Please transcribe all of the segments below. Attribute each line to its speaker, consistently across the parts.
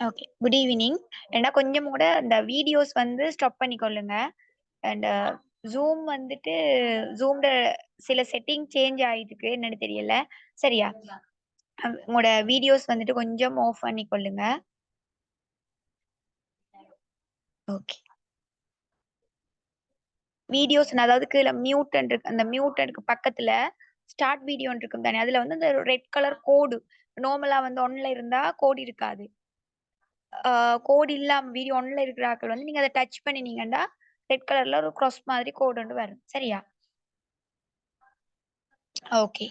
Speaker 1: Okay. Good evening. ஏன்னா கொஞ்சம் கூட இந்த வீடியோஸ் வந்து ஸ்டாப் பண்ணிக்கொள்ளுங்க. அண்ட் Zoom வந்துட்டு Zoomல சில செட்டிங் சேஞ்ச் ஆயிருக்கு. என்னன்னு தெரியல. சரியா? உங்களோட வீடியோஸ் வந்துட்டு கொஞ்சம் ஆஃப் பண்ணிக்கொள்ளுங்க. ஓகே. வீடியோஸ் அதாவது கீழ மியூட்ன்னு இருக்கு. அந்த மியூட்க்கு பக்கத்துல ஸ்டார்ட் வீடியோன்னு இருக்கும் தானே. அதுல வந்து அந்த ரெட் கலர் கோடு நார்மலா வந்து ஒன்ல இருந்தா கோடு இருக்காது. கோடு இல்லாம வீடியோ ஒன்ல இருக்கிற ஆட்கள் வந்து நீங்க அத டச் பண்ணினீங்கன்னா ரெட் கலர்ல ஒரு கிராஸ் மாதிரி கோடு ஒன்று வரும். சரியா? ஓகே.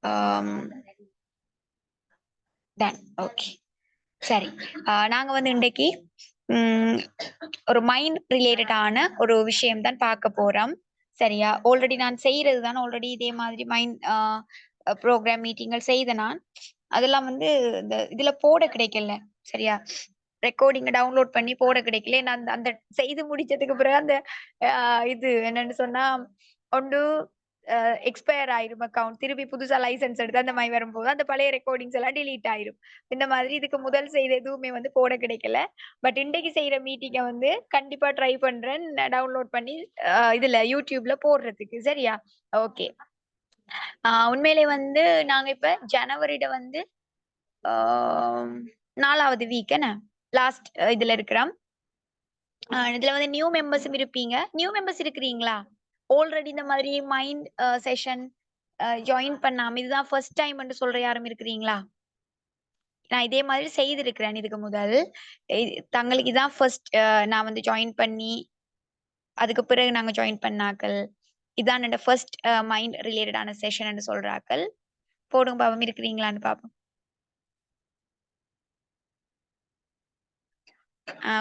Speaker 1: ஆம். டன். ஓகே. சரி. நாங்க வந்து இன்றைக்கு ம், ஒரு மைண்ட் ரிலேட்டடான ஒரு விஷயம் தான் பார்க்க போறோம். சரியா? ஆல்ரெடி நான் செய்யறது தான் ஆல்ரெடி இதே மாதிரி மைண்ட் ப்ரோக்ராம் மீட்டிங்கள் செய்த நான். அதெல்லாம் வந்து இந்த இதுல போட கிடைக்கல. சரியா? ரெக்கார்டிங்க டவுன்லோட் பண்ணி போட கிடைக்கல. நான் அந்த அந்த செய்து முடிச்சதுக்கு பிறகு அந்த அ இது என்னன்னு சொன்னா, ஒன்று எக்ஸ்பயர் ஆயிரும் அக்கவுண்ட். திருப்பி புதுசா லைசென்ஸ் எடுத்து அந்த மாரி வரும்போது, அந்த பழைய ரெக்கார்டிங்ஸ் எல்லாம் டெலீட் ஆயிரும். இந்த மாதிரி இதுக்கு முதல் செய்த எதுவுமே வந்து போட கிடைக்கல. பட் இன்றைக்கு செய்ற மீட்டிங்க வந்து கண்டிப்பா ட்ரை பண்றேன். டவுன்லோட் பண்ணி இதுல YouTubeல போடுறதுக்கு. சரியா? ஓகே. உண்மையிலே வந்து நாங்க இப்ப ஜனவரில வந்து ஆ 4வது வீக் என்ன? லாஸ்ட் இதுல இருக்கிறோம். இதுல வந்து நியூ மெம்பர்ஸும் இருப்பீங்க. நியூ மெம்பர்ஸ் இருக்கிறீங்களா? ஆல்ரெடி இந்த மாதிரி மைண்ட் செஷன் ஜாயின் பண்ணாம இதுதான் ஃபர்ஸ்ட் டைம்ன்னு சொல்ற யாரும் இருக்கிறீங்களா? நான் இதே மாதிரி செய்திருக்கிறேன் இதுக்கு முதல். தங்களுக்கு இதான் ஃபர்ஸ்ட் நான் வந்து ஜாயின் பண்ணி, அதுக்கு பிறகு நாங்க ஜாயின் பண்ணாக்கள். இதான் என்னோட ஃபர்ஸ்ட் மைண்ட் ரிலேட்டடான செஷன்னு சொல்றாக்கள். போடுங்க பாப்போம் இருக்கிறீங்களான்னு பாப்போம்.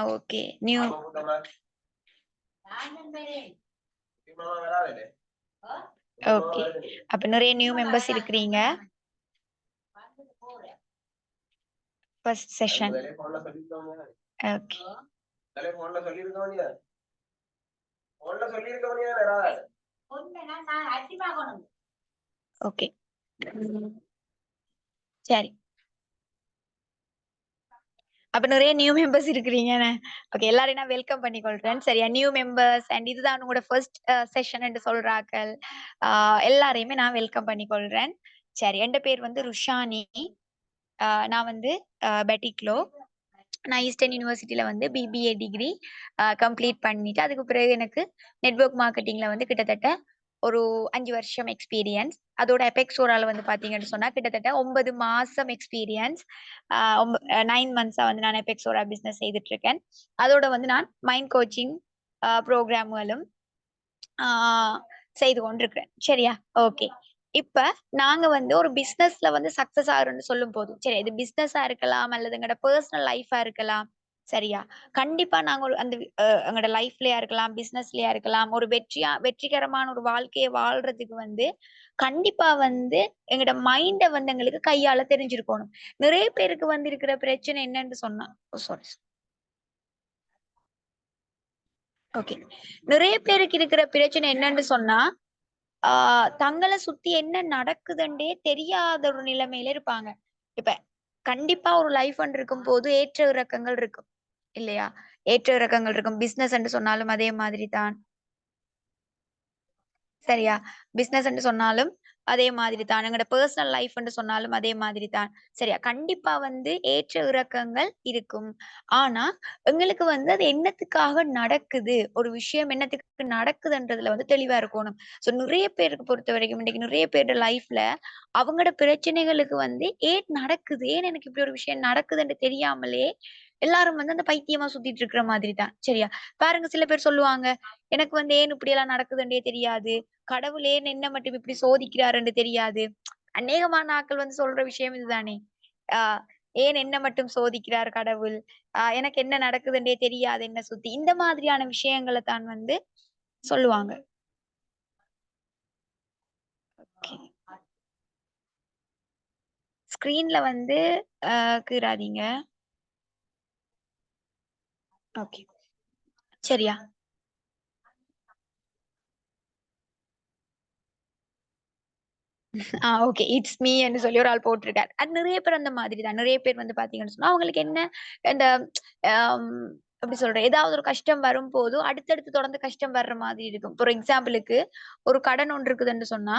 Speaker 1: ஓகே. New okay. அப்ப நிறைய நியூ மெம்பர்ஸ் இருக்கிறீங்க. First session. ஓகே. ஓகே. சரி. அப்ப நிறைய நியூ மெம்பர்ஸ் இருக்கிறீங்க. ஓகே. எல்லாரையும் நான் வெல்கம் பண்ணிக்கொள்றேன். சரியா? நியூ மெம்பர்ஸ் அண்ட் இதுதான் உங்களோட ஃபர்ஸ்ட் செஷன் என்று சொல்றாக்கள். ஆ எல்லாரையுமே நான் வெல்கம் பண்ணிக்கொள்றேன். சரி. என் பேர் வந்து ருஷானி. நான் வந்து பெட்டிக்லோ. நான் ஈஸ்டர்ன் யூனிவர்சிட்டில வந்து பிபிஏ டிகிரி கம்ப்ளீட் பண்ணிட்டு, அதுக்கு பிறகு எனக்கு நெட்வொர்க் மார்க்கெட்டிங்ல வந்து கிட்டத்தட்ட ஒரு 5 வருஷம் எக்ஸ்பீரியன்ஸ். அதோட அபெக்ஸோரால வந்து பார்த்தீங்கன்னு சொன்னா, கிட்டத்தட்ட 9 மாசம் எக்ஸ்பீரியன்ஸ். அ ஒம்ப 9 மந்த்ஸா வந்து நான் அபெக்ஸோரா பிசினஸ் செய்துட்டு இருக்கேன். அதோட வந்து நான் மைண்ட் கோச்சிங் புரோகிராம்களும் ஆ செய்து கொண்டிருக்கிறேன். சரியா? ஓகே. இப்ப நாங்க வந்து ஒரு பிசினஸ்ல வந்து சக்சஸ் ஆகுறோம்னு சொல்லும்போது, சரி இது பிசினஸா இருக்கலாம், அல்லது எங்களோட பெர்சனல் லைஃபா இருக்கலாம். சரியா? கண்டிப்பா நாங்க ஒரு அந்த எங்களோட லைஃப்லயா இருக்கலாம், பிசினஸ்லயா இருக்கலாம். ஒரு வெற்றிகரமான ஒரு வாழ்க்கைய வாழ்றதுக்கு வந்து, கண்டிப்பா வந்து எங்களோட மைண்ட வந்து எங்களுக்கு கையாள தெரிஞ்சிருக்கணும். நிறைய பேருக்கு வந்து இருக்கிற பிரச்சனை என்னன்னு சொன்னா சாரி. ஓகே. நிறைய பேருக்கு இருக்கிற பிரச்சனை என்னன்னு சொன்னா, ஆ தங்கள சுத்தி என்ன நடக்குதுன்றே தெரியாத ஒரு நிலைமையில இருப்பாங்க. இப்ப கண்டிப்பா ஒரு லைஃப்ன்னு இருக்கும்போது ஏற்ற இறக்கங்கள் இருக்கும். இல்லையா? ஏற்ற இறக்கங்கள் இருக்கும். பிசினஸ் என்று சொன்னாலும் அதே மாதிரி தான். சரியா? பிசினஸ் என்று சொன்னாலும் அதே மாதிரி தான். எங்களோட பெர்சனல் லைஃப் என்று சொன்னாலும் அதே மாதிரி தான். சரியா? கண்டிப்பா வந்து ஏற்ற இறக்கங்கள் இருக்கும். ஆனா, எங்களுக்கு வந்து அது என்னத்துக்காக நடக்குது? ஒரு விஷயம் என்னத்துக்கு நடக்குதுன்றதுல வந்து தெளிவா இருக்கணும். நிறைய பேருக்கு பொறுத்தவரைக்கும் இன்னைக்கு நிறைய பேரோட லைஃப்ல அவங்களோட பிரச்சனைகளுக்கு வந்து ஏன் நடக்குது? ஏன் எனக்கு இப்படி ஒரு விஷயம் நடக்குதுன்னு தெரியாமலே எல்லாரும் வந்து அந்த பைத்தியமா சுத்திட்டு இருக்கிற மாதிரி தான். சரியா? பாருங்க சில பேர் சொல்லுவாங்க, "எனக்கு வந்து ஏன் இப்படியெல்லாம் நடக்குதுன்னே தெரியாது. கடவுள் ஏன் என்ன மட்டும் இப்படி சோதிக்கிறாருன்னு தெரியாது." அநேகமான ஆட்கள் வந்து சொல்ற விஷயம் இதுதானே. ஆ ஏன் என்ன மட்டும் சோதிக்கிறார் கடவுள்? எனக்கு என்ன நடக்குதுன்னே தெரியாது என்ன சுத்தி. இந்த மாதிரியான விஷயங்கள தான் வந்து சொல்லுவாங்க. ஓகே. ஸ்க்ரீன்ல வந்து கீறாதீங்க. ஓகே. சரியா? ஓகே. இட்ஸ் மீ ன்னு சொல்லி ஒரு ஆள் போட்டிருக்காரு. அது நெறைய பேர் அந்த மாதிரி தான். நெறைய பேர் வந்து பார்த்தீங்கன்னு சொன்னா, அவங்களுக்கு என்ன இந்த அம் எப்படி சொல்றேன்? ஏதாவது ஒரு கஷ்டம் வரும்போது, அடுத்தடுத்து தொடர்ந்து கஷ்டம் வர்ற மாதிரி இருக்கும். ஃபார் எக்ஸாம்பிளுக்கு ஒரு கடன் ஒன்று இருக்குதுன்னு சொன்னா,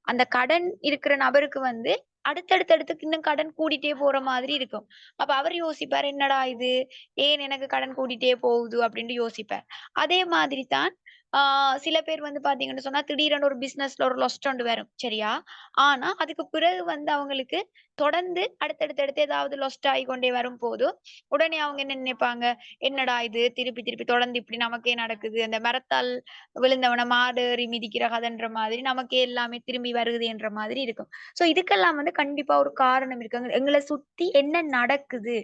Speaker 1: அந்த கடன் இருக்கிற நபருக்கு வந்து அடுத்தடுத்து இன்னும் கடன் கூடிட்டே போற மாதிரி இருக்கும். அப்ப அவரு யோசிப்பாரு, "என்னடா இது? ஏன் எனக்கு கடன் கூடிட்டே போகுது?" அப்படின்னு யோசிப்பார். அதே மாதிரி தான் ஆ சில பேர் வந்து பார்த்தீங்கன்னு சொன்னா, திடீரென ஒரு பிசினஸ்ல ஒரு லொஸ்ட் ஒன்று வரும். சரியா? ஆனா, அதுக்கு பிறகு வந்து அவங்களுக்கு தொடர்ந்து அடுத்தடுத்து ஏதாவது லொஸ்ட் ஆகிக்கொண்டே வரும்போது, உடனே அவங்க என்ன நினைப்பாங்க, "என்னடா இது திருப்பி திருப்பி தொடர்ந்து இப்படி நமக்கே நடக்குது. அந்த மரத்தால் விழுந்தவன மாடு ஏறி மிதிக்கிற கதைன்ற மாதிரி நமக்கே எல்லாமே திரும்பி வருகுதேன்ற மாதிரி இருக்கும்." ஸோ இதுக்கெல்லாம் வந்து கண்டிப்பா ஒரு காரணம் இருக்கு. எங்கள சுத்தி என்ன நடக்குது?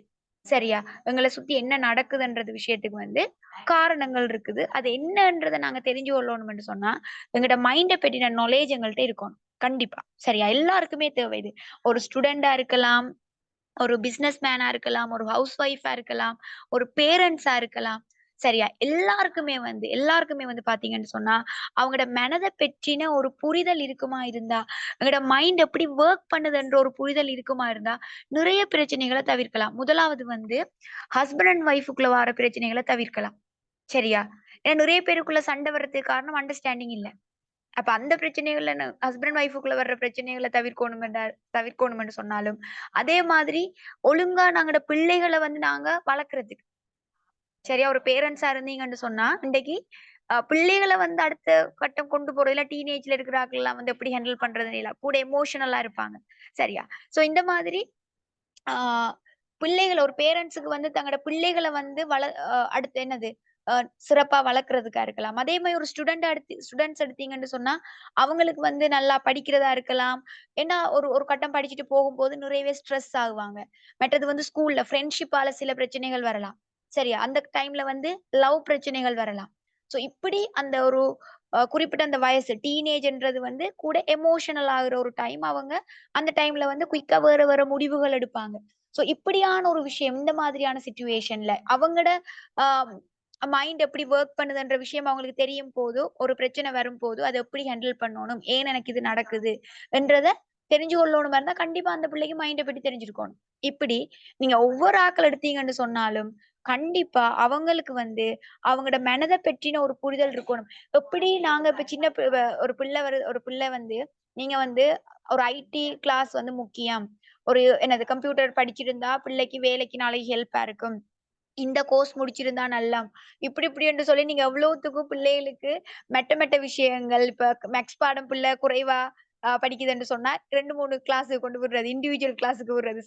Speaker 1: சரியா? எங்கள சுத்தி என்ன நடக்குதுன்றது விஷயத்துக்கு வந்து காரணங்கள் இருக்குது. அது என்னன்றத நாங்க தெரிஞ்சு கொள்ளணும்னு சொன்னா, எங்கட்ட மைண்ட பத்தின நாலேட்ஜ் எங்கள்ட்ட இருக்கணும். கண்டிப்பா. சரியா? எல்லாருக்குமே தேவை இது. ஒரு ஸ்டூடெண்ட்டா இருக்கலாம், ஒரு பிசினஸ் மேனா இருக்கலாம், ஒரு ஹவுஸ் ஒய்ஃபா இருக்கலாம், ஒரு பேரண்ட்ஸா இருக்கலாம். சரியா? எல்லாருக்குமே வந்து பார்த்தீங்கன்னு சொன்னா, அவங்களோட மனத பற்றின ஒரு புரிதல் இருக்குமா இருந்தா, எங்களோட மைண்ட் எப்படி வொர்க் பண்ணுதுன்ற ஒரு புரிதல் இருக்குமா இருந்தா, நிறைய பிரச்சனைகள தவிர்க்கலாம். முதலாவது வந்து ஹஸ்பண்ட் அண்ட் ஒய்ஃப்க்குள்ள வார பிரச்சனைகள தவிர்க்கலாம். சரியா? ஏன்னா நிறைய பேருக்குள்ள சண்டை வர்றதுக்கு காரணம் அண்டர்ஸ்டாண்டிங் இல்ல. அப்ப அந்த பிரச்சனைகள்ல ஹஸ்பண்ட் அண்ட் ஒய்ஃப்க்குள்ள வர்ற பிரச்சனைகள தவிர்க்கணும்னு சொன்னாலும், அதே மாதிரி ஒழுங்கா நாங்களோட பிள்ளைகள வந்து நாங்க வளர்க்கறதுக்கு சரியா ஒரு பேரண்ட்ஸா இருந்தீங்கன்னு சொன்னா, இன்றைக்கு பிள்ளைகள வந்து அடுத்த கட்டம் கொண்டு போறது, இல்ல டீனேஜ்ல இருக்கிற ஆட்கள்லாம் வந்து எப்படி ஹேண்டில் பண்றதுன்னு இல்ல. கூட எமோஷனலா இருப்பாங்க. சரியா? சோ இந்த மாதிரி ஆ பிள்ளைகள ஒரு பேரண்ட்ஸுக்கு வந்து தங்களோட பிள்ளைகள வந்து அடுத்து என்னது? அ சிறப்பா வளர்க்கிறதுக்கா இருக்கலாம். அதே மாரி ஒரு ஸ்டூடண்ட்ஸ் எடுத்தீங்கன்னு சொன்னா, அவங்களுக்கு வந்து நல்லா படிக்கிறதா இருக்கலாம். ஏன்னா ஒரு ஒரு கட்டம் படிச்சுட்டு போகும்போது நிறையவே ஸ்ட்ரெஸ் ஆகுவாங்க. மற்றது வந்து ஸ்கூல்ல ஃப்ரெண்ட்ஷிப்பால சில பிரச்சனைகள் வரலாம். சரியா? அந்த டைம்ல வந்து லவ் பிரச்சனைகள் வரலாம். ஸோ இப்படி அந்த ஒரு குறிப்பிட்ட அந்த வயசு டீனேஜ்ன்றது வந்து கூட எமோஷனல் ஆகுற ஒரு டைம். அவங்க அந்த டைம்ல வந்து குயிக்கா வேற வேற முடிவுகள் எடுப்பாங்க. சோ இப்படியான ஒரு விஷயம், இந்த மாதிரியான சிச்சுவேஷன்ல அவங்களோட ஆ மைண்ட் எப்படி வொர்க் பண்ணுதுன்ற விஷயம் அவங்களுக்கு தெரியும் போது, ஒரு பிரச்சனை வரும்போது, அத எப்படி ஹேண்டில் பண்ணணும்? ஏன் எனக்கு இது நடக்குது? என்றத தெரிஞ்சு கொள்ளணுமா இருந்தா, கண்டிப்பா அந்த பிள்ளைக்கு மைண்ட பத்தி தெரிஞ்சிருக்கணும். இப்படி நீங்க ஒவ்வொரு ஆக்கள் எடுத்தீங்கன்னு சொன்னாலும், கண்டிப்பா அவங்களுக்கு வந்து அவங்களோட மனத பற்றின ஒரு புரிதல் இருக்கணும். எப்படி நாங்க இப்ப சின்ன பி வ ஒரு பிள்ளை வந்து, நீங்க வந்து ஒரு ஐடி கிளாஸ் வந்து முக்கியம். ஒரு என்னது கம்ப்யூட்டர் படிச்சிருந்தா பிள்ளைக்கு வேலைக்கு நாளைக்கு ஹெல்ப்பா இருக்கும். இந்த கோர்ஸ் முடிச்சிருந்தா நல்லாம். இப்படி என்று சொல்லி நீங்க எவ்வளவுத்துக்கும் பிள்ளைகளுக்கு மெட்ட விஷயங்கள் இப்ப மேக்ஸ் பாடம் பிள்ளை குறைவா படிக்குதுன்னு சொன்னா 2, 3 கிளாஸ்க்கு கொண்டு விடுறது. இண்டிவிஜுவல் கிளாஸ்க்கு விடுறது.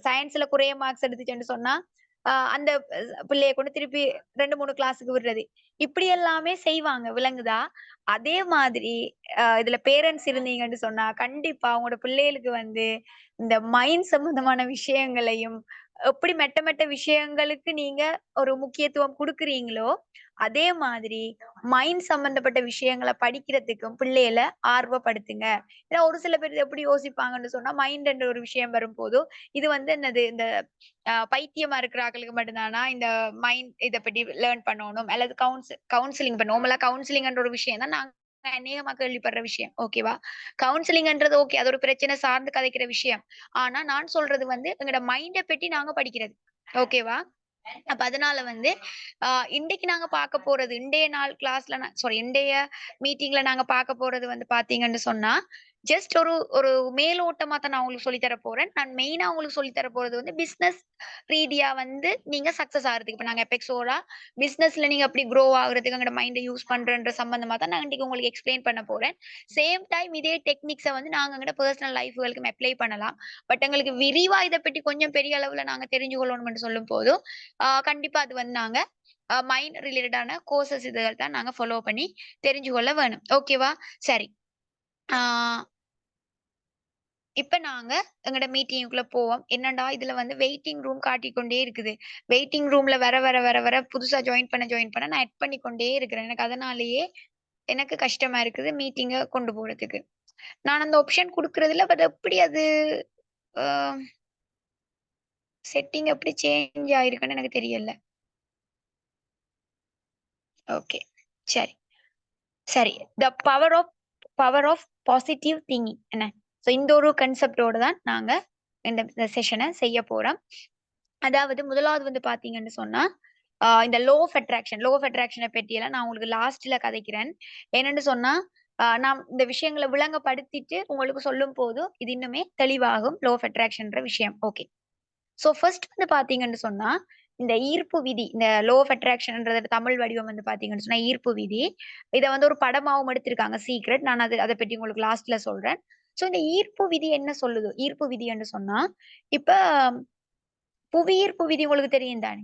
Speaker 1: சயன்ஸ்ல குறைய மார்க்ஸ் எடுத்துச்சுன்னு சொன்னா, அந்த பிள்ளைய கொண்டு திருப்பி 2, 3 கிளாஸ்க்கு விடுறது. இப்படி எல்லாமே செய்வாங்க. விளங்குதா? அதே மாதிரி இதுல பேரண்ட்ஸ் இருந்தீங்கன்னு சொன்னா, கண்டிப்பா உங்களோட பிள்ளைகளுக்கு வந்து இந்த மைண்ட் சம்பந்தமான விஷயங்களையும் எப்படி மெட்ட விஷயங்களுக்கு நீங்க ஒரு முக்கியத்துவம் குடுக்குறீங்களோ, அதே மாதிரி மைண்ட் சம்பந்தப்பட்ட விஷயங்கள படிக்கிறதுக்கும் பிள்ளைகள ஆர்வப்படுத்துங்க. ஏன்னா ஒரு சில பேர் எப்படி யோசிப்பாங்கன்னு சொன்னா, மைண்ட் என்ற ஒரு விஷயம் வரும்போது, இது வந்து என்னது இந்த பைத்தியமா இருக்கிற ஆட்களுக்கு மட்டும் தானா இந்த மைண்ட் இத பத்தி லேர்ன் பண்ணணும். அல்லது கவுன்சிலிங் இப்ப நார்மலா கவுன்சிலிங்ன்ற ஒரு விஷயம் தான் நாங்க அநேகமா கேள்விப்படுற விஷயம். ஓகேவா? கவுன்சிலிங்ன்றது ஓகே. அது ஒரு பிரச்சனை சார்ந்து கதைக்கிற விஷயம். ஆனா நான் சொல்றது வந்து எங்களோட மைண்ட பத்தி நாங்க படிக்கிறது. ஓகேவா? அப்ப அதனால வந்து அ இன்றைக்கு நாங்க பார்க்க போறது, இன்றைய நாள் கிளாஸ்ல இன்றைய மீட்டிங்ல நாங்க பார்க்க போறது வந்து பார்த்தீங்கன்னு சொன்னா, ஜஸ்ட் ஒரு ஒரு மேலோட்டமா தான் நான் உங்களுக்கு சொல்லி தர போறேன். நான் மெயினா உங்களுக்கு சொல்லி தர போறது வந்து பிசினஸ் ரீதியா வந்து நீங்க சக்சஸ் ஆகுறதுக்கு. இப்ப நாங்க எபெக்ஸோட பிசினஸ்ல நீங்க எப்படி குரோ ஆகுறதுக்கு எங்களோட மைண்ட யூஸ் பண்றன்ற சம்பந்தமா தான் நான் இன்னைக்கு உங்களுக்கு எக்ஸ்பிளைன் பண்ண போறேன். சேம் டைம் இதே டெக்னிக்ஸ வந்து நாங்க எங்களோட பெர்சனல் லைஃப்களுக்கும் அப்ளை பண்ணலாம். பட் எங்களுக்கு விரிவா இத பத்தி கொஞ்சம் பெரிய அளவுல நாங்க தெரிஞ்சு கொள்ளணும்னு சொல்லும்போது, கண்டிப்பா அது வந்து நாங்க மைண்ட் ரிலேட்டடான கோர்சஸ் இதுகள் தான் நாங்க ஃபாலோ பண்ணி தெரிஞ்சு கொள்ள வேணும். ஓகேவா? சரி. ஆ இப்ப நாங்க எங்கட மீட்டிங்குள்ள போவோம். என்னடா இதுல வந்து வெயிட்டிங் ரூம் காட்டிக்கொண்டே இருக்குது. வெயிட்டிங் ரூம்ல வர புதுசா ஜாயின் பண்ண நான் ஆட் பண்ணிக்கொண்டே இருக்கிறேன். எனக்கு அதனாலேயே எனக்கு கஷ்டமா இருக்குது மீட்டிங்க கொண்டு போறதுக்கு. நான் அந்த ஆப்ஷன் குடுக்குறதில்ல. பட் எப்படி அது அ செட்டிங் எப்படி சேஞ்ச் ஆயிருக்குன்னு எனக்கு தெரியல. ஓகே. சரி, சரி. The power of positive thinking என்ன. ஸோ இந்த ஒரு கன்செப்டோட தான் நாங்க இந்த செஷனை செய்ய போறோம். அதாவது முதலாவது வந்து பாத்தீங்கன்னு சொன்னா இந்த லோ ஆஃப் அட்ராக்ஷனை பற்றியெல்லாம் நான் உங்களுக்கு லாஸ்ட்ல கதைக்கிறேன். என்னன்னு சொன்னா நான் இந்த விஷயங்களை விளங்கப்படுத்திட்டு உங்களுக்கு சொல்லும் போது இது இன்னுமே தெளிவாகும் லோ ஆஃப் அட்ராக்ஷன்ற விஷயம். ஓகே. சோ ஃபர்ஸ்ட் வந்து பாத்தீங்கன்னு சொன்னா இந்த ஈர்ப்பு விதி, இந்த லோ ஆஃப் அட்ராக்ஷன்ன்றது தமிழ் வடிவம் வந்து பாத்தீங்கன்னு சொன்னா ஈர்ப்பு விதி. இத வந்து ஒரு படமாவும் எடுத்திருக்காங்க சீக்ரெட். நான் அத பத்தி உங்களுக்கு லாஸ்ட்ல சொல்றேன். சோ இந்த ஈர்ப்பு விதி என்ன சொல்லுது? ஈர்ப்பு விதி என்று சொன்னா, இப்ப புவியீர்ப்பு விதி உங்களுக்கு தெரியும் தானே?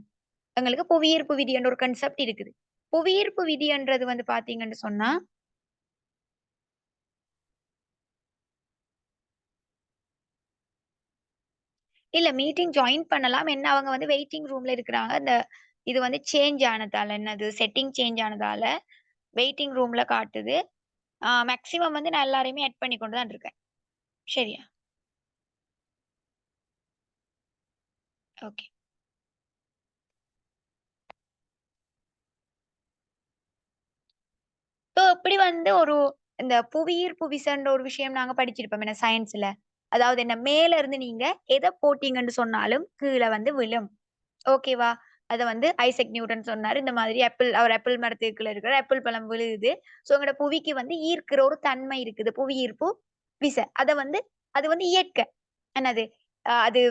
Speaker 1: எங்களுக்கு புவியீர்ப்பு விதி என்ற ஒரு கான்செப்ட் இருக்குது. புவியீர்ப்பு விதின்றது வந்து பாத்தீங்கன்னு சொன்னா, இல்ல மீட்டிங் ஜாயின் பண்ணலாம். என்ன அவங்க வந்து வெயிட்டிங் ரூம்ல இருக்கிறாங்க. இது வந்து சேஞ்ச் ஆனதால என்னது செட்டிங் சேஞ்ச் ஆனதால வெயிட்டிங் ரூம்ல காட்டுது. மேக்ஸிமம் வந்து நான் எல்லாரையுமே ஆட் பண்ணி கொண்டு தான் இருக்கேன். சரியா? ஓகே. இப்போ இப்படி வந்து இந்த புவியீர்ப்பு விசைன்ற ஒரு விஷயம் நாங்க படிச்சிருப்போம் என்ன சயன்ஸ்ல. அதாவது என்ன மேல இருந்து நீங்க எத போட்டீங்கன்னு சொன்னாலும் கீழ வந்து விழும். ஓகேவா? அத வந்து ஐசக் நியூட்டன் சொன்னாரு. இந்த மாதிரி அவர் ஆப்பிள் மரத்துக்கு கீழ இருக்கிற ஆப்பிள் பழம் விழுகுது. சோ எங்கட புவிக்கு வந்து ஈர்க்கிற ஒரு தன்மை இருக்குது. புவி ஈர்ப்பு விசை. அது வந்து இயற்கை. என்னது? அது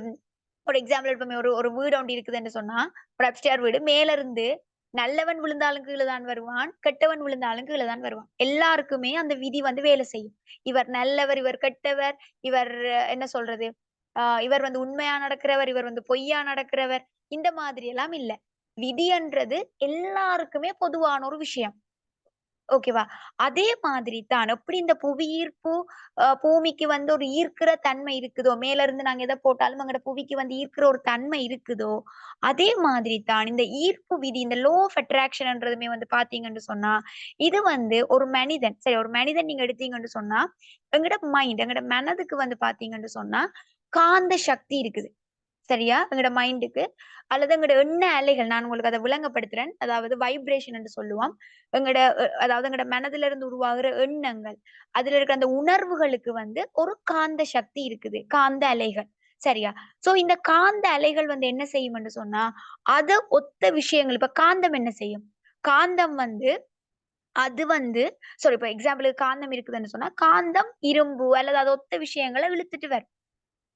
Speaker 1: ஒரு எக்ஸாம்பிள் எடுப்போமே ஒரு வீடு ஒண்ணு இருக்குதுன்னு சொன்னா, ஒரு அப்ஸ்டேர் வீடு மேல இருந்து நல்லவன் விழுந்தாலும் கீழ தான் வருவான். கெட்டவன் விழுந்தாலும் கீழ தான் வருவான். எல்லாருக்குமே அந்த விதி வந்து வேலை செய்யும். இவர் நல்லவர், இவர் கெட்டவர், இவர் என்ன சொல்றது? இவர் வந்து உண்மையா நடக்கிறவர், இவர் வந்து பொய்யா நடக்கிறவர். இந்த மாதிரி எல்லாம் இல்ல. விதின்றது எல்லாருக்குமே பொதுவான ஒரு விஷயம். ஓகேவா? அதே மாதிரி தான் எப்படி இந்த புவியீர்ப்பு பூமிக்கு வந்து ஒரு ஈர்க்கிற தன்மை இருக்குதோ, மேல இருந்து நாங்க எத போட்டாலும் அங்கட புவிக்கு வந்து ஈர்க்கிற ஒரு தன்மை இருக்குதோ, அதே மாதிரி தான் இந்த ஈர்ப்பு விதி, இந்த லா ஆஃப் அட்ராக்ஷன்ன்றதுமே வந்து பார்த்தீங்கன்னு சொன்னா, இது வந்து ஒரு மனிதன் சரி ஒரு மனிதன் நீங்க எடுத்தீங்கன்னு சொன்னா, எங்கட மனதுக்கு வந்து பார்த்தீங்கன்னு சொன்னா, காந்த சக்தி இருக்குது. சரியா? எங்கட மைண்டுக்கு அல்லது எங்கட எண்ண அலைகள் நான் உங்களுக்கு அத விளங்கப்படுத்துறேன். அதாவது வைப்ரேஷன் என்று சொல்லுவோம். அதாவது எங்கட மனதில இருந்து உருவாகுற எண்ணங்கள். அதுல இருக்கிற அந்த உணர்வுகளுக்கு வந்து ஒரு காந்த சக்தி இருக்குது. காந்த அலைகள். சரியா? சோ இந்த காந்த அலைகள் வந்து என்ன செய்யும் என்று சொன்னா, அத ஒத்த விஷயங்கள் இப்ப காந்தம் என்ன செய்யும்? காந்தம் வந்து அது வந்து சாரி இப்ப எக்ஸாம்பிளுக்கு காந்தம் இருக்குதுன்னு சொன்னா, காந்தம் இரும்பு அல்லது அது ஒத்த விஷயங்கள இழுத்துட்டு வரும்.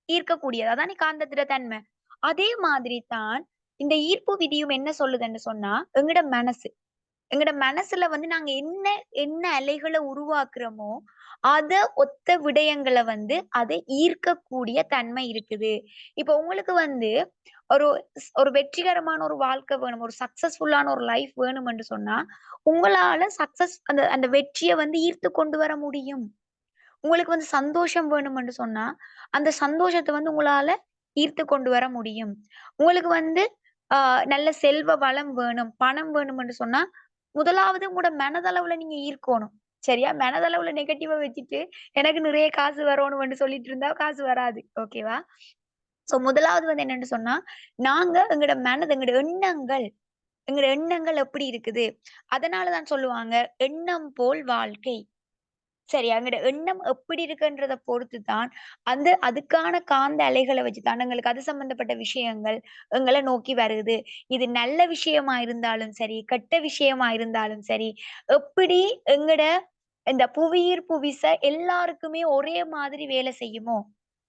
Speaker 1: ஈர்க்கக்கூடியது. அதானே காந்தத்திட தன்மை. அதே மாதிரி தான் இந்த ஈர்ப்பு விதியும் என்ன சொல்லுதுன்னு சொன்னா, எங்கட மனசு. எங்கட மனசுல வந்து நாங்க என்ன என்ன அலைகள உருவாக்குறோமோ, அத ஒத்த விடயங்கள வந்து அத ஈர்க்கக்கூடிய தன்மை இருக்குது. இப்ப உங்களுக்கு வந்து ஒரு ஒரு வெற்றிகரமான ஒரு வாழ்க்கை வேணும். ஒரு சக்சஸ்ஃபுல்லான ஒரு லைஃப் வேணும் என்று சொன்னா, உங்களால அந்த அந்த வெற்றிய வந்து ஈர்த்து கொண்டு வர முடியும். உங்களுக்கு வந்து சந்தோஷம் வேணும்னு சொன்னா, அந்த சந்தோஷத்த வந்து உங்களால ஈர்த்து கொண்டு வர முடியும். உங்களுக்கு வந்து நல்ல செல்வ வளம் வேணும், பணம் வேணும்னு சொன்னா, முதலாவது உங்களோட மனதளவுல நீங்க ஈர்க்கோணும். சரியா? மனதளவுல நெகட்டிவா வச்சுட்டு, எனக்கு நிறைய காசு வரணும்னு சொல்லிட்டு இருந்தா காசு வராது. ஓகேவா? சோ முதலாவது வந்து என்னன்னு சொன்னா, நாங்க எங்கட எண்ணங்கள் எப்படி இருக்குது? அதனால தான் சொல்லுவாங்க, "எண்ணம் போல் வாழ்க்கை." சரி. அங்கட எண்ணம் எப்படி இருக்குன்றத பொறுத்து தான், அதுக்கான காந்த அலைகள வச்சு தான் எங்களுக்கு அது சம்பந்தப்பட்ட விஷயங்கள் எங்கள நோக்கி வருது. இது நல்ல விஷயமா இருந்தாலும் சரி, கெட்ட விஷயமா இருந்தாலும் சரி, எப்படி எங்கட இந்த புவியீர்ப்பு விசை எல்லாருக்குமே ஒரே மாதிரி வேலை செய்யுமோ,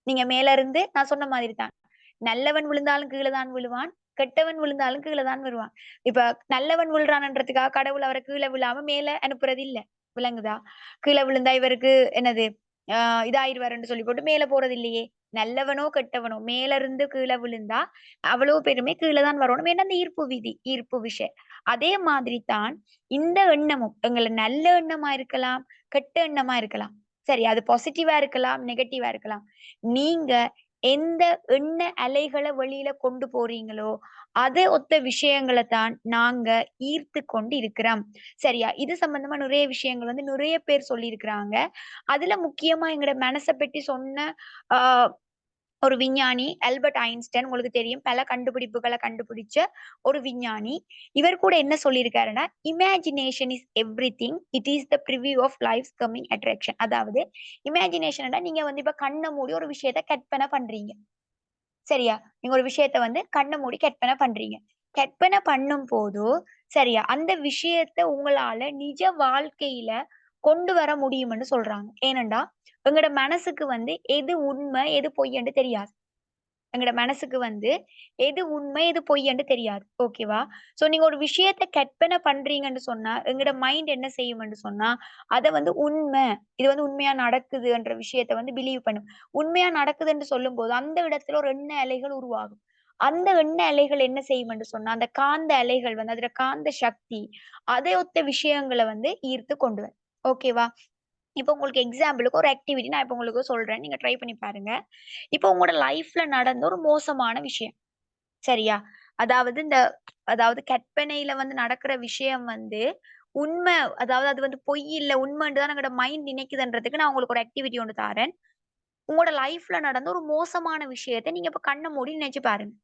Speaker 1: நீங்க மேல இருந்து நான் சொன்ன மாதிரி தான். நல்லவன் விழுந்தாலும் கீழ தான் விழுவான். கெட்டவன் விழுந்தாலும் கீழ தான் விழுவான். இப்ப நல்லவன் விழுறான்ன்றதுக்காக கடவுள் அவர கீழ விழாம மேல அனுப்புறது இல்ல. விளங்குதா? கீழ விழுந்தா இவருக்கு என்னது ஆ இதாயிருவாருன்னு சொல்லி போட்டு மேல போறது இல்லையே. நல்லவனோ, கெட்டவனோ மேல இருந்து கீழ விழுந்தா, அவ்வளவு பேருமே கீழ தான் வரணும். ஏன்னா அந்த ஈர்ப்பு விதி, ஈர்ப்பு விசை. அதே மாதிரி தான் இந்த எண்ணமும் எங்கள நல்ல எண்ணமா இருக்கலாம், கெட்ட எண்ணமா இருக்கலாம். சரி அது பாசிட்டிவா இருக்கலாம், நெகட்டிவா இருக்கலாம். நீங்க எந்த எண்ண அலைகள வெளியில கொண்டு போறீங்களோ, அத ஒத்த விஷயங்கள தான் நாங்க ஈர்த்து கொண்டு இருக்கிறோம். சரியா? இது சம்பந்தமா நிறைய விஷயங்கள் வந்து நிறைய பேர் சொல்லியிருக்கிறாங்க. அதுல முக்கியமா எங்கட மனச பத்தி சொன்ன ஆ ஒரு விஞ்ஞானி ஆல்பர்ட் ஐன்ஸ்டைன், உங்களுக்கு தெரியும், பல கண்டுபிடிப்புகளை கண்டுபிடிச்ச ஒரு விஞ்ஞானி. இவர் கூட என்ன சொல்லியிருக்காருன்னா, imagination is everything, it is the preview of life's coming attraction. அதாவது இமேஜினேஷன் நீங்க வந்து இப்ப கண்ணை மூடி ஒரு விஷயத்த கற்பனை பண்றீங்க. சரியா? நீங்க ஒரு விஷயத்த வந்து கண்ண மூடி கற்பனை பண்றீங்க. கற்பனை பண்ணும் போது, சரியா, அந்த விஷயத்த உங்களால நிஜ வாழ்க்கையில கொண்டு வர முடியும்ன்னு சொல்றாங்க. ஏனென்டா, எங்கட மனசுக்கு வந்து எது உண்மை, எது பொய்ன்னு தெரியாது. எங்கட மனசுக்கு வந்து எது உண்மை, எது பொய்ன்னு தெரியாது. ஓகேவா? சோ நீங்க ஒரு விஷயத்த கற்பனை பண்றீங்கன்னு சொன்னா, எங்கட மைண்ட் என்ன செய்யும்ன்னு சொன்னா, அத வந்து உண்மை, இது வந்து உண்மையா நடக்குதுன்ற விஷயத்த வந்து பிலீவ் பண்ணும். உண்மையா நடக்குதுன்னு சொல்லும்போது, அந்த இடத்துல ஒரு எண்ண அலைகள் உருவாகும். அந்த எண்ண அலைகள் என்ன செய்யும்ன்னு சொன்னா, அந்த காந்த அலைகள் வந்து அதுல காந்த சக்தி, அதை ஒத்த விஷயங்கள வந்து ஈர்த்து கொண்டு வரும். ஓகேவா? இப்ப உங்களுக்கு எக்ஸாம்பிளுக்கு ஒரு ஆக்டிவிட்டி நான் இப்ப உங்களுக்கு சொல்றேன். நீங்க ட்ரை பண்ணி பாருங்க. இப்போ உங்களோட லைஃப்ல நடந்த ஒரு மோசமான விஷயம். சரியா? அதாவது அதாவது கற்பனையில வந்து நடக்கிற விஷயம் வந்து உண்மை, அதாவது அது வந்து பொய் இல்ல, உண்மைன்னு தான் எங்களோட மைண்ட் நினைக்குதுன்றதுக்கு நான் உங்களுக்கு ஒரு ஆக்டிவிட்டி ஒண்ணு தாரேன். உங்களோட லைஃப்ல நடந்த ஒரு மோசமான விஷயத்த நீங்க இப்ப கண்ண மூடி நினைச்சு பாருங்க.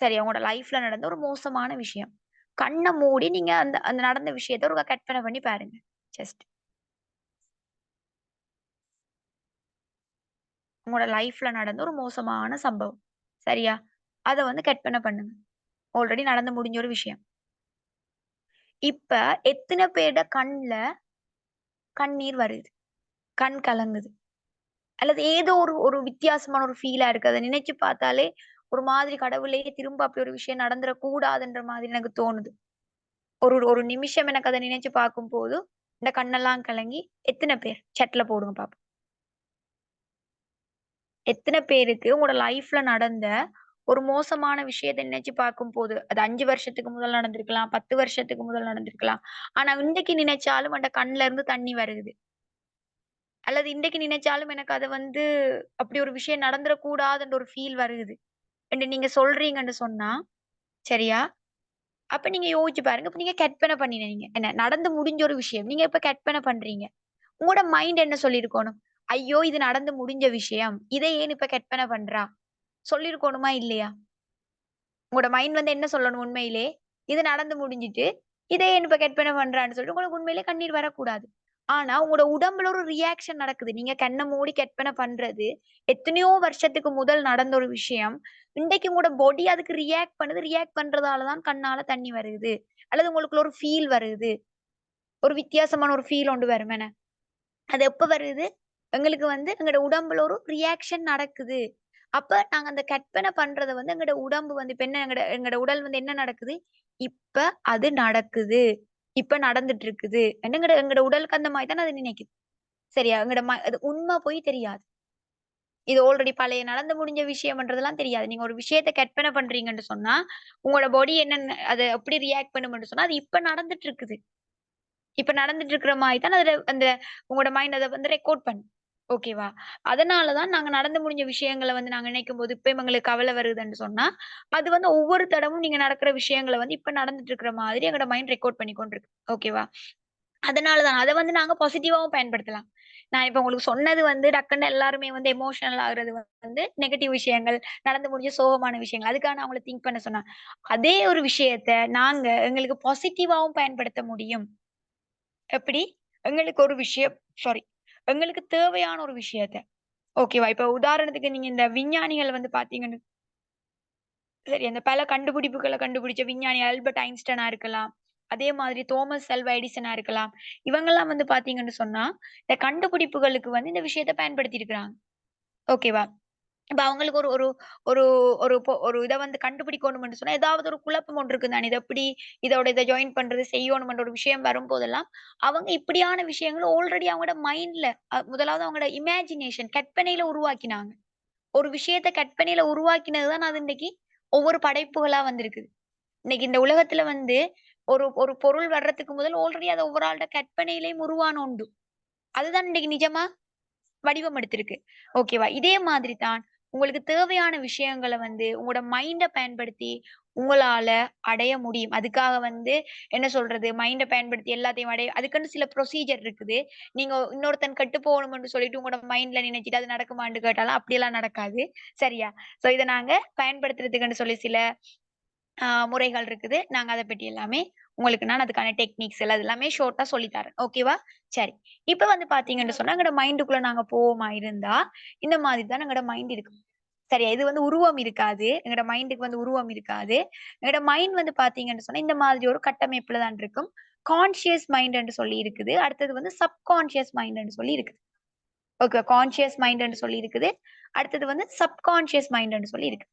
Speaker 1: சரியா? உங்களோட லைஃப்ல நடந்த ஒரு மோசமான விஷயம். கண்ண மூடி நீங்க அந்த அந்த நடந்த விஷயத்த ஒரு கற்பனை பண்ணி பாருங்க. ஜஸ்ட் உங்களோட லைஃப்ல நடந்த ஒரு மோசமான சம்பவம். சரியா? அத வந்து கற்பனை பண்ணுங்க. ஆல்ரெடி நடந்து முடிஞ்ச ஒரு விஷயம். இப்ப எத்தன பேருட கண்ல கண்ணீர் வருது? கண் கலங்குது. அல்லது ஏதோ ஒரு ஒரு வித்தியாசமான ஒரு ஃபீலா இருக்கு. அத நினைச்சு பார்த்தாலே ஒரு மாதிரி கடவுளே திரும்ப அப்படி ஒரு விஷயம் நடந்துறக் கூடாதுன்ற மாதிரி எனக்கு தோணுது. ஒரு ஒரு நிமிஷம் எனக்கு அத நினைச்சு பார்க்கும்போது, இந்த கண்ணெல்லாம் கலங்கி எத்தன பேர்? சாட்ல போடுங்க பாப்போம். எத்தன பேருக்கு உங்களோட லைஃப்ல நடந்த ஒரு மோசமான விஷயத்த நினைச்சு பார்க்கும்போது, அது 5 வருஷத்துக்கு முதல் நடந்திருக்கலாம், 10 வருஷத்துக்கு முதல் நடந்திருக்கலாம். ஆனா இன்றைக்கு நினைச்சாலும் அந்த கண்ல இருந்து தண்ணி வருகுது. அல்லது இன்றைக்கு நினைச்சாலும் எனக்கு அத வந்து அப்படி ஒரு விஷயம் நடந்துறக் கூடாதுன்ற ஒரு ஃபீல் வருகுது. என்று நீங்க சொல்றீங்கன்னு சொன்னா, சரியா? அப்ப நீங்க யோசிச்சு பாருங்க. இப்ப நீங்க கற்பனை பண்ணினீங்க. என்ன நடந்து முடிஞ்ச ஒரு விஷயம். நீங்க இப்ப கற்பனை பண்றீங்க. உங்களோட மைண்ட் என்ன சொல்லியிருக்கணும்? ஐயோ! இது நடந்து முடிஞ்ச விஷயம். இத ஏன் இப்ப கற்பனை பண்றா? சொல்லியிருக்கணுமா? இல்லையா? உங்களோட மைண்ட் வந்து என்ன சொல்லணும் உண்மையிலே? இது நடந்து முடிஞ்சுட்டு, இத ஏன் இப்ப கற்பனை பண்றான்னு சொல்லிட்டு உங்களுக்கு உண்மையிலே கண்ணீர் வரக்கூடாது. ஆனா, உங்களோட உடம்புல ஒரு ரியாக்ஷன் நடக்குது. நீங்க கண்ண மூடி கற்பனை பண்றது, எத்தனையோ வருஷத்துக்கு முதல் நடந்த ஒரு விஷயம். இன்றைக்கு உங்களோட பாடி அதுக்கு ரியாக்ட் பண்ணுது. ரியாக்ட் பண்றதால தான் கண்ணால தண்ணி வருகுது. அல்லது உங்களுக்குள்ள ஒரு ஃபீல் வருகுது. ஒரு வித்தியாசமான ஒரு ஃபீல் ஒன்று வருமென. அது எப்ப வருது? எங்களுக்கு வந்து எங்களோட உடம்புல ஒரு ரியாக்ஷன் நடக்குது. அப்ப நாங்க அந்த கற்பனை பண்றத வந்து எங்களோட உடம்பு வந்து இப்ப என்ன எங்களோட எங்களோட உடல் வந்து என்ன நடக்குது? இப்ப அது நடக்குது. இப்ப நடந்துட்டு இருக்குது. எங்களோட எங்களோட உடலுக்கு அந்த மாரி தானே அது நினைக்குது. சரியா? எங்களோட அது உண்மை பொய் தெரியாது. இது ஆல்ரெடி பழைய நடந்து முடிஞ்ச விஷயம்ன்றதெல்லாம் தெரியாது. நீங்க ஒரு விஷயத்த கற்பனை பண்றீங்கன்னு சொன்னா, உங்களோட பாடி என்னன்னு அத எப்படி ரியாக்ட் பண்ணும்ன்னு சொன்னா, அது இப்ப நடந்துட்டு இருக்குது. இப்ப நடந்துட்டு இருக்கிற மாரி தான் அதுல அந்த உங்களோட மைண்ட் அத வந்து ரெக்கார்ட் பண்ணும். ஓகேவா? அதனால தான் நாங்க நடந்து முடிஞ்ச விஷயங்கள வந்து நாங்க நினைக்கும்போது, இப்ப எங்களுக்கு கவலை வருதுன்னு சொன்னா, அது வந்து ஒவ்வொரு தடவும் நீங்க நடக்கிற விஷயங்கள வந்து இப்ப நடந்துட்டு இருக்கிற மாதிரி எங்களோட மைண்ட் ரெக்கார்ட் பண்ணி கொண்டிருக்கு. ஓகேவா? அதனால தான் அத வந்து நாங்க பாசிட்டிவாவும் பயன்படுத்தலாம். நான் இப்ப உங்களுக்கு சொன்னது வந்து டக்குன்னு எல்லாருமே வந்து எமோஷனல் ஆகுறது வந்து நெகட்டிவ் விஷயங்கள், நடந்து முடிஞ்ச சோகமான விஷயங்கள். அதுக்காக நான் உங்கள திங்க் பண்ண சொன்னேன். அதே ஒரு விஷயத்த நாங்க எங்களுக்கு பாசிட்டிவாவும் பயன்படுத்த முடியும். எப்படி? எங்களுக்கு ஒரு விஷயம் சாரி. எங்களுக்கு தேவையான ஒரு விஷயத்த. ஓகேவா? இப்ப உதாரணத்துக்கு நீங்க இந்த விஞ்ஞானிகள் வந்து பார்த்தீங்கன்னு சரி அந்த பல கண்டுபிடிப்புகள கண்டுபிடிச்ச விஞ்ஞானி ஆல்பர்ட் ஐன்ஸ்டைனா இருக்கலாம். அதே மாதிரி தோமஸ் அல்வா எடிசனா இருக்கலாம். இவங்கலாம் வந்து பார்த்தீங்கன்னு சொன்னா, இந்த கண்டுபிடிப்புகளுக்கு வந்து இந்த விஷயத்த பயன்படுத்தி இருக்கிறாங்க. ஓகேவா? இப்ப அவங்களுக்கு ஒரு ஒரு ஒரு ஒரு ஒரு இத வந்து கண்டுபிடிக்கணும்னு சொன்னா, ஏதாவது ஒரு குழப்பம் ஒன்று இருக்கும் தானே. இது எப்படி இத ஜாயின் பண்றது, செய்யணும்ன்ற ஒரு விஷயம் வரும்போதெல்லாம், அவங்க இப்படியான விஷயங்கள ஆல்ரெடி அவங்களோட மைண்ட்ல முதலாவது அவங்களோட இமேஜினேஷன் கற்பனையில உருவாக்கினாங்க. ஒரு விஷயத்த கற்பனையில உருவாக்கினது தான் அது இன்னைக்கு ஒவ்வொரு படைப்புகளா வந்திருக்குது. இன்னைக்கு இந்த உலகத்துல வந்து ஒரு ஒரு பொருள் வர்றதுக்கு முதல் ஆல்ரெடி அது ஒவ்வொரு ஆளோட கற்பனையிலயும் உருவான உண்டு. அதுதான் இன்னைக்கு நிஜமா வடிவம் எடுத்திருக்கு. ஓகேவா? இதே மாதிரி தான் உங்களுக்கு தேவையான விஷயங்கள வந்து உங்களோட மைண்ட பயன்படுத்தி, உங்களால அடைய முடியும். அதுக்காக வந்து என்ன சொல்றது, மைண்ட பயன்படுத்தி எல்லாத்தையும் அதுக்குன்னு சில ப்ரொசீஜர் இருக்குது. நீங்க இன்னொருத்தன் கெட்டு போகணும்னு சொல்லிட்டு உங்களோட மைண்ட்ல நினைச்சுட்டு அது நடக்குமான்னு கேட்டாலும் அப்படியெல்லாம் நடக்காது. சரியா? சோ இத நாங்க பயன்படுத்துறதுக்குன்னு சொல்லி சில முறைகள் இருக்குது. நாங்க அத பத்தி எல்லாமே உங்களுக்கு நான் அதுக்கான டெக்னிக்ஸ் எல்லாம் அது எல்லாமே ஷார்ட்டா சொல்லி தரேன். ஓகேவா? சரி. இப்ப வந்து பார்த்தீங்கன்னு சொன்னா, எங்கட மைண்டுக்குள்ள நாங்க போவோமா இருந்தா, இந்த மாதிரி தான் எங்கட மைண்ட் இருக்கும். சரியா? இது வந்து உருவம் இருக்காது. எங்கட மைண்டுக்கு வந்து உருவம் இருக்காது. எங்கட மைண்ட் வந்து பார்த்தீங்கன்னு சொன்னா, இந்த மாதிரி ஒரு கட்டமைப்புல தான் இருக்கும். கான்ஷியஸ் மைண்ட்ன்னு சொல்லி இருக்குது. அடுத்தது வந்து சப்கான்ஷியஸ் மைண்ட்ன்னு சொல்லி இருக்குது. ஓகே. கான்ஷியஸ் மைண்ட்ன்னு சொல்லி இருக்குது. அடுத்தது வந்து சப்கான்ஷியஸ் மைண்ட்ன்னு சொல்லி இருக்கு.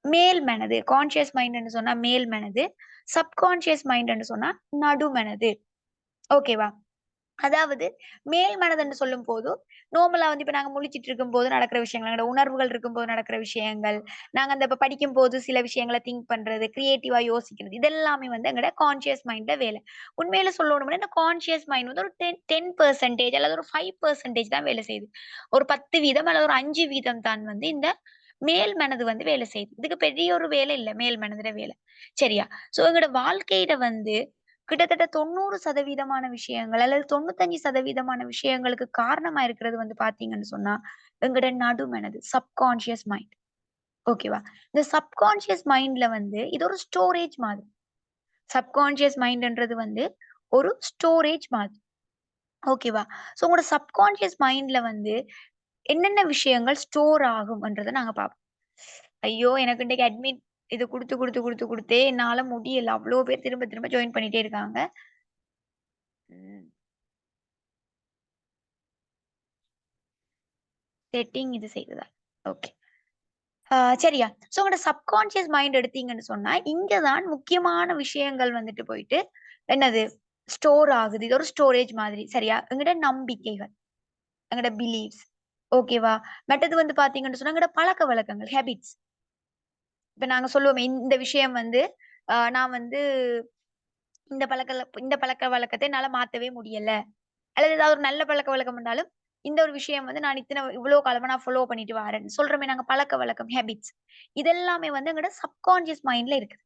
Speaker 1: மேல் மனது. கான்ஷியஸ் மைண்ட்ன்னு சொன்னா மேல் மனது. சப்கான்ஷியஸ் மைண்ட்ன்னு சொன்னா நடுமனது. ஓகேவா? அதாவது மேல் மனதுன்னு சொல்லும்போது, நார்மலா வந்து இப்ப நாங்க முழிச்சிட்டு இருக்கும்போது நடக்கிற விஷயங்கள், எங்களோட உணர்வுகள் இருக்கும்போது நடக்கிற விஷயங்கள், நாங்க அந்த இப்ப படிக்கும்போது சில விஷயங்கள திங்க் பண்றது, கிரியேட்டிவா யோசிக்கிறது, இதெல்லாமே வந்து எங்களோட கான்ஷியஸ் மைண்ட்ல வேலை. உண்மையில சொல்லணும்னா, இந்த கான்ஷியஸ் மைண்ட் வந்து ஒரு 10% அல்லது ஒரு 5% தான் வேலை செய்யுது. ஒரு 10% அல்லது ஒரு 5% தான் வந்து இந்த மேல் மனது வந்து வேலை செய்யுது. இதுக்கு பெரிய ஒரு வேலை இல்ல, மேல் மனதுல வேலை. சரியா? சோ எங்களோட வாழ்க்கையில வந்து கிட்டத்தட்ட 90% விஷயங்கள் அல்லது 95% விஷயங்களுக்கு காரணமா இருக்கிறது வந்து பார்த்தீங்கன்னு சொன்னா, எங்களோட நடுமனது, சப்கான்ஷியஸ் மைண்ட். ஓகேவா? இந்த சப்கான்ஷியஸ் மைண்ட்ல வந்து இது ஒரு ஸ்டோரேஜ் மாதிரி. சப்கான்ஷியஸ் மைண்ட்ன்றது வந்து ஒரு ஸ்டோரேஜ் மாதிரி. ஓகேவா? சோ உங்களோட சப்கான்ஷியஸ் மைண்ட்ல வந்து என்னென்ன விஷயங்கள் ஸ்டோர் ஆகும்ன்றத நாங்க பார்ப்போம். ஐயோ! எனக்கு இன்னைக்கு அட்மிட் இது குடுத்தே என்னால முடியல. அவ்ளோ பேர் திரும்ப திரும்ப ஜாயின் பண்ணிட்டே இருக்காங்க. ம். செட்டிங் இது செய்ததா? ஓகே. சரியா. சோ உங்களோட சப்கான்ஷியஸ் மைண்ட் எடுத்தீங்கன்னு சொன்னா, இங்க தான் முக்கியமான விஷயங்கள் வந்துட்டு போயிட்டு, என்னது ஸ்டோர் ஆகுது. இது ஒரு ஸ்டோரேஜ் மாதிரி. சரியா? எங்கட நம்பிக்கைகள், எங்கட பிலீவ்ஸ். ஓகேவா? மற்றது வந்து பார்த்தீங்கன்னு சொன்னா, எங்கட பழக்கவழக்கங்கள், ஹேபிட்ஸ். இப்ப நாங்க சொல்லுவோமே, இந்த விஷயம் வந்து நான் வந்து இந்த பழக்கவழக்கத்த என்னால மாத்தவே முடியல. அல்லது ஏதாவது ஒரு நல்ல பழக்கவழக்கம் இருந்தாலும், இந்த ஒரு விஷயம் வந்து நான் இவ்ளோ காலமா நான் ஃபாலோ பண்ணிட்டு வாரேன். சொல்றோமே நாங்க பழக்கவழக்கம், ஹேபிட்ஸ். இதெல்லாமே வந்து எங்களோட சப்கான்ஷியஸ் மைண்ட்ல இருக்கு.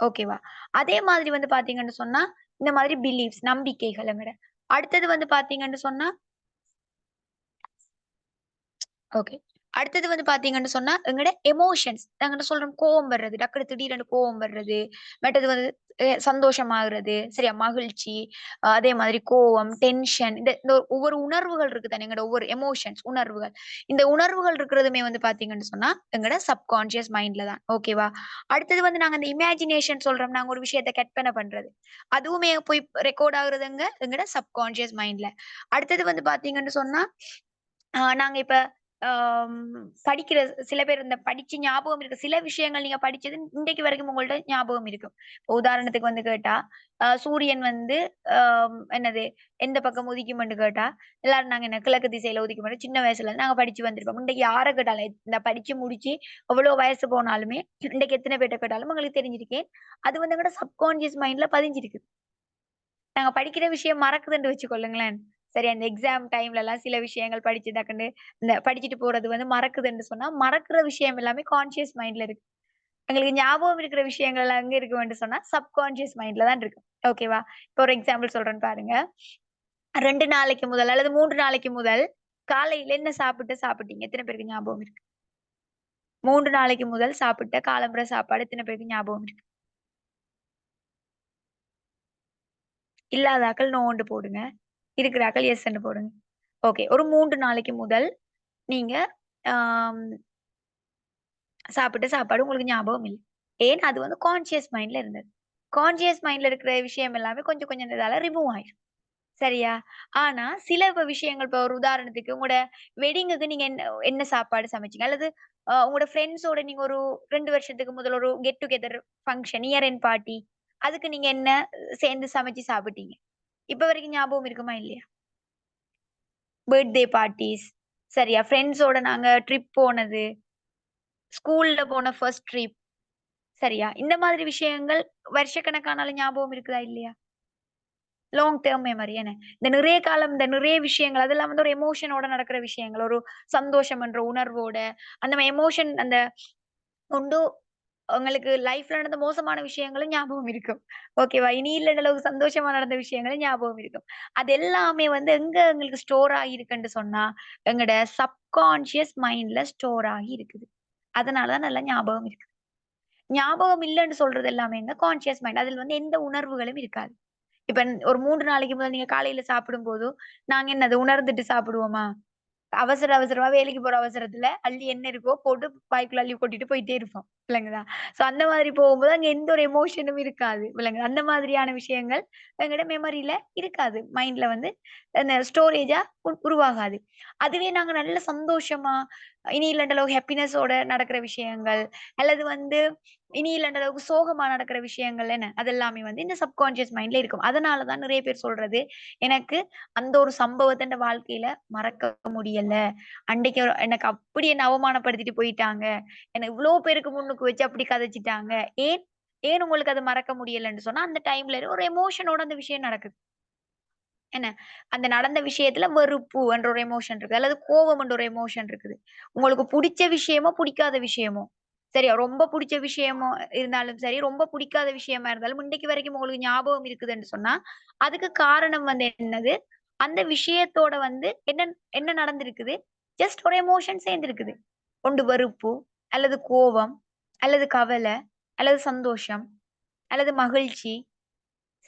Speaker 1: ஓகேவா? அதே மாதிரி வந்து பார்த்தீங்கன்னு சொன்னா, இந்த மாதிரி பிலீவ்ஸ் நம்பிக்கைகள் எங்கட. அடுத்தது வந்து பார்த்தீங்கன்னு சொன்னா ஓகே. அடுத்தது வந்து பார்த்தீங்கன்னு சொன்னா, எங்கட எமோஷன்ஸ். நாங்க சொல்றோம் கோவம் வர்றது. டக்குனு திடீரென்று கோவம் வர்றது. மற்றது வந்து சந்தோஷமாகுறது. சரியா? மகிழ்ச்சி, அதே மாதிரி கோவம், டென்ஷன் இந்த இந்த ஒவ்வொரு உணர்வுகள் இருக்கு தானே, எங்களோட ஒவ்வொரு எமோஷன்ஸ் உணர்வுகள். இந்த உணர்வுகள் இருக்கிறதுமே வந்து பார்த்தீங்கன்னு சொன்னா, எங்கட சப்கான்ஷியஸ் மைண்ட்ல தான். ஓகேவா? அடுத்தது வந்து நாங்க இந்த இமேஜினேஷன் சொல்றோம். நாங்க ஒரு விஷயத்த கற்பனை பண்றது. அதுவுமே போய் ரெக்கார்ட் ஆகுறது எங்கட சப்கான்ஷியஸ் மைண்ட்ல. அடுத்தது வந்து பார்த்தீங்கன்னு சொன்னா, நாங்க இப்ப ஆம் படிக்கிற சில பேர் இந்த படிச்சு ஞாபகம் இருக்கு. சில விஷயங்கள் நீங்க படிச்சது இன்றைக்கு வரைக்கும் உங்கள்ட்ட ஞாபகம் இருக்கும். உதாரணத்துக்கு வந்து கேட்டா, சூரியன் வந்து என்னது எந்த பக்கம் உதிக்கும்ன்னு கேட்டா, எல்லாரும் நாங்க என்ன கிழக்கு திசையில உதிக்கும்ன்னு சின்ன வயசுல இருந்து நாங்க படிச்சு வந்திருப்போம். இன்றைக்கு யார கேட்டாலும் இந்த படிச்சு முடிச்சு எவ்வளோ வயசு போனாலுமே, இன்றைக்கு எத்தன பேர்ட்ட கேட்டாலும் உங்களுக்கு தெரிஞ்சிருக்கேன். அது வந்து எங்கட சப்கான்ஷியஸ் மைண்ட்ல பதிஞ்சிருக்கு. நாங்க படிக்கிற விஷயம் மறக்குதுன்னு வச்சுக்கொள்ளுங்களேன். சரி அந்த எக்ஸாம் டைம்லலாம் சில விஷயங்கள் படிச்சு டக்குன்னு இந்த படிச்சுட்டு போறது வந்து மறக்குதுன்னு சொன்னா, மறக்குற விஷயம் எல்லாமே கான்ஷியஸ் மைண்ட்ல இருக்கு. எங்களுக்கு ஞாபகம் இருக்கிற விஷயங்கள் எல்லாம் எங்க இருக்குன்னு சொன்னா, சப்கான்ஷியஸ் மைண்ட்ல தான் இருக்கு. ஓகேவா? இப்போ ஒரு எக்ஸாம்பிள் சொல்றேன்னு பாருங்க. 2 நாளைக்கு முதல் அல்லது 3 நாளைக்கு முதல் காலையில என்ன சாப்பிட்டீங்க? எத்தன பேருக்கு ஞாபகம் இருக்கு? 3 நாளைக்கு முதல் சாப்பிட்ட காலம்பற சாப்பாடு எத்தன பேருக்கு ஞாபகம் இருக்கு? இல்லாத ஆக்கள் நோன்னு போடுங்க. இருக்கிற ஆக்கள் எஸ்ன்னு போடுங்க. ஓகே. ஒரு 3 நாளைக்கு முதல் நீங்க ஆம் சாப்பிட்ட சாப்பாடு உங்களுக்கு ஞாபகம் இல்ல. ஏன்னா அது வந்து கான்ஷியஸ் மைண்ட்ல இருந்தது. கான்ஷியஸ் மைண்ட்ல இருக்கிற விஷயம் எல்லாமே கொஞ்சம் கொஞ்சம் இதால ரிமூவ் ஆயிரும். சரியா? ஆனா சில விஷயங்கள் இப்ப ஒரு உதாரணத்துக்கு உங்களோட வெட்டிங்குக்கு நீங்க என்ன என்ன சாப்பாடு சமைச்சீங்க? அல்லது உங்களோட ஃப்ரெண்ட்ஸோட நீங்க ஒரு 2 வருஷத்துக்கு முதல்ல ஒரு get together function, year end party அதுக்கு நீங்க என்ன சேர்ந்து சமைச்சு சாப்பிட்டீங்க? இப்ப வரைக்கும் ஞாபகம் இருக்குமா? இல்லையா? பர்த்டே பார்ட்டீஸ் சரியா? ஃப்ரெண்ட்ஸோட நாங்க ட்ரிப் போனது, ஸ்கூல்ல போன ஃபர்ஸ்ட் ட்ரிப் சரியா? இந்த மாதிரி விஷயங்கள் வருஷக்கணக்கானாலும் ஞாபகம் இருக்குதா? இல்லையா? லாங் டெர்ம் மெமரி என்ன? இந்த நிறைய காலம், இந்த நிறைய விஷயங்கள் அதெல்லாம் வந்து ஒரு எமோஷனோட நடக்கிற விஷயங்கள். ஒரு சந்தோஷம் என்ற உணர்வோட, அந்த எமோஷன் அந்த கொண்டு உங்களுக்கு லைஃப்ல நடந்த மோசமான விஷயங்களும் ஞாபகம் இருக்கும். ஓகேவா? இனி இல்லன்ற அளவுக்கு சந்தோஷமா நடந்த விஷயங்களும் ஞாபகம் இருக்கும். அது எல்லாமே வந்து எங்க எங்களுக்கு ஸ்டோர் ஆகியிருக்குன்னு சொன்னா, எங்கட சப்கான்ஷியஸ் மைண்ட்ல ஸ்டோர் ஆகி இருக்குது. அதனால தான் நல்லா ஞாபகம் இருக்கு. ஞாபகம் இல்லன்னு சொல்றது எல்லாமே எங்க கான்ஷியஸ் மைண்ட். அதில வந்து எந்த உணர்வுகளும் இருக்காது. இப்ப ஒரு 3 நாளைக்கு முதல் நீங்க காலையில சாப்பிடும்போது, நாங்க என்னது உணர்ந்துட்டு சாப்பிடுவோமா? அவசரமா வேலைக்கு போற அவசரத்துல அள்ளி என்ன இருக்கோ போட்டு வாய்க்குள்ள அள்ளி கொட்டிட்டு போயிட்டே இருப்போம். விளங்குதா? சோ அந்த மாதிரி போகும்போது அங்க எந்த ஒரு எமோஷனும் இருக்காது. விளங்குதா? அந்த மாதிரியான விஷயங்கள் எங்களோட மெமரியில இருக்காது. மைண்ட்ல வந்து அந்த ஸ்டோரேஜா உருவாகாது. அதுவே நாங்க நல்ல சந்தோஷமா, இனி இல்லன்ற அளவுக்கு ஹேப்பினஸோட நடக்கிற விஷயங்கள், அல்லது வந்து இனி இல்லன்ற அளவுக்கு சோகமா நடக்கிற விஷயங்கள் என்ன, அது எல்லாமே வந்து இந்த சப்கான்ஷியஸ் மைண்ட்ல இருக்கும். அதனால தான் நிறைய பேர் சொல்றது, எனக்கு அந்த ஒரு சம்பவத்த என் வாழ்க்கையில மறக்க முடியல. அன்னைக்கு எனக்கு அப்படி என்ன அவமானப்படுத்திட்டு போயிட்டாங்க. என்ன இவ்ளோ பேருக்கு முன்னுக்கு வச்சு அப்படி கதைச்சுட்டாங்க. ஏன் ஏன் உங்களுக்கு அத மறக்க முடியலன்னு சொன்னா, அந்த டைம்ல ஒரு எமோஷனோட அந்த விஷயம் நடக்குது. என்ன? அந்த நடந்த விஷயத்துல வெறுப்பு என்ற ஒரு எமோஷன் இருக்கு. அல்லது கோவம் என்ற ஒரு எமோஷன் இருக்குது. உங்களுக்கு புடிச்ச விஷயமோ, புடிக்காத விஷயமோ, சரியா? ரொம்ப புடிச்ச விஷயமோ இருந்தாலும் சரி, ரொம்ப புடிக்காத விஷயமா இருந்தாலும், இன்றைக்கு வரைக்கும் உங்களுக்கு ஞாபகம் இருக்குதுன்னு சொன்னா, அதுக்கு காரணம் வந்து என்னது? அந்த விஷயத்தோட வந்து என்ன என்ன நடந்திருக்குது? ஜஸ்ட் ஒரு எமோஷன் சேர்ந்திருக்குது. ஒன்று வெறுப்பு, அல்லது கோவம், அல்லது கவலை, அல்லது சந்தோஷம், அல்லது மகிழ்ச்சி,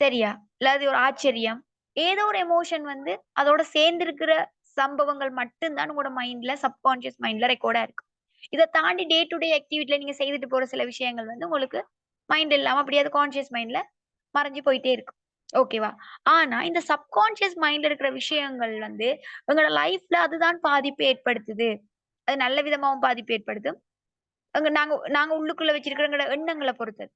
Speaker 1: சரியா? இல்லாட்டி ஒரு ஆச்சரியம். ஏதோ ஒரு எமோஷன் வந்து அதோட சேர்ந்திருக்கிற சம்பவங்கள் மட்டும் தான் உங்களோட மைண்ட்ல, சப்கான்ஷியஸ் மைண்ட்ல ரெக்கார்டா இருக்கு. இத தாண்டி டே டு டே ஆக்டிவிட்டில நீங்க செய்துட்டு போற சில விஷயங்கள் வந்து உங்களுக்கு மைண்ட் இல்லாம அப்படியே அது கான்ஷியஸ் மைண்ட்ல மறைஞ்சு போயிட்டே இருக்கும். ஓகேவா? ஆனா இந்த சப்கான்ஷியஸ் மைண்ட்ல இருக்கிற விஷயங்கள் வந்து உங்களோட லைஃப்ல அதுதான் பாதிப்பு ஏற்படுத்துது. அது நல்ல விதமாவும் பாதிப்பு ஏற்படுத்தும். நாங்க நாங்க உள்ளுக்குள்ள வச்சிருக்கிற எங்களோட எண்ணங்கள பொறுத்தது.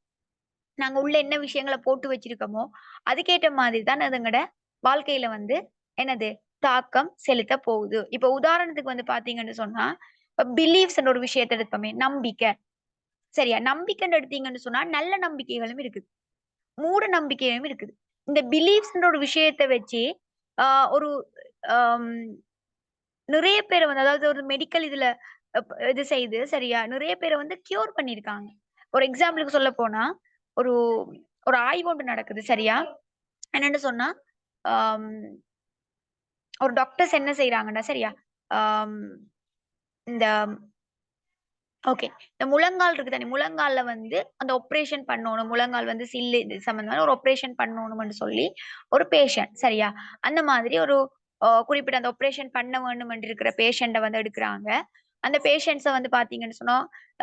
Speaker 1: நாங்க உள்ள என்ன விஷயங்கள போட்டு வச்சிருக்கோமோ, அதுக்கேற்ற மாதிரி தான் அது எங்கட வாழ்க்கையில வந்து என்னது தாக்கம் செலுத்த போகுது. இப்ப உதாரணத்துக்கு வந்து பார்த்தீங்கன்னு சொன்னா, இப்ப பிலீவ்ஸ்ன்ற ஒரு விஷயத்த எடுப்போமே, நம்பிக்கை. சரியா? நம்பிக்கைன்னு எடுத்தீங்கன்னு சொன்னா, நல்ல நம்பிக்கைகளும் இருக்குது. மூட நம்பிக்கையும் இருக்குது. இந்த பிலீவ்ஸ்ன்ற ஒரு விஷயத்த வச்சு, ஆ ஒரு அம் நிறைய பேர வந்து அதாவது ஒரு மெடிக்கல் இதுல இது செய்து சரியா, நிறைய பேர வந்து கியூர் பண்ணியிருக்காங்க. ஒரு எக்ஸாம்பிளுக்கு சொல்லப்போனா, ஒரு ஒரு ஆய்வு ஒன்று நடக்குது சரியா? என்னன்னு சொன்னா, அம் ஒரு டாக்டர்ஸ் என்ன செய்றாங்கன்னா சரியா, அம் இந்த ஓகே. இந்த முழங்கால் இருக்கு தானே, முழங்கால்ல வந்து அந்த ஆப்பரேஷன் பண்ணணும். முழங்கால் வந்து சில்லு இது சம்மந்தமான ஒரு ஆப்பரேஷன் பண்ணணும்னு சொல்லி ஒரு பேஷண்ட் சரியா? அந்த மாதிரி ஒரு குறிப்பிட்ட அந்த ஆப்பரேஷன் பண்ண வேண்டும் என்று இருக்கிற பேஷண்ட்ட வந்து எடுக்குறாங்க. அந்த பேஷண்ட்ஸ வந்து பார்த்தீங்கன்னு சொன்னா,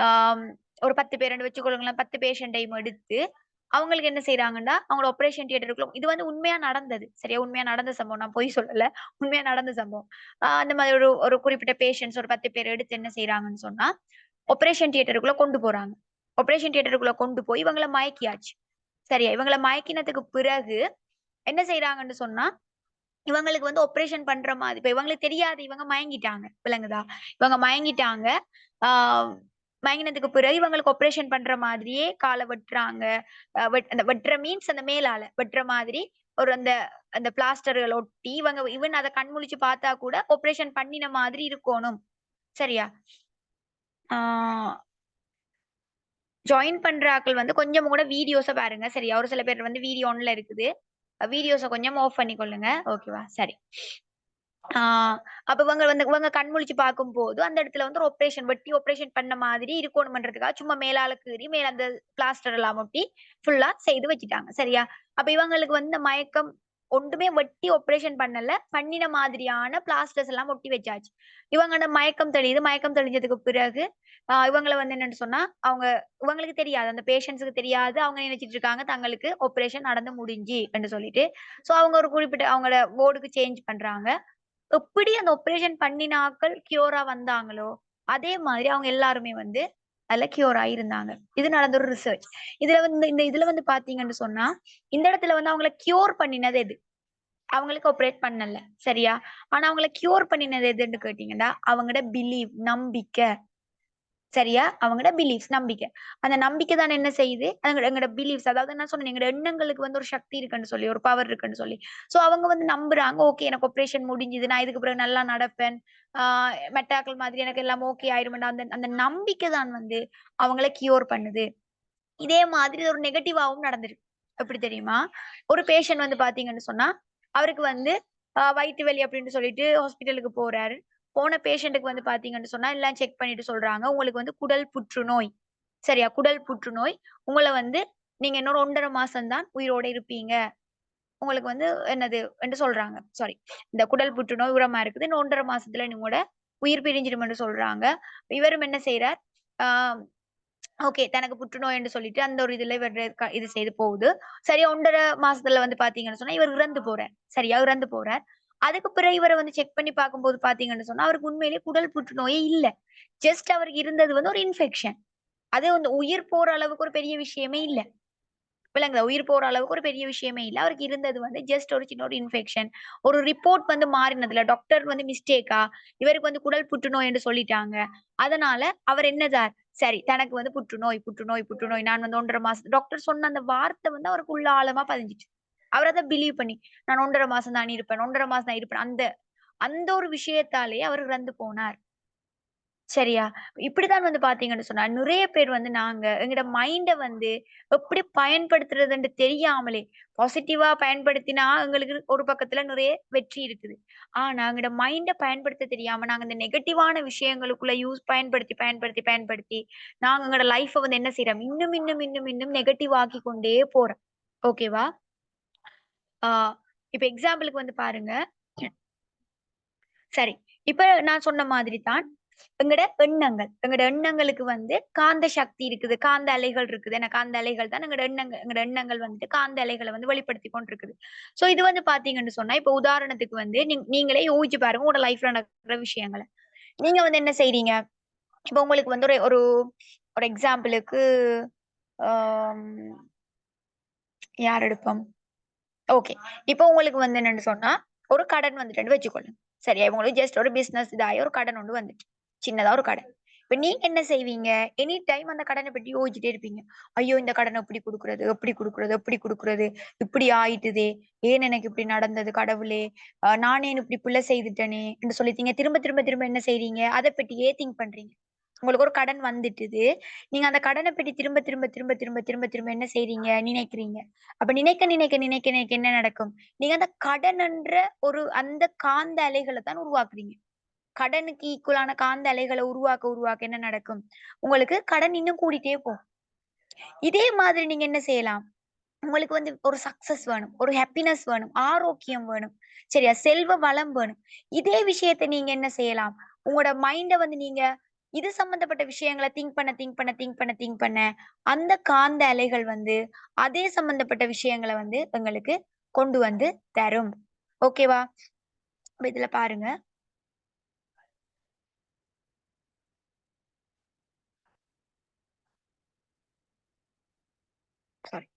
Speaker 1: ஆம் ஒரு 10 பேருன்னு வச்சுக்கொள்ளுங்களேன். 10 பேஷண்ட்டையும் எடுத்து, அவங்களுக்கு என்ன செய்றாங்கன்னா, அவங்கள ஆப்பரேஷன் தியேட்டருக்குள்ள இது வந்து உண்மையா நடந்தது. சரியா? உண்மையா நடந்த சம்பவம். நான் பொய் சொல்லல. உண்மையா நடந்த சம்பவம். அந்த மாதிரி ஒரு ஒரு குறிப்பிட்ட பேஷண்ட்ஸ் ஒரு 10 பேர் எடுத்து என்ன செய்றாங்கன்னு சொன்னா, ஆப்பரேஷன் தியேட்டருக்குள்ள கொண்டு போறாங்க. ஆப்பரேஷன் தியேட்டருக்குள்ள கொண்டு போய் இவங்கள மயக்கியாச்சு. சரியா? இவங்கள மயக்கினதுக்கு பிறகு என்ன செய்றாங்கன்னு சொன்னா, இவங்களுக்கு வந்து ஆப்பரேஷன் பண்ற மாதிரி இப்ப இவங்களுக்கு தெரியாது இவங்க மயங்கிட்டாங்க. விளங்குதா? இவங்க மயங்கிட்டாங்க. ஆ மயங்கினதுக்கு பிறகு இவங்களுக்கு ஆப்பரேஷன் பண்ற மாதிரியே கால வெட்டுறாங்க. அந்த வெட்டுற மீன்ஸ் அந்த மேலால வெட்டுற மாதிரி ஒரு அந்த அந்த பிளாஸ்டர்கள் ஒட்டி இவங்க ஈவன் அத கண் முழிச்சு பார்த்தா கூட ஆப்பரேஷன் பண்ணின மாதிரி இருக்கோணும். சரியா? ஆ ஜாயின் பண்ற ஆட்கள் வந்து கொஞ்சம் கூட வீடியோஸ பாருங்க. சரியா? ஒரு சில பேர் வந்து வீடியோ ஆன்ல இருக்குது. வீடியோஸ கொஞ்சம் ஆஃப் பண்ணிக்கொள்ளுங்க. ஓகேவா? சரி. ஆ அப்ப இவங்க கண் முழிச்சு பார்க்கும்போது, அந்த இடத்துல வந்து ஒரு ஆப்பரேஷன் வெட்டி ஆப்பரேஷன் பண்ண மாதிரி இருக்கணும்ன்றதுக்காக, சும்மா மேலால கீறி, மேல அந்த பிளாஸ்டர் எல்லாம் ஒட்டி, ஃபுல்லா செய்து வச்சுட்டாங்க. சரியா? அப்ப இவங்களுக்கு வந்து இந்த மயக்கம் ஒன்றுமே வெட்டி ஆப்பரேஷன் பண்ணல. பண்ணின மாதிரியான பிளாஸ்டர்ஸ் எல்லாம் ஒட்டி வச்சாச்சு. இவங்க அந்த மயக்கம் தெளியுது. மயக்கம் தெளிஞ்சதுக்கு பிறகு, இவங்கள வந்து என்னன்னு சொன்னா, அவங்க இவங்களுக்கு தெரியாது. அந்த பேஷண்ட்ஸ்க்கு தெரியாது. அவங்க நினைச்சுட்டு இருக்காங்க, தங்களுக்கு ஆப்பரேஷன் நடந்து முடிஞ்சு என்று சொல்லிட்டு. சோ, அவங்க ஒரு குறிப்பிட்ட அவங்களோட வார்டுக்கு சேஞ்ச் பண்றாங்க. எப்படி அந்த ஆப்பரேஷன் பண்ணின ஆட்கள் கியூரா வந்தாங்களோ, அதே மாதிரி அவங்க எல்லாருமே வந்து அதுல கியூர் ஆயிருந்தாங்க. இது நடந்த ஒரு ரிசர்ச். இதுல வந்து இந்த இதுல வந்து பார்த்தீங்கன்னு சொன்னா, இந்த இடத்துல வந்து அவங்கள கியூர் பண்ணினது எது? அவங்களுக்கு ஆப்பரேட் பண்ணல. சரியா? ஆனா அவங்கள கியூர் பண்ணினது எதுன்னு கேட்டீங்கன்னா, அவங்களோட பிலீவ் நம்பிக்கை. சரியா? அவங்களோட பிலீஃப்ஸ் நம்பிக்கை. அந்த நம்பிக்கை தான் என்ன செய்யுது? எங்களோட பிலீஃப்ஸ் அதாவது நான் சொன்னேனே, எங்களோட எண்ணங்களுக்கு வந்து ஒரு சக்தி இருக்குன்னு சொல்லி, ஒரு பவர் இருக்குன்னு சொல்லி. சோ அவங்க வந்து நம்புறாங்க. ஓகே எனக்கு ஆப்பரேஷன் முடிஞ்சுது. நான் இதுக்கு பிறகு நல்லா நடப்பேன். ஆ மெட்டாக்கள் மாதிரி எனக்கு எல்லாம் ஓகே ஆயிரும்டா. அந்த அந்த நம்பிக்கை தான் வந்து அவங்கள கியூர் பண்ணுது. இதே மாதிரி ஒரு நெகட்டிவாவும் நடந்திருக்கு. எப்படி தெரியுமா? ஒரு பேஷண்ட் வந்து பாத்தீங்கன்னு சொன்னா, அவருக்கு வந்து வயித்து வலி அப்படின்னு சொல்லிட்டு ஹாஸ்பிட்டலுக்கு போறாரு. போன பேஷண்ட்டுக்கு வந்து பாத்தீங்கன்னு சொன்னா, எல்லாம் செக் பண்ணிட்டு சொல்றாங்க, உங்களுக்கு வந்து குடல் புற்றுநோய். சரியா? குடல் புற்றுநோய். உங்கள வந்து நீங்க இன்னொரு 1½ மாசம் தான் உயிரோட இருப்பீங்க. உங்களுக்கு வந்து என்னது என்று சொல்றாங்க. சாரி. இந்த குடல் புற்றுநோய் உரமா இருக்குது. இன்னும் 1½ மாசத்துல உங்களோட உயிர் பிரிஞ்சிரும் என்று சொல்றாங்க. இவரும் என்ன செய்றார்? ஆ ஓகே. தனக்கு புற்றுநோய் என்று சொல்லிட்டு அந்த ஒரு இதுல இவரு இது செய்து போகுது. சரியா 1½ மாசத்துல வந்து பாத்தீங்கன்னு சொன்னா, இவர் இறந்து போறார். சரியா இறந்து போறார். அதுக்கு பிறகு இவர வந்து செக் பண்ணி பார்க்கும்போது பாத்தீங்கன்னு சொன்னா, அவருக்கு உண்மையிலேயே குடல் புற்றுநோயே இல்ல. ஜஸ்ட் அவருக்கு இருந்தது வந்து ஒரு இன்ஃபெக்ஷன். அது வந்து உயிர் போற அளவுக்கு ஒரு பெரிய விஷயமே இல்ல. விளங்குதா? உயிர் போற அளவுக்கு ஒரு பெரிய விஷயமே இல்ல. அவருக்கு இருந்தது வந்து ஜஸ்ட் ஒரு சின்ன ஒரு இன்ஃபெக்ஷன். ஒரு ரிப்போர்ட் வந்து மாறினதுல டாக்டர் வந்து மிஸ்டேக்கா, இவருக்கு வந்து குடல் புற்றுநோய் என்று சொல்லிட்டாங்க. அதனால அவர் என்னதார், சரி தனக்கு வந்து புற்றுநோய், புற்றுநோய், புற்றுநோய். நான் வந்து 1½ மாசம் டாக்டர் சொன்ன அந்த வார்த்தை வந்து அவருக்கு உள்ள ஆழமா பதிஞ்சுச்சு. அவர் அத பிலீவ் பண்ணி, நான் 1½ மாசம் தான் இருப்பேன். 1½ மாசம் தான் இருப்பேன். அந்த அந்த ஒரு விஷயத்தாலேயே அவர் இறந்து போனார். சரியா? இப்படித்தான் வந்து பார்த்தீங்கன்னு சொன்னா, நெறைய பேர் வந்து நாங்க எங்கட மைண்ட வந்து எப்படி பயன்படுத்துறதுன்னு தெரியாமலே, பாசிட்டிவா பயன்படுத்தினா எங்களுக்கு ஒரு பக்கத்துல நெறைய வெற்றி இருக்குது. ஆனா, எங்கட மைண்ட பயன்படுத்த தெரியாம நாங்க இந்த நெகட்டிவான விஷயங்களுக்குள்ள பயன்படுத்தி, நாங்க எங்கட லைஃப வந்து என்ன செய்றோம்? இன்னும் நெகட்டிவ் ஆக்கிக் கொண்டே போறோம். ஓகேவா? ஆ இப்ப எக்ஸாம்பிளுக்கு வந்து பாருங்க. சரி. இப்ப நான் சொன்ன மாதிரி தான். எங்கட எண்ணங்களுக்கு வந்து காந்த சக்தி இருக்குது. காந்த அலைகள் இருக்குது. ஏன்னா காந்த அலைகள் தான் எங்கட எண்ணங்கள் வந்துட்டு காந்த அலைகள வந்து வெளிப்படுத்திக் கொண்டிருக்குது. சோ இது வந்து பார்த்தீங்கன்னு சொன்னா, இப்ப உதாரணத்துக்கு வந்து நீங்களே யோசிச்சு பாருங்க உங்களோட லைஃப்ல நடக்கிற விஷயங்கள. நீங்க வந்து என்ன செய்றீங்க? இப்ப உங்களுக்கு வந்து ஒரு ஒரு ஒரு எக்ஸாம்பிளுக்கு ஆம் யார் எடுப்போம்? ஓகே. இப்போ உங்களுக்கு வந்து என்னன்னு சொன்னா, ஒரு கடன் வந்துட்டுன்னு வச்சுக்கொள்ளுங்க. சரியா? உங்களுக்கு ஜஸ்ட் ஒரு பிசினஸ் இதாயி ஒரு கடன் ஒண்ணு வந்துட்டு. சின்னதா ஒரு கடன். இப்ப நீங்க என்ன செய்வீங்க? எனி டைம் அந்த கடன பத்தி யோசிச்சுட்டே இருப்பீங்க. ஐயோ! இந்த கடன எப்படி குடுக்குறது? எப்படி குடுக்குறது? எப்படி குடுக்குறது? இப்படி ஆயிட்டுதே! ஏன் எனக்கு இப்படி நடந்தது கடவுளே! நானே இப்படி புள்ள செய்துட்டனே! என்று சொல்லிட்டீங்க. திரும்ப என்ன செய்றீங்க? அத பத்தியே திங்க் பண்றீங்க. உங்களுக்கு ஒரு கடன் வந்துட்டுது. நீங்க அந்த கடன பத்தி திரும்ப என்ன செய்றீங்க? நினைக்கிறீங்க. அப்ப நினைக்க என்ன நடக்கும்? நீங்க அந்த கடன் என்ற ஒரு அந்த காந்த அலைகள தான் உருவாக்குறீங்க. கடனுக்கு ஈக்குவலான காந்த அலைகள உருவாக்க என்ன நடக்கும்? உங்களுக்கு கடன் இன்னும் கூடிட்டே போகும். இதே மாதிரி நீங்க என்ன செய்யலாம்? உங்களுக்கு வந்து ஒரு சக்சஸ் வேணும். ஒரு ஹேப்பினஸ் வேணும். ஆரோக்கியம் வேணும். சரியா? செல்வ வளம் வேணும். இதே விஷயத்த நீங்க என்ன செய்யலாம்? உங்களோட மைண்ட வந்து நீங்க இது சம்பந்தப்பட்ட விஷயங்கள திங்க் பண்ண, அந்த காந்த அலைகள் வந்து அதே சம்பந்தப்பட்ட விஷயங்கள வந்து எங்களுக்கு கொண்டு வந்து தரும். ஓகேவா? இப்ப இதுல பாருங்க. சாரி.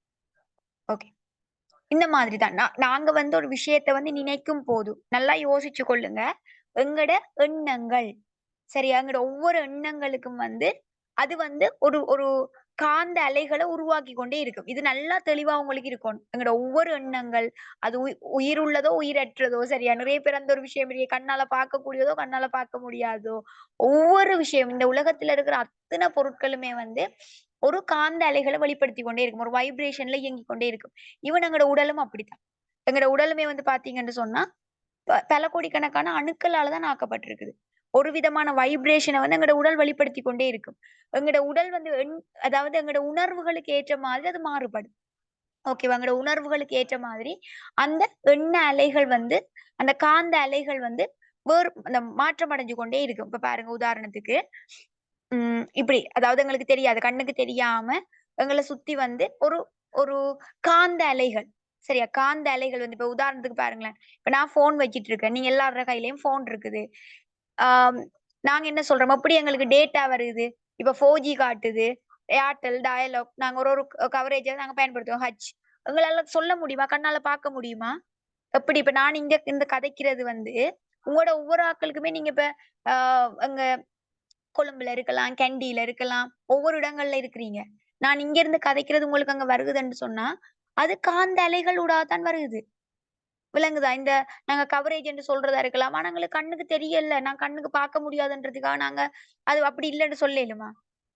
Speaker 1: ஓகே. இந்த மாதிரி தான். நாங்க வந்து ஒரு விஷயத்த வந்து நினைக்கும் போது, நல்லா யோசிச்சு கொள்ளுங்க. எங்கட எண்ணங்கள் சரியா? எங்கட ஒவ்வொரு எண்ணங்களுக்கும் வந்து, அது வந்து ஒரு ஒரு காந்த அலைகள உருவாக்கிக் கொண்டே இருக்கும். இது நல்லா தெளிவா உங்களுக்கு இருக்கணும். எங்கட ஒவ்வொரு எண்ணங்கள், அது உயிர் உள்ளதோ, உயிரற்றதோ சரியா? நிறைய பேர் அந்த ஒரு விஷயம் இல்லையே கண்ணால பார்க்கக்கூடியதோ, கண்ணால பார்க்க முடியாதோ, ஒவ்வொரு விஷயம் இந்த உலகத்துல இருக்கிற அத்தன பொருட்களுமே வந்து, ஒரு காந்த அலைகள வெளிப்படுத்திக் கொண்டே இருக்கும். ஒரு வைப்ரேஷன்ல இயங்கிக் கொண்டே இருக்கும். ஈவன் எங்கட உடலும் அப்படித்தான். எங்கட உடலுமே வந்து பார்த்தீங்கன்னு சொன்னா, பல கோடிக்கணக்கான அணுக்களால தான் ஆக்கப்பட்டிருக்குது. ஒரு விதமான வைப்ரேஷன வந்து எங்கட உடல் வெளிப்படுத்திக் கொண்டே இருக்கும். எங்கட உடல் வந்து அதாவது எங்கட உணர்வுகளுக்கு ஏற்ற மாதிரி அது மாறுபடும். ஓகேவா? எங்கட உணர்வுகளுக்கு ஏற்ற மாதிரி அந்த எண்ண அலைகள் வந்து, அந்த காந்த அலைகள் வந்து அந்த மாற்றம் அடைஞ்சு கொண்டே இருக்கும். இப்ப பாருங்க உதாரணத்துக்கு, இப்டி அதாவது எங்களுக்கு தெரியாது. கண்ணுக்கு தெரியாம எங்கள சுத்தி வந்து ஒரு ஒரு காந்த அலைகள். சரியா? காந்த அலைகள் வந்து இப்ப உதாரணத்துக்கு பாருங்களேன். இப்ப நான் ஃபோன் வச்சுட்டு இருக்கேன். நீங்க எல்லார் கையிலயும் ஃபோன் இருக்குது. ஆம் நாங்க என்ன சொல்றோம்? எப்படி எங்களுக்கு டேட்டா வருது? இப்ப 4G காட்டுது. ஏர்டெல், டயலாக் நாங்க ஒரு ஒரு கவரேஜ நாங்க பயன்படுத்துவோம். எங்களால சொல்ல முடியுமா? கண்ணால பார்க்க முடியுமா? எப்படி இப்ப நான் இங்க இந்த கதைக்கிறது வந்து, உங்களோட ஒவ்வொரு ஆட்களுக்குமே நீங்க இப்ப ஆ அங்க கொழும்புல இருக்கலாம், கண்டியில இருக்கலாம். ஒவ்வொரு இடங்கள்ல இருக்கிறீங்க. நான் இங்க இருந்து கதைக்கிறது உங்களுக்கு அங்க வருகுதுன்னு சொன்னா, அது காந்த அலைகள் ஊடாக தான் வருகுது. விளங்குதா? இந்த நாங்க கவரேஜ் என்று சொல்றதா இருக்கலாம். ஆனா எங்களுக்கு கண்ணுக்கு தெரியல. நான் கண்ணுக்கு பார்க்க முடியாதுன்றதுக்காக நாங்க அது அப்படி இல்லன்னு சொல்லேலுமா?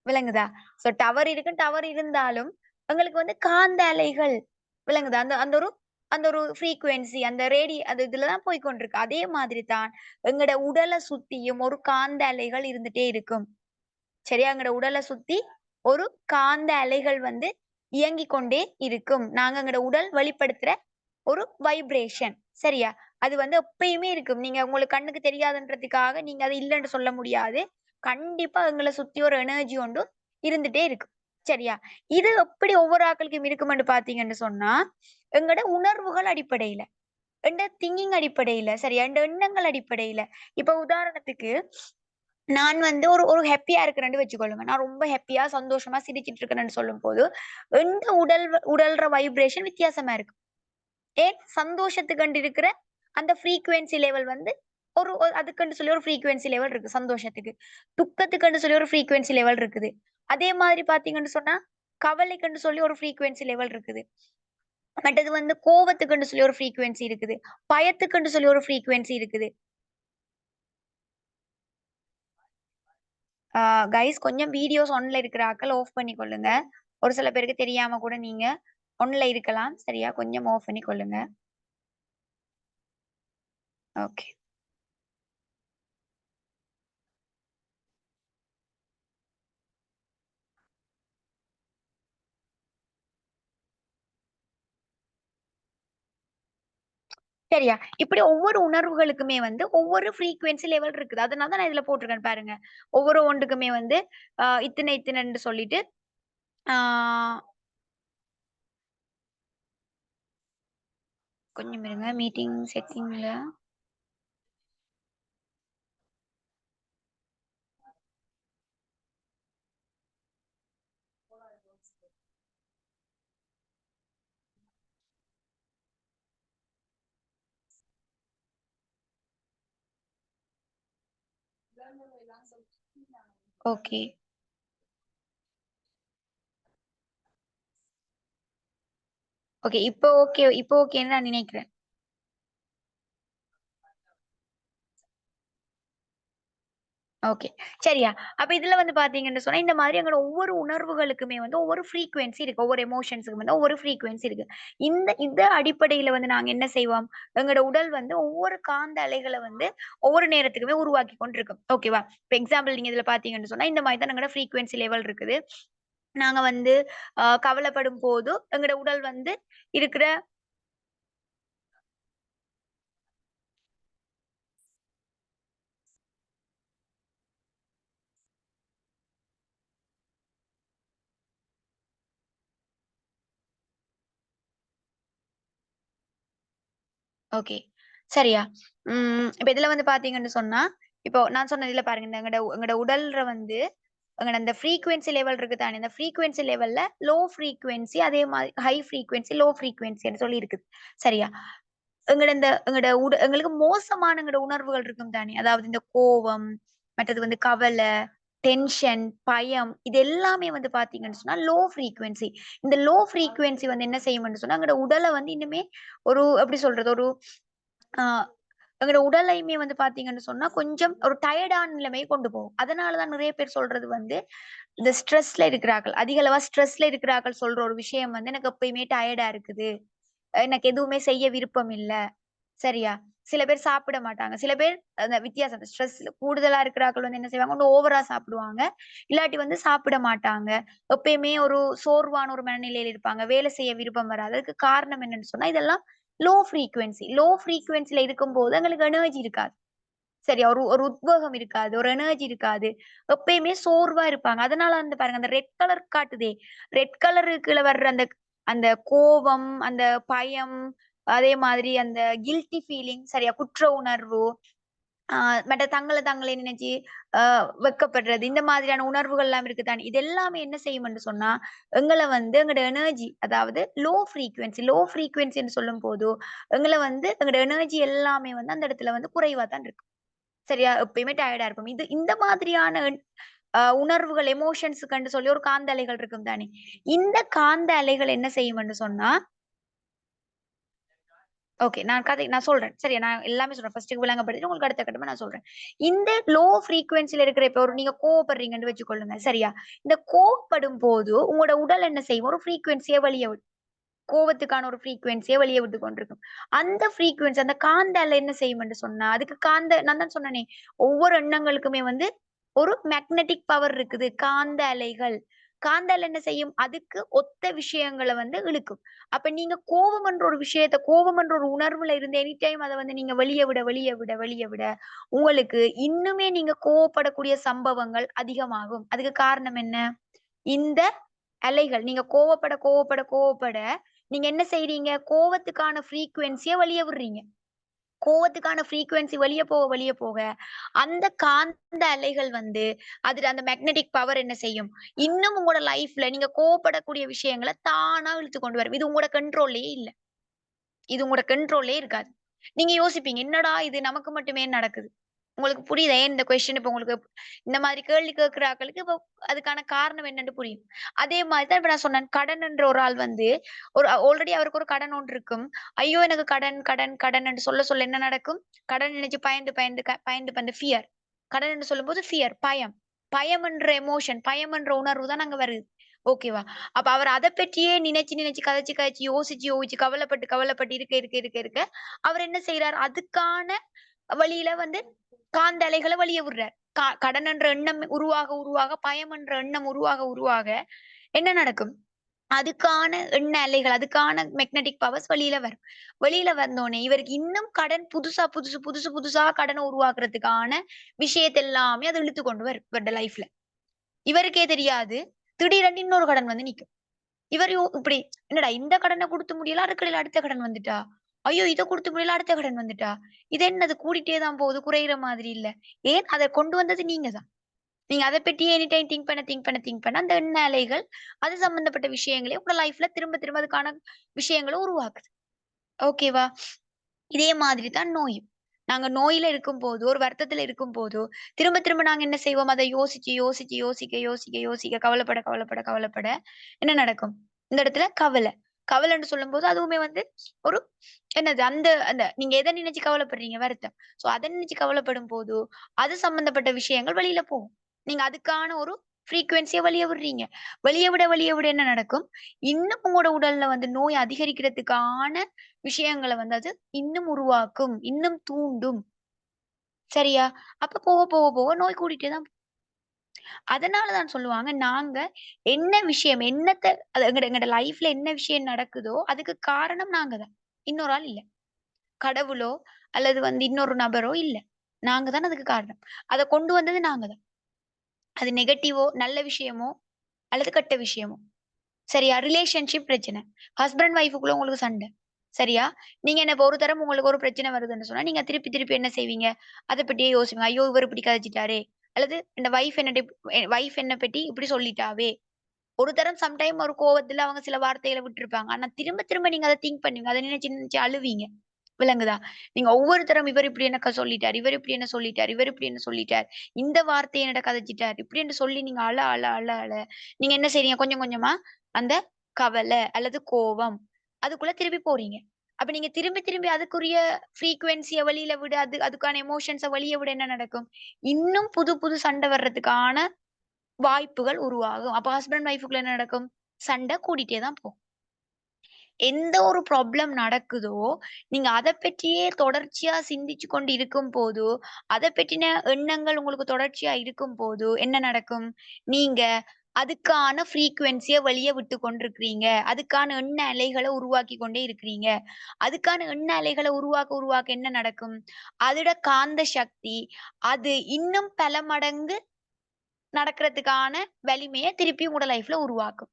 Speaker 1: விளங்குதா? சோ டவர் இருக்கு. டவர் இருந்தாலும் எங்களுக்கு வந்து காந்த அலைகள் விளங்குதா? அந்த அந்த ஒரு அந்த ஒரு ஃப்ரீக்வென்சி அந்த அந்த இதுல தான் போய் கொண்டிருக்கு. அதே மாதிரி தான் எங்கட உடல சுத்தியும் ஒரு காந்த அலைகள் இருந்துட்டே இருக்கும். சரியா? எங்கட உடல சுத்தி ஒரு காந்த அலைகள் வந்து இயங்கிக் கொண்டே இருக்கும். நாங்க எங்கட உடல் வெளிப்படுத்துற ஒரு வைப்ரேஷன். சரியா? அது வந்து எப்பயுமே இருக்கும். நீங்க உங்களுக்கு கண்ணுக்கு தெரியாதுன்றதுக்காக நீங்க அது இல்லன்னு சொல்ல முடியாது. கண்டிப்பா எங்கள சுத்தி ஒரு எனர்ஜி ஒன்று இருந்துட்டே இருக்கு. சரியா? இது எப்படி ஒவ்வொரு ஆட்களுக்கும் இருக்குமென்று பார்த்தீங்கன்னு சொன்னா, எங்கட உணர்வுகள் அடிப்படையில, எந்த திங்கிங் அடிப்படையில, சரியா? எந்த எண்ணங்கள் அடிப்படையில. இப்ப உதாரணத்துக்கு நான் வந்து ஒரு ஒரு ஹேப்பியா இருக்கிறேன்னு வச்சுக்கொள்ளுங்க. நான் ரொம்ப ஹேப்பியா, சந்தோஷமா சிரிச்சுட்டு இருக்கிறேன்னு சொல்லும்போது, எந்த உடல்ற வைப்ரேஷன் வித்தியாசமா இருக்கு. ஏன் சந்தோஷத்துக்கண்டு இருக்கிற அந்த ஃப்ரீக்வென்சி லெவல் வந்து அதுக்குன்னு சொல்லி ஒரு ஃப்ரீக்வென்சி லெவல் இருக்கு சந்தோஷத்துக்கு. துக்கத்துக்குன்னு சொல்லி ஒரு ஃப்ரீக்வென்சி லெவல் இருக்குது. அதே மாதிரி பார்த்தீங்கன்னு சொன்னா, கவலைக்குன்னு சொல்லி ஒரு ஃப்ரீக்வென்சி லெவல் இருக்குது. மற்றது வந்து கோவத்துக்குன்னு சொல்லி ஒரு ஃப்ரீக்வென்சி இருக்குது. பயத்துக்குன்னு சொல்லி ஒரு ஃப்ரீக்வென்சி இருக்குது. ஆ கைஸ் கொஞ்சம் வீடியோஸ் ஆன்ல இருக்கிற ஆட்கள் ஆஃப் பண்ணி கொள்ளுங்க. ஒரு சில பேருக்கு தெரியாம கூட நீங்க ஆன்ல இருக்கலாம். சரியா? கொஞ்சம் ஆஃப் பண்ணி கொள்ளுங்க. ஓகே. சரியா? இப்படி ஒவ்வொரு உணர்வுகளுக்குமே வந்து ஒவ்வொரு ஃப்ரீக்வென்சி லெவல் இருக்குது. அதனால தான் நான் இதுல போட்டிருக்கேன் பாருங்க. ஒவ்வொரு ஒன்றுக்குமே வந்து இத்தனை இத்தனைன்னு சொல்லிட்டு ஆ கொஞ்சம் இருங்க. மீட்டிங் செட்டிங்ல ஓகே. ஓகே. இப்போ ஓகேன்னு நான் நினைக்கிறேன். ஓகே. சரியா? அப்ப இதுல வந்து பார்த்தீங்கன்னு சொன்னா, இந்த மாதிரி எங்களோட ஒவ்வொரு உணர்வுகளுக்குமே வந்து ஒவ்வொரு ஃப்ரீக்வென்சி இருக்கு. ஒவ்வொரு எமோஷன்ஸ்க்கு வந்து ஒவ்வொரு ஃப்ரீக்வென்சி இருக்கு. இந்த அடிப்படையில வந்து நாங்க என்ன செய்வோம், எங்களோட உடல் வந்து ஒவ்வொரு காந்த அலைகள வந்து ஒவ்வொரு நேரத்துக்குமே உருவாக்கி கொண்டிருக்கும். ஓகேவா? இப்ப எக்ஸாம்பிள் நீங்க இதுல பார்த்தீங்கன்னு சொன்னா, இந்த மாரி தான் எங்களோட ஃப்ரீக்வென்சி லெவல் இருக்குது. நாங்க வந்து கவலைப்படும் போது எங்களோட உடல் வந்து இருக்கிற ஓகே. சரியா? இப்ப இதுல வந்து பார்த்தீங்கன்னு சொன்னா, இப்போ நான் சொன்னதுல பாருங்க, இந்த எங்கட உடல்ல வந்து எங்கட அந்த ஃப்ரீக்வென்சி லெவல் இருக்கு தானே, இந்த ஃப்ரீக்வென்சி லெவல்ல லோ ஃப்ரீக்வென்சி அதே மாரி ஹை ஃப்ரீக்வென்சி, லோ ஃப்ரீக்வென்சின்னு சொல்லி இருக்குது. சரியா? எங்களுக்கு மோசமான உணர்வுகள் இருக்கும் தானே, அதாவது இந்த கோவம், மற்றது வந்து கவல, டென்ஷன், பயம் இது எல்லாமே வந்து பார்த்தீங்கன்னு சொன்னா, லோ ஃப்ரீக்வென்சி. இந்த லோ ஃப்ரீக்வென்சி வந்து என்ன செய்யும்ன்னு சொன்னா, எங்கட உடல வந்து இன்னுமே எப்படி சொல்றது? ஆ எங்களோட உடலையுமே வந்து பார்த்தீங்கன்னு சொன்னா, கொஞ்சம் ஒரு டயர்டான நிலைமைக்கு கொண்டு போகும். அதனால தான் நெறைய பேர் சொல்றது வந்து, இந்த ஸ்ட்ரெஸ்ல இருக்கிறார்கள். அதிக அளவா ஸ்ட்ரெஸ்ல இருக்கிறார்கள் சொல்ற ஒரு விஷயம் வந்து, "எனக்கு எப்பயுமே டயர்டா இருக்குது. எனக்கு எதுவுமே செய்ய விருப்பம் இல்ல." சரியா? சில பேர் சாப்பிட மாட்டாங்க. சில பேர் அந்த வித்தியாசம் ஸ்ட்ரெஸ்ல கூடுதலா இருக்கிறார்கள் வந்து என்ன செய்வாங்க, ஒண்ணு ஓவரா சாப்பிடுவாங்க. இல்லாட்டி வந்து சாப்பிட மாட்டாங்க. எப்பயுமே ஒரு சோர்வான ஒரு மனநிலையில இருப்பாங்க. வேலை செய்ய விருப்பம் வராது. அதுக்கு காரணம் என்னன்னு சொன்னா, இதெல்லாம் லோ ஃப்ரீக்வென்சி. லோ ஃப்ரீக்வென்சில இருக்கும்போது எங்களுக்கு எனர்ஜி இருக்காது. சரியா? ஒரு ஒரு உத்வேகம் இருக்காது. ஒரு எனர்ஜி இருக்காது. எப்பயுமே சோர்வா இருப்பாங்க. அதனால வந்து பாருங்க, அந்த ரெட் கலர் காட்டுதே, ரெட் கலருக்குள்ள வர்ற அந்த அந்த கோவம், அந்த பயம், அதே மாதிரி அந்த கில்ட்டி ஃபீலிங் சரியா? குற்ற உணர்வு, ஆ மற்ற தங்கள தாங்களே நினைச்சு வெட்கப்படுறது, இந்த மாதிரியான உணர்வுகள்லாம் இருக்கு தானே. இது எல்லாமே என்ன செய்யும்ன்னு சொன்னா, எங்கள வந்து எங்களோட எனர்ஜி அதாவது லோ ஃப்ரீக்வென்சின்னு சொல்லும்போது, எங்கள வந்து எங்களோட எனர்ஜி எல்லாமே வந்து அந்த இடத்துல வந்து குறைவா தான் இருக்கும். சரியா? எப்பயுமே டயர்டா இருப்போம். இந்த மாதிரியான உணர்வுகள் எமோஷன்ஸ்க்குன்னு சொல்லி ஒரு காந்த அலைகள் இருக்கும் தானே. இந்த காந்த அலைகள் என்ன செய்யும்ன்னு சொன்னா ஓகே. நான் சொல்றேன். சரியா? நான் எல்லாமே சொல்றேன். ஃபர்ஸ்ட்டு விளங்கப்படுத்திட்டு உங்களுக்கு அடுத்த கட்டமா நான் சொல்றேன். இந்த லோ ஃப்ரீக்வென்சில இருக்கிற இப்ப ஒரு நீங்க கோவப்படுறீங்கன்னு வச்சுக்கொள்ளுங்க. சரியா? இந்த கோவப்படும்போது உங்களோட உடல் என்ன செய்யும்? ஒரு ஃப்ரீக்வென்சிய வெளிய விடும். கோவத்துக்கான ஒரு ஃப்ரீக்வென்சிய வெளிய விட்டு கொண்டிருக்கும். அந்த ஃப்ரீக்வென்சி அந்த காந்த அலை என்ன செய்யும்ன்னு சொன்னா, அதுக்கு நான் தான் சொன்னனே, ஒவ்வொரு எண்ணங்களுக்குமே வந்து ஒரு மேக்னெட்டிக் பவர் இருக்குது. காந்த அலைகள். காந்த அலை என்ன செய்யும்? அதுக்கு ஒத்த விஷயங்கள வந்து இழுக்கும். அப்ப நீங்க கோவம் என்ற ஒரு உணர்வுல இருந்து எனி டைம் அத வந்து நீங்க வெளிய விட, உங்களுக்கு இன்னுமே நீங்க கோவப்படக்கூடிய சம்பவங்கள் அதிகமாகும். அதுக்கு காரணம் என்ன? இந்த அலைகள். நீங்க கோவப்பட நீங்க என்ன செய்றீங்க? கோவத்துக்கான ஃப்ரீக்வென்சிய வெளிய விடுறீங்க. கோவத்துக்கான ஃப்ரீக்வென்சி வெளிய போக, அந்த காந்த அலைகள் வந்து அதுல அந்த மேக்னெட்டிக் பவர் என்ன செய்யும்? இன்னும் உங்களோட லைஃப்ல நீங்க கோவப்படக்கூடிய விஷயங்கள தானா இழுத்து கொண்டு வரும். இது உங்களோட கண்ட்ரோல்லயே இல்ல. இது உங்களோட கண்ட்ரோல்லயே இருக்காது. நீங்க யோசிப்பீங்க, "என்னடா இது நமக்கு மட்டுமே நடக்குது?" உங்களுக்கு புரியுதா? ஏன் இந்த கொஸ்டின் இப்ப உங்களுக்கு இந்த மாதிரி கேள்வி கேட்கிற ஆட்களுக்கு இப்ப அதுக்கான காரணம் என்னன்னு புரியும். அதே மாதிரி தான் இப்ப நான் சொன்னேன். கடன் என்ற ஒரு ஆள் வந்து ஆல்ரெடி அவருக்கு ஒரு கடன் ஒன்று இருக்கும். ஐயோ! எனக்கு கடன், கடன், கடன் என்று சொல்ல என்ன நடக்கும்? கடன் நினைச்சு பயந்து பயந்து ஃபியர். கடன் என்று சொல்லும்போது ஃபியர் பயம். பயம் என்ற எமோஷன், பயம் என்ற உணர்வு தான் அங்க வருது. ஓகேவா? அப்ப அவர் அத பற்றியே நினைச்சு கதைச்சு யோசிச்சு கவலைப்பட்டு இருக்க, அவர் என்ன செய்றார்? அதுக்கான வழியில வந்து காந்த அலைகள வெளிய விடுறார். கடன் என்ற எண்ணம் பயம் என்ற எண்ணம் உருவாக என்ன நடக்கும்? அதுக்கான எண்ண அலைகள், அதுக்கான மேக்னெட்டிக் பவர்ஸ் வெளியில வரும். வெளியில வந்தோனே, இவருக்கு இன்னும் கடன் புதுசா கடன உருவாக்குறதுக்கான விஷயத்த எல்லாமே அது இழுத்து கொண்டு வரும், இவருடைய லைஃப்ல. இவருக்கே தெரியாது. திடீரென்று இன்னொரு கடன் வந்து நிக்கும். இவரு இப்படி என்னடா இந்த கடன குடுத்து முடியல, அதுக்கிடையில அடுத்த கடன் வந்துட்டா. ஐயோ! இத குடுத்து முடியல, அடுத்த கடன் வந்துட்டா. இது என்னது கூடிட்டே தான் போகுது, குறையிற மாதிரி இல்ல. ஏன் அத கொண்டு வந்தது நீங்க தான். நீங்க அத பத்தி எனி டைம் திங்க் பண்ண அந்த எண்ண அலைகள், அது சம்பந்தப்பட்ட விஷயங்களே உங்க லைஃப்ல திரும்ப அதுக்கான விஷயங்கள உருவாக்குது. ஓகேவா? இதே மாதிரி தான் நோயும். நாங்க நோயில இருக்கும்போதோ, ஒரு வருத்தத்தில இருக்கும்போதோ, திரும்ப நாங்க என்ன செய்வோம்? அத யோசிக்க கவலைப்பட என்ன நடக்கும்? இந்த இடத்துல கவல. கவலன்னு சொல்லும்போது அதுவுமே வந்து ஒரு என்னது? அந்த அந்த நீங்க எத நினைச்சு கவலைப்படுறீங்க? வருத்தம். சோ அத நினைச்சு கவலைப்படும்போது, அது சம்பந்தப்பட்ட விஷயங்கள் வெளியில போகும். நீங்க அதுக்கான ஒரு ஃப்ரீக்வென்சிய வெளிய விடுறீங்க. வெளிய விட என்ன நடக்கும்? இன்னும் உங்களோட உடல்ல வந்து நோய் அதிகரிக்கிறதுக்கான விஷயங்கள வந்து அது இன்னும் உருவாக்கும். இன்னும் தூண்டும். சரியா? அப்ப போக நோய் கூடிட்டே தான் அதனால தான் சொல்லுவாங்க, நாங்க என்ன விஷயம் என்னத்த அது எங்கட லைஃப்ல என்ன விஷயம் நடக்குதோ, அதுக்கு காரணம் நாங்க தான். இன்னொரு ஆள் இல்ல. கடவுளோ, அல்லது வந்து இன்னொரு நபரோ இல்ல. நாங்க தான் அதுக்கு காரணம். அத கொண்டு வந்தது நாங்க தான். அது நெகட்டிவோ, நல்ல விஷயமோ, அல்லது கெட்ட விஷயமோ. சரியா? ரிலேஷன்ஷிப் பிரச்சனை. ஹஸ்பண்ட் ஒய்ஃப்க்குள்ள உங்களுக்கு சண்டை. சரியா? நீங்க என்ன இப்ப ஒரு தரம் உங்களுக்கு ஒரு பிரச்சனை வருதுன்னு சொன்னா, நீங்க திருப்பி என்ன செய்வீங்க? அத பத்தியே யோசிப்பீங்க. ஐயோ! இவரு இப்படி கதைச்சுட்டாரே! அல்லது இந்த வைஃப் என்ன பத்தி இப்படி சொல்லிட்டாவே! ஒரு தரம் சம்டைம் ஒரு கோவத்துல அவங்க சில வார்த்தைகள விட்டுருப்பாங்க. ஆனா திரும்ப நீங்க அத திங்க் பண்ணுவீங்க. அத நினைச்சு அழுவீங்க. விளங்குதா? நீங்க ஒவ்வொரு தரம் இவர் இப்படி என்ன சொல்லிட்டார். இவர் இப்படி என்ன சொல்லிட்டார். இவர் இப்படி என்ன சொல்லிட்டார். இந்த வார்த்தைய என்னட்ட கதைச்சுட்டார். இப்படின்னு சொல்லி நீங்க அழ, நீங்க என்ன செய்றீங்க? கொஞ்சம் கொஞ்சமா அந்த கவலை அல்லது கோவம் அதுக்குள்ள திருப்பி போறீங்க. அப்ப நீங்க திரும்பி அதுக்குரிய ஃப்ரீக்வென்சிய வெளியில விட, அதுக்கான எமோஷன்ஸ வெளிய விட என்ன நடக்கும்? இன்னும் புது சண்டை வர்றதுக்கான வாய்ப்புகள் உருவாகும். அப்ப ஹஸ்பண்ட் ஒய்ஃப்க்குள்ள என்ன நடக்கும்? சண்டை கூடிட்டே தான் போகும். எந்த ஒரு ப்ராப்ளம் நடக்குதோ, நீங்க அத பற்றியே தொடர்ச்சியா சிந்திச்சு கொண்டு இருக்கும்போது, அத பற்றின எண்ணங்கள் உங்களுக்கு தொடர்ச்சியா இருக்கும்போது, என்ன நடக்கும்? நீங்க அதுக்கான ஃப்ரீக்வென்சிய வெளிய விட்டு கொண்டிருக்கிறீங்க. அதுக்கான எண்ண அலைகள உருவாக்கிக் கொண்டே இருக்கிறீங்க. அதுக்கான எண்ண அலைகள உருவாக்க என்ன நடக்கும்? அதோட காந்த சக்தி, அது இன்னும் பல மடங்கு நடக்கிறதுக்கான வலிமைய திருப்பி உங்களோட லைஃப்ல உருவாக்கும்.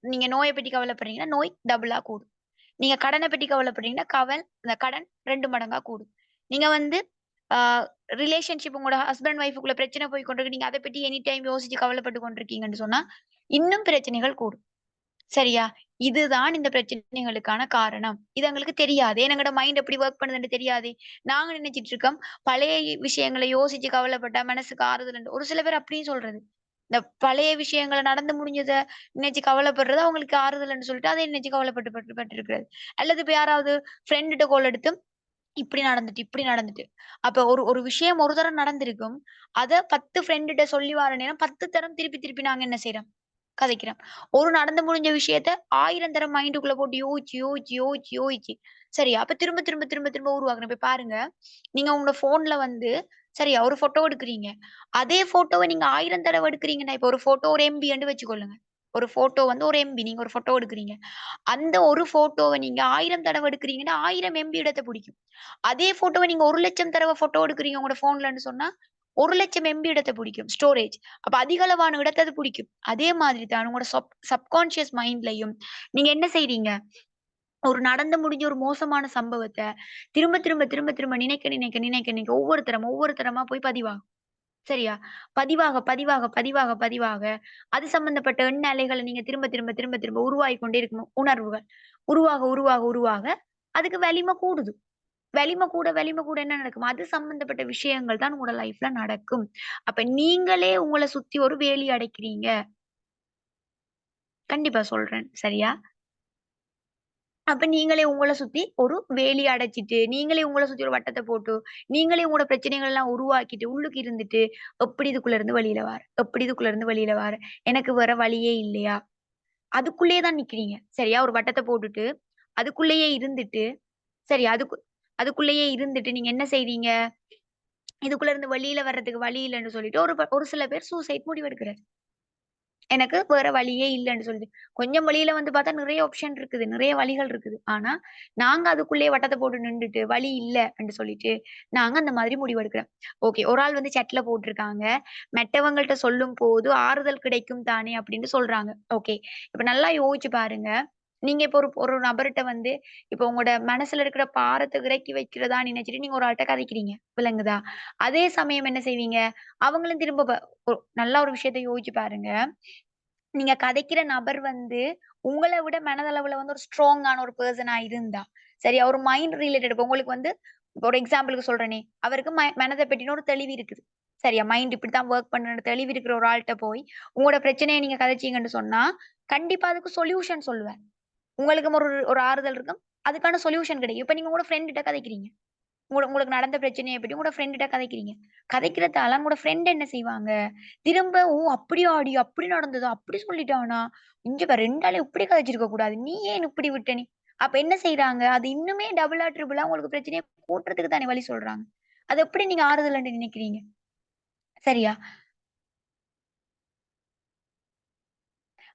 Speaker 1: நீங்க நோய பத்தி கவலைப்படுறீங்கன்னா, நோய் டபுளா கூடும். நீங்க கடன பத்தி கவலைப்படுறீங்கன்னா, அந்த கடன் 2 மடங்கா கூடும். நீங்க வந்து ஆ ரிலேஷன்ஷிப் உங்களோட ஹஸ்பண்ட் ஒய்ஃப்க்குள்ள பிரச்சனை போய் கொண்டிருக்கு. நீங்க அத பத்தி எனி டைம் யோசிச்சு கவலைப்பட்டு கொண்டிருக்கீங்கன்னு சொன்னா, இன்னும் பிரச்சனைகள் கூடும். சரியா? இதுதான் இந்த பிரச்சனைகளுக்கான காரணம். இது எங்களுக்கு தெரியாது. ஏன்னா எங்களோட மைண்ட் எப்படி வொர்க் பண்ணுதுன்னு தெரியாதே. நாங்க நினைச்சுட்டு இருக்கோம், பழைய விஷயங்கள யோசிச்சு கவலைப்பட்டா மனசுக்கு ஆறுதல் உண்டு. ஒரு சில பேர் அப்படியும் சொல்றது. இந்த பழைய விஷயங்கள நடந்து முடிஞ்சத நினைச்சு கவலைப்படுறது அவங்களுக்கு ஆறுதல்ன்னு சொல்லிட்டு அதை நினைச்சு கவலைப்பட்டு இருக்கிறது. அல்லது இப்ப யாராவது ஃப்ரெண்டுட்ட கால் எடுத்து இப்படி நடந்துட்டு, இப்படி நடந்துட்டு. அப்ப ஒரு ஒரு விஷயம் ஒரு தரம் நடந்திருக்கும். அத 10 ஃப்ரெண்டுட்ட சொல்லி வார நேரம் 10 தரம் திருப்பி திருப்பி நாங்க என்ன செய்றோம்? கதைக்கிறோம். ஒரு நடந்து முடிஞ்ச விஷயத்த 1000 தரம் மைண்டுக்குள்ள போட்டு யோசிச்சு. சரியா? அப்ப திரும்ப திரும்ப திரும்ப திரும்ப உருவாக்குறோம். இப்ப பாருங்க, நீங்க உங்க ஃபோன்ல வந்து சரியா ஒரு ஃபோட்டோ எடுக்குறீங்க. அதே ஃபோட்டோவ நீங்க 1000 தடவ எடுக்குறீங்கன்னா, இப்ப ஒரு ஃபோட்டோ ஒரு எம்பின்னு வச்சுக்கொள்ளுங்க. ஒரு ஃபோட்டோ வந்து ஒரு எம்பி. நீங்க ஒரு ஃபோட்டோ எடுக்குறீங்க. அந்த ஒரு ஃபோட்டோவ நீங்க 1000 தடவ எடுக்குறீங்கன்னா, 1000 எம்பி இடத்த பிடிக்கும். அதே ஃபோட்டோவ நீங்க 1,00,000 தடவ ஃபோட்டோ எடுக்குறீங்க உங்களோட ஃபோன்லன்னு சொன்னா, 1,00,000 எம்பி இடத்த பிடிக்கும். ஸ்டோரேஜ். அப்ப அதிக அளவான இடத்த அது பிடிக்கும். அதே மாதிரி தான் உங்களோட சப்கான்ஷியஸ் மைண்ட்லயும் நீங்க என்ன செய்றீங்க? ஒரு நடந்து முடிஞ்ச ஒரு மோசமான சம்பவத்த திரும்ப திரும்ப திரும்ப திரும்ப நினைக்க ஒவ்வொரு தரமா போய் பதிவாகும். சரியா? பதிவாக அது சம்பந்தப்பட்ட எண்ண அலைகள நீங்க திரும்ப திரும்ப திரும்ப திரும்ப உருவாகிக் கொண்டே இருக்கும் உணர்வுகள். உருவாக அதுக்கு வலிம கூட என்ன நடக்கும்? அது சம்பந்தப்பட்ட விஷயங்கள் தான் உங்களோட லைஃப்ல நடக்கும். அப்ப நீங்களே உங்கள சுத்தி ஒரு வேலி அடைக்கிறீங்க. கண்டிப்பா சொல்றேன். சரியா? அப்ப நீங்களே உங்கள சுத்தி ஒரு வேலி அடைச்சுட்டு, நீங்களே உங்கள சுத்தி ஒரு வட்டத்த போட்டு, நீங்களே உங்களோட பிரச்சனைகள் எல்லாம் உருவாக்கிட்டு, உள்ளுக்கு இருந்துட்டு, எப்படி இதுக்குள்ள இருந்து வெளியில வாரேன்? எனக்கு வேற வழியே இல்லையா? அதுக்குள்ளேயே தான் நிக்கிறீங்க. சரியா? ஒரு வட்டத்த போட்டுட்டு, அதுக்குள்ளேயே இருந்துட்டு, சரி அதுக்குள்ளேயே இருந்துட்டு நீங்க என்ன செய்றீங்க? இதுக்குள்ள இருந்து வெளியில வர்றதுக்கு வழி இல்லன்னு சொல்லிட்டு, ஒரு சில பேர் சூசைட் முடிவெடுக்கிறார். எனக்கு வேற வழியே இல்லன்னு சொல்லுது. கொஞ்சம் வெளியில வந்து பார்த்தா நெறைய ஆப்ஷன் இருக்குது. நெறைய வழிகள் இருக்குது. ஆனா, நாங்க அதுக்குள்ளேயே வட்டத்த போட்டு நின்டுட்டு, வழி இல்ல அப்டின்னு சொல்லிட்டு, நாங்க அந்த மாதிரி முடிவெடுக்கிறோம். ஓகே. ஒரு ஆள் வந்து சாட்ல போட்டுருக்காங்க. மெட்டவங்கள்ட்ட சொல்லும்போது ஆறுதல் கிடைக்கும் தானே அப்டின்னு சொல்றாங்க. ஓகே. இப்ப நல்லா யோசிச்சு பாருங்க. நீங்க இப்ப ஒரு ஒரு நபர்ட்ட வந்து இப்ப உங்களோட மனசுல இருக்கிற பாரத்த இறக்கி வைக்கிறதா நினைச்சுட்டு நீங்க ஒரு ஆள்ட்ட கதைக்கிறீங்க. விளங்குதா? அதே சமயம் என்ன செய்வீங்க? அவங்களும் திரும்ப நல்லா ஒரு விஷயத்த யோசிச்சு பாருங்க. நீங்க கதைக்கிற நபர் வந்து, உங்கள விட மனதளவுல வந்து ஒரு ஸ்ட்ராங்கான ஒரு பெர்சனா இருந்தா, சரியா? ஒரு மைண்ட் ரிலேட்டட் இப்ப உங்களுக்கு வந்து ஒரு எக்ஸாம்பிளுக்கு சொல்றேனே, அவருக்கு மனத பத்தின ஒரு தெளிவு இருக்குது. சரியா? மைண்ட் இப்படித்தான் வொர்க் பண்ணுன்ற தெளிவு இருக்கிற ஒரு ஆள்ட்ட போய், உங்களோட பிரச்சனைய நீங்க கதைச்சீங்கன்னு சொன்னா, கண்டிப்பா அதுக்கு சொல்யூஷன் சொல்லுவார். உங்களுக்கும் ஒரு ஒரு ஆறுதல் இருக்கும். அதுக்கான சொல்யூஷன் கிடைக்கும். இப்ப நீங்க உங்களோட ஃப்ரெண்ட்ட கதைக்கிறீங்க. உங்களுக்கு நடந்த பிரச்சனைய பத்தி உங்களோட ஃப்ரெண்ட்ட கதைக்கிறீங்க. கதைக்கிறதால உங்களோட ஃப்ரெண்ட் என்ன செய்வாங்க? திரும்ப, "ஓ! அப்படியாடி? அப்படி நடந்ததா? அப்படி சொல்லிட்டானா? இங்க பாரு 2 ஆளையும் இப்படி கதைச்சிருக்க கூடாது. நீ ஏன் இப்படி விட்ட நீ?" அப்ப என்ன செய்றாங்க? அது இன்னுமே டபுளா, ட்ரிபிளா உங்களுக்கு பிரச்சனைய கூட்டுறதுக்கு தானே வழி சொல்றாங்க. அத எப்படி நீங்க ஆறுதல்ன்னு நினைக்கிறீங்க? சரியா?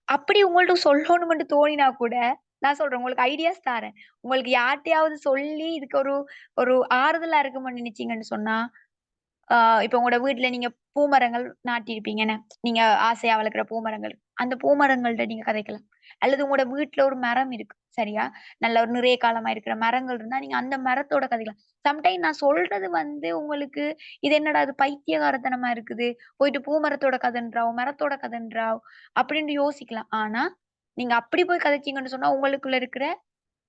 Speaker 1: அப்படி உங்கள்ட்ட சொல்லணும்னு தோணினா கூட, நான் சொல்றேன் உங்களுக்கு ஐடியாஸ் தாரேன். உங்களுக்கு யார்ட்டயாவது சொல்லி இதுக்கு ஒரு ஒரு ஆறுதலா இருக்கும்னு நினைச்சீங்கன்னு சொன்னா, ஆ இப்ப உங்களோட வீட்ல நீங்க பூமரங்கள் நாட்டியிருப்பீங்க என்ன? நீங்க ஆசையா வளர்க்கிற பூமரங்கள். அந்த பூமரங்கள்ட்ட நீங்க கதைக்கலாம். அல்லது உங்களோட வீட்ல ஒரு மரம் இருக்கு. சரியா? நல்ல ஒரு நிறைய காலமா இருக்கிற மரங்கள் இருந்தா, நீங்க அந்த மரத்தோட கதைக்கலாம். சம்டைம் நான் சொல்றது வந்து உங்களுக்கு, இது என்னடா இது பைத்தியக்காரத்தனமா இருக்குது. போயிட்டு பூமரத்தோட கதைன்றாவோ, மரத்தோட கதைன்றாவோ அப்படின்னு யோசிக்கலாம். ஆனா, நீங்க அப்படி போய் கதைச்சீங்கன்னு சொன்னா, உங்களுக்குள்ள இருக்கிற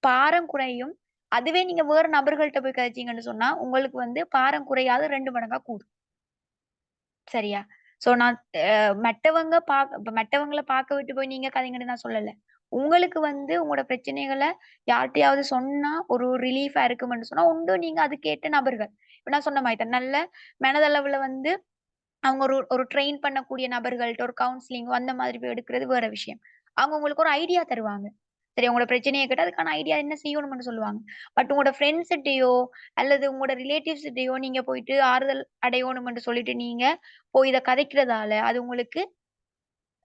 Speaker 1: பாரம் குறையும். அதுவே நீங்க வேற நபர்கள்ட்ட போய் கதைச்சீங்கன்னு சொன்னா, உங்களுக்கு வந்து பாரம் குறையாது 2 மடங்கா கூடும். சரியா? ஸோ நான் மத்தவங்க இப்ப மத்தவங்கள பார்க்க விட்டு போய் நீங்க கதைங்கன்னு நான் சொல்லல. உங்களுக்கு வந்து உங்களோட பிரச்சனைகள யார்ட்டயாவது சொன்னா ஒரு ரிலீஃபா இருக்கும்ன்னு சொன்னா, உண்டு நீங்க அதுக்கேத்த நபர்கள். இப்ப நான் சொன்ன மாரி தான். நல்ல மனதளவுல வந்து அவங்க ஒரு ஒரு ட்ரெயின் பண்ணக்கூடிய நபர்கள்ட்ட ஒரு கவுன்சிலிங்கோ அந்த மாதிரி போய் எடுக்கிறது வேற விஷயம். அவங்க உங்களுக்கு ஒரு ஐடியா தருவாங்க. சரி உங்களோட பிரச்சனைய கேட்டா அதுக்கான ஐடியா என்ன செய்யணும்னு சொல்லுவாங்க. பட் உங்களோட ஃப்ரெண்ட்ஸ்ட்டயோ அல்லது உங்களோட ரிலேட்டிவ்ஸ்ட்டயோ நீங்க போயிட்டு ஆறுதல் அடையணும்னு சொல்லிட்டு நீங்க போய் இத கதைக்கிறதால, அது உங்களுக்கு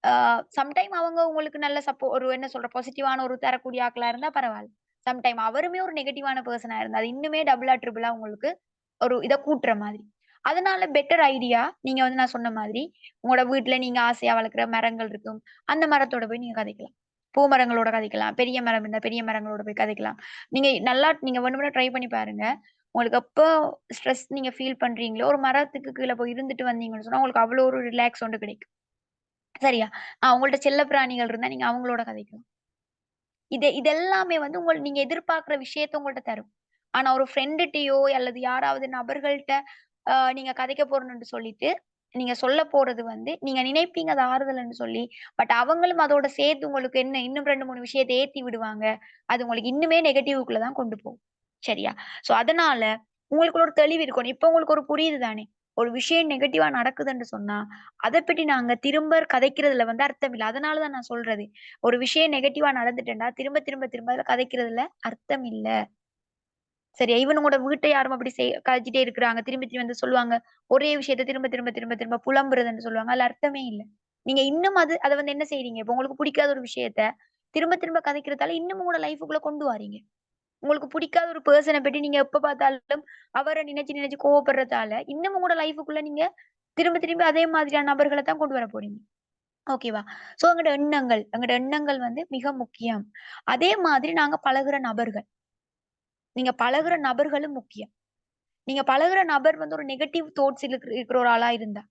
Speaker 1: ஆ சம்டைம் அவங்க உங்களுக்கு நல்ல ஒரு என்ன சொல்ற பாசிட்டிவான ஒரு தரக்கூடிய ஆட்களா இருந்தா பரவால்ல. சம்டைம் அவருமே ஒரு நெகட்டிவான பெர்சனா இருந்தா, அது இன்னுமே டபுளா, ட்ரிபிளா உங்களுக்கு ஒரு இத கூட்டுற மாதிரி. அதனால பெட்டர் ஐடியா நீங்க வந்து நான் சொன்ன மாதிரி, உங்களோட வீட்ல நீங்க ஆசையா வளர்க்கிற மரங்கள் இருக்கும். அந்த மரத்தோட போய் நீங்க கதைக்கலாம். பூமரங்களோட கதைக்கலாம். பெரிய மரம் இருந்தா பெரிய மரங்களோட போய் கதைக்கலாம். நீங்க வேணும்னா ட்ரை பண்ணி பாருங்க. உங்களுக்கு எப்போ ஸ்ட்ரெஸ் நீங்க ஃபீல் பண்றீங்களோ, ஒரு மரத்துக்கு கீழ போய் இருந்துட்டு வந்தீங்கன்னு சொன்னா, உங்களுக்கு அவ்வளோ ஒரு ரிலாக்ஸ் ஒண்ணு கிடைக்கும். சரியா? உங்கள்ட்ட செல்ல பிராணிகள் இருந்தா நீங்க அவங்களோட கதைக்கலாம். இதெல்லாமே வந்து நீங்க எதிர்பார்க்கிற விஷயத்த உங்கள்ட்ட தரும். ஆனா ஒரு ஃப்ரெண்டுட்டயோ அல்லது யாராவது நபர்கள்ட்ட நீங்க கதைக்க போறணும்னு சொல்லிட்டு, நீங்க சொல்ல போறது வந்து நீங்க நினைப்பீங்க அது ஆறுதல்ன்னு சொல்லி. பட் அவங்களும் அதோட சேர்த்து உங்களுக்கு என்ன இன்னும் 2, 3 விஷயத்த ஏத்தி விடுவாங்க. அது உங்களுக்கு இன்னுமே நெகட்டிவ்க்குள்ள தான் கொண்டு போகும். சரியா? சோ அதனால உங்களுக்குள்ள ஒரு தெளிவு இருக்கணும். இப்ப உங்களுக்கு ஒரு புரியுது தானே? ஒரு விஷயம் நெகட்டிவா நடக்குதுன்னு சொன்னா, அத பத்தி நாங்க திரும்ப கதைக்கிறதுல வந்து அர்த்தம் இல்ல. அதனால தான் நான் சொல்றது. ஒரு விஷயம் நெகட்டிவா நடந்துட்டுன்னா, திரும்ப அதுல கதைக்கிறதுல அர்த்தம் இல்ல. சரியா? ஈவன் உங்களோட வீட்ட யாரும் அப்படி கதைச்சுட்டே இருக்கிறாங்க. திரும்பி திரும்பி வந்து சொல்லுவாங்க. ஒரே விஷயத்த திரும்ப புலம்புறதுன்னு சொல்லுவாங்க. அதுல அர்த்தமே இல்ல. நீங்க இன்னும் அத வந்து என்ன செய்றீங்க? இப்ப உங்களுக்கு பிடிக்காத ஒரு விஷயத்த திரும்ப திரும்ப கதைக்கிறதால இன்னும் உங்களோட லைஃப்க்குள்ள கொண்டு வாரீங்க. உங்களுக்கு பிடிக்காத ஒரு பெர்சன பத்தி நீங்க எப்ப பார்த்தாலும் அவர நினைச்சு நினைச்சு கோவப்படுறதால, இன்னும் உங்களோட லைஃப்க்குள்ள நீங்க திரும்ப அதே மாதிரியான நபர்கள தான் கொண்டு வர போறீங்க. ஓகேவா? சோ எங்கட எண்ணங்கள் வந்து மிக முக்கியம். அதே மாதிரி நாங்க பழகுற நபர்கள். நீங்க பழகுற நபர்களும் முக்கியம். நீங்க பழகுற நபர் வந்து ஒரு நெகட்டிவ் தாட்ஸ் இருக்கிற ஒரு ஆளா இருந்தா,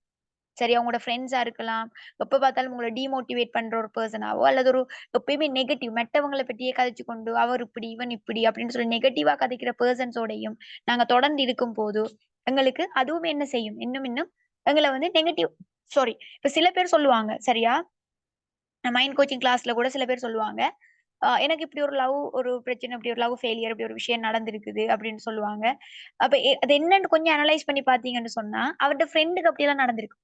Speaker 1: சரியா? உங்களோட ஃப்ரெண்ட்ஸா இருக்கலாம். எப்ப பார்த்தாலும் உங்கள டிமோட்டிவேட் பண்ற ஒரு பெர்சனாவோ, அல்லது ஒரு எப்பயுமே நெகட்டிவ் மத்தவங்கள பத்தியே கதைச்சு கொண்டு, அவர் இப்படி, இவன் இப்படி அப்படின்னு சொல்லி நெகட்டிவா கதைக்கிற பெர்சன்ஸோடையும் நாங்க தொடர்ந்து இருக்கும்போது, எங்களுக்கு அதுவும் என்ன செய்யும்? இன்னும் இன்னும் எங்கள வந்து நெகட்டிவ் சாரி இப்ப சில பேர் சொல்லுவாங்க, சரியா? மைண்ட் கோச்சிங் கிளாஸ்ல கூட சில பேர் சொல்லுவாங்க. எனக்கு இப்படி ஒரு பிரச்சனை, இப்படி ஒரு லவ் ஃபெயிலியர் இப்படி ஒரு விஷயம் நடந்திருக்குது அப்படின்னு சொல்லுவாங்க. அப்ப அது என்னன்னு கொஞ்சம் அனலைஸ் பண்ணி பார்த்தீங்கன்னு சொன்னா, அவருடைய ஃப்ரெண்டுக்கு அப்படியெல்லாம் நடந்திருக்கு.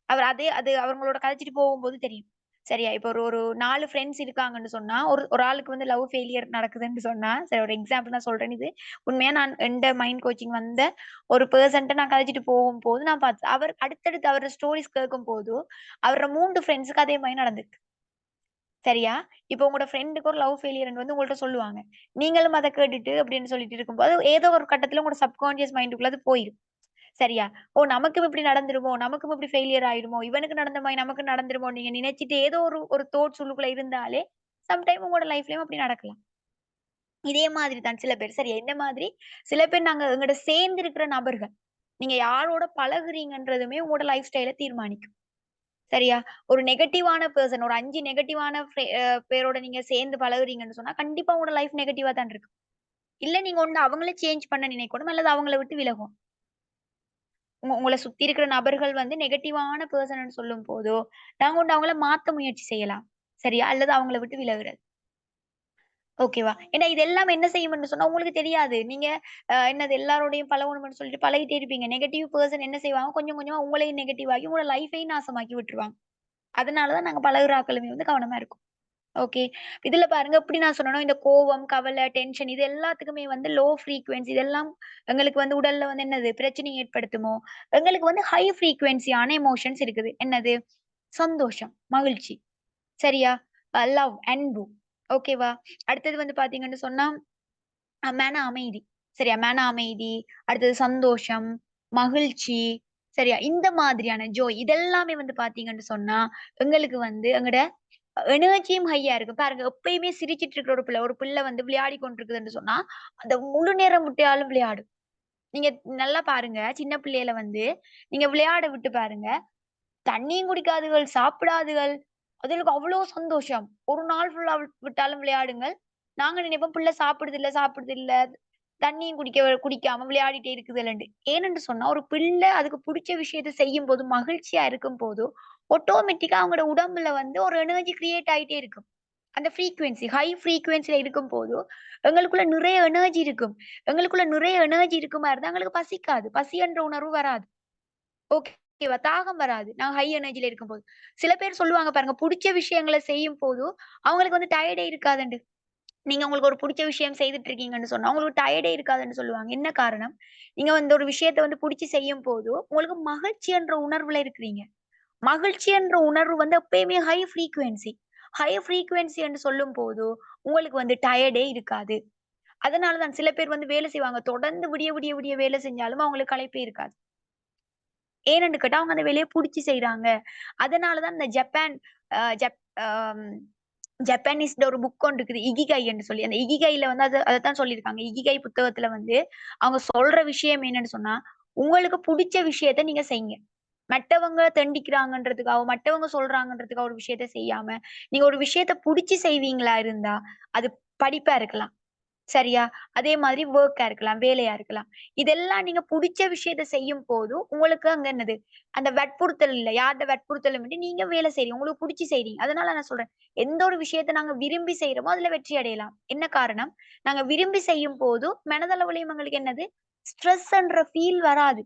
Speaker 1: அவர் அது அவங்களோட கதைச்சுட்டு போகும்போது தெரியும். சரியா? இப்ப ஒரு ஒரு 4 ஃப்ரெண்ட்ஸ் இருக்காங்கன்னு சொன்னா, ஒரு ஒரு ஆளுக்கு வந்து லவ் ஃபெயிலியர் நடக்குதுன்னு சொன்னா, சரி ஒரு எக்ஸாம்பிள் நான் சொல்றேன் இது. உண்மையா நான் எந்த மைண்ட் கோச்சிங் வந்த ஒரு பெர்சன்ட்ட நான் கதைச்சுட்டு போகும்போது நான் பார்த்தேன். அவர் அடுத்தடுத்து அவர ஸ்டோரீஸ் கேட்கும்போது, அவரோட 3 ஃப்ரெண்ட்ஸ்க்கு அதே மாரி நடந்திருக்கு. சரியா? இப்போ உங்களோட ஃப்ரெண்டுக்கு ஒரு லவ் ஃபெயிலியர்ன்னு வந்து உங்கள்ட்ட சொல்லுவாங்க. நீங்களும் அத கேட்டுட்டு அப்படின்னு சொல்லிட்டு இருக்கும்போது, ஏதோ ஒரு கட்டத்தில உங்களோட சப்கான்ஷியஸ் மைண்டுக்குள்ள அது போயிரும். சரியா? ஓ! நமக்கும் இப்படி நடந்துருமோ! நமக்கும் இப்படி ஃபெயிலியர் ஆயிருமோ! இவனுக்கு நடந்த மாரி நமக்கு நடந்துருமோ! நீங்க நினைச்சுட்டு ஏதோ ஒரு ஒரு தாட்ஸ் உள்ளுக்குள்ள இருந்தாலே, சம்டைம் உங்களோட லைஃப்லயும் அப்படி நடக்கலாம். இதே மாதிரி தான் சில பேர். சரியா? இந்த மாதிரி சில பேர் நாங்க எங்கட்ட சேர்ந்து இருக்கிற நபர்கள். நீங்க யாரோட பழகுறீங்கன்றதுமே உங்களோட லைஃப் ஸ்டைல தீர்மானிக்கும். சரியா? ஒரு நெகட்டிவான பெர்சன் ஒரு 5 நெகட்டிவான பேரோட நீங்க சேர்ந்து பழகுறீங்கன்னு சொன்னா, கண்டிப்பா உங்களோட லைஃப் நெகட்டிவா தான் இருக்கும். இல்ல நீங்க ஒண்ணு அவங்கள சேஞ்ச் பண்ண நினைக்கணும். அல்லது அவங்கள விட்டு விலகணும். உங்கள சுத்தி இருக்கிற நபர்கள் வந்து நெகட்டிவான பெர்சன்னு சொல்லும்போதோ, நாங்க ஒண்ணு அவங்கள மாத்த முயற்சி செய்யலாம். சரியா? அல்லது அவங்கள விட்டு விலகுறது. ஓகேவா? ஏன்னா இது எல்லாம் என்ன செய்யும்ன்னு சொன்னா உங்களுக்கு தெரியாது. நீங்க என்னது எல்லாரோடையும் பழகணும்னு சொல்லிட்டு பழகிட்டே இருப்பீங்க. நெகட்டிவ் பெர்சன் என்ன செய்வாங்க, கொஞ்சம் கொஞ்சமா உங்களையும் நெகட்டிவ் ஆக்கி உங்களோட லைஃப்பையும் நாசமாக்கி விட்டுருவாங்க. அதனால தான் நாங்க பழகுற ஆட்களுமே வந்து கவனமா இருக்கோம். ஓகே. இதுல பாருங்க எப்படி நான் சொன்னேனோ, இந்த கோவம், கவலை, டென்ஷன் இது எல்லாத்துக்குமே வந்து லோ ஃப்ரீக்வென்சி இதெல்லாம் எங்களுக்கு வந்து உடல்ல வந்து என்னது பிரச்சனைய ஏற்படுத்துமோ, எங்களுக்கு வந்து ஹை ஃப்ரீக்வென்சியான எமோஷன்ஸ் இருக்குது. என்னது? சந்தோஷம், மகிழ்ச்சி. சரியா? லவ், அன்பு. ஓகேவா? அடுத்தது வந்து பார்த்தீங்கன்னு சொன்னா, மன அமைதி. சரியா? மன அமைதி, அடுத்தது சந்தோஷம், மகிழ்ச்சி. சரியா? இந்த மாதிரியான ஜோய் இதெல்லாமே வந்து பார்த்தீங்கன்னு சொன்னா, எங்களுக்கு வந்து எங்கட எனர்ஜியும் ஹையா இருக்கு. பாருங்க எப்பயுமே சிரிச்சுட்டு இருக்கிற ஒரு பிள்ளை வந்து விளையாடிக் கொண்டிருக்குதுன்னு சொன்னா, அந்த முழு நேரம் விட்டாலும் விளையாடும். நீங்க நல்லா பாருங்க, சின்ன பிள்ளைகள வந்து நீங்க விளையாட விட்டு பாருங்க. தண்ணியும் குடிக்காதுகள், சாப்பிடாதுகள். அதுகளுக்கு அவ்ளோ சந்தோஷம். ஒரு நாள் ஃபுல்லா விட்டாலும் விளையாடுங்கள். நாங்க நினைப்போம் பிள்ளை சாப்பிடுது இல்ல. தண்ணியும் குடிக்காம விளையாடிட்டே இருக்குதுலன்ட்டு. ஏனென்று சொன்னா, ஒரு பிள்ளை அதுக்கு புடிச்ச விஷயத்த செய்யும்போது, மகிழ்ச்சியா இருக்கும்போது, ஆட்டோமேட்டிக்கா அவங்களோட உடம்புல வந்து ஒரு எனர்ஜி கிரியேட் ஆயிட்டே இருக்கும். அந்த ஃப்ரீக்வென்சி ஹை ஃப்ரீக்வென்சில இருக்கும்போது, எங்களுக்குள்ள நிறைய எனர்ஜி இருக்கும். எங்களுக்குள்ள நிறைய எனர்ஜி இருக்குமா இருந்தா, எங்களுக்கு பசிக்காது. பசி என்ற உணர்வு வராது. ஓகேவா? தாகம் வராது. நான் ஹை எனர்ஜில இருக்கும்போது. சில பேர் சொல்லுவாங்க பாருங்க, புடிச்ச விஷயங்கள செய்யும்போது, அவங்களுக்கு வந்து டயர்டே இருக்காதுண்டு. நீங்க உங்களுக்கு ஒரு புடிச்ச விஷயம் செய்துட்டு இருக்கீங்கன்னு சொன்னா, உங்களுக்கு டயர்டே இருக்காதுன்னு சொல்லுவாங்க. என்ன காரணம்? நீங்க வந்து ஒரு விஷயத்த வந்து புடிச்சு செய்யும்போது, உங்களுக்கு மகிழ்ச்சி என்ற உணர்வுல இருக்கிறீங்க. மகிழ்ச்சி என்ற உணர்வு வந்து எப்பயுமே ஹை ஃப்ரீக்வென்சி. ஹை ஃப்ரீக்வென்சி என்று சொல்லும்போது, உங்களுக்கு வந்து டயர்டே இருக்காது. அதனால தான் சில பேர் வந்து வேலை செய்வாங்க. தொடர்ந்து விடிய வேலை செஞ்சாலும் அவங்களுக்கு களைப்பே இருக்காது. ஏனென்னு கேட்டா, அவங்க அந்த வேலைய புடிச்சு செய்றாங்க. அதனால தான் இந்த ஜப்பான் அ ஜப் அம் ஜப்பானீஸ்ல ஒரு புக் ஒண்ணு இருக்குது. இகிகைன்னு சொல்லி. அந்த இகிகைல வந்து அதத்தான் சொல்லியிருக்காங்க. இகிகை புத்தகத்துல வந்து அவங்க சொல்ற விஷயம் என்னன்னு சொன்னா, உங்களுக்கு புடிச்ச விஷயத்த நீங்க செய்யுங்க. மத்தவங்க தண்டிக்கிறாங்கன்றதுக்காக, மத்தவங்க சொல்றாங்கன்றதுக்காக ஒரு விஷயத்த செய்யாம, நீங்க ஒரு விஷயத்த புடிச்சு செய்வீங்களா இருந்தா, அது படிப்பா இருக்கலாம். சரியா? அதே மாதிரி வொர்க்கா இருக்கலாம், வேலையா இருக்கலாம். இதெல்லாம் நீங்க புடிச்ச விஷயத்த செய்யும் போது, உங்களுக்கு அங்க என்னது, அந்த வற்புறுத்தல் இல்ல. யார்ட வற்புறுத்தலும் இன்றி நீங்க வேலை செய்றீங்க. உங்களுக்கு புடிச்சு செய்றீங்க. அதனால நான் சொல்றேன். எந்த ஒரு விஷயத்த நாங்க விரும்பி செய்றோமோ, அதுல வெற்றி அடையலாம். என்ன காரணம்? நாங்க விரும்பி செய்யும்போது, மனதளவுலயும் எங்களுக்கு என்னது, ஸ்ட்ரெஸ்ன்ற ஃபீல் வராது.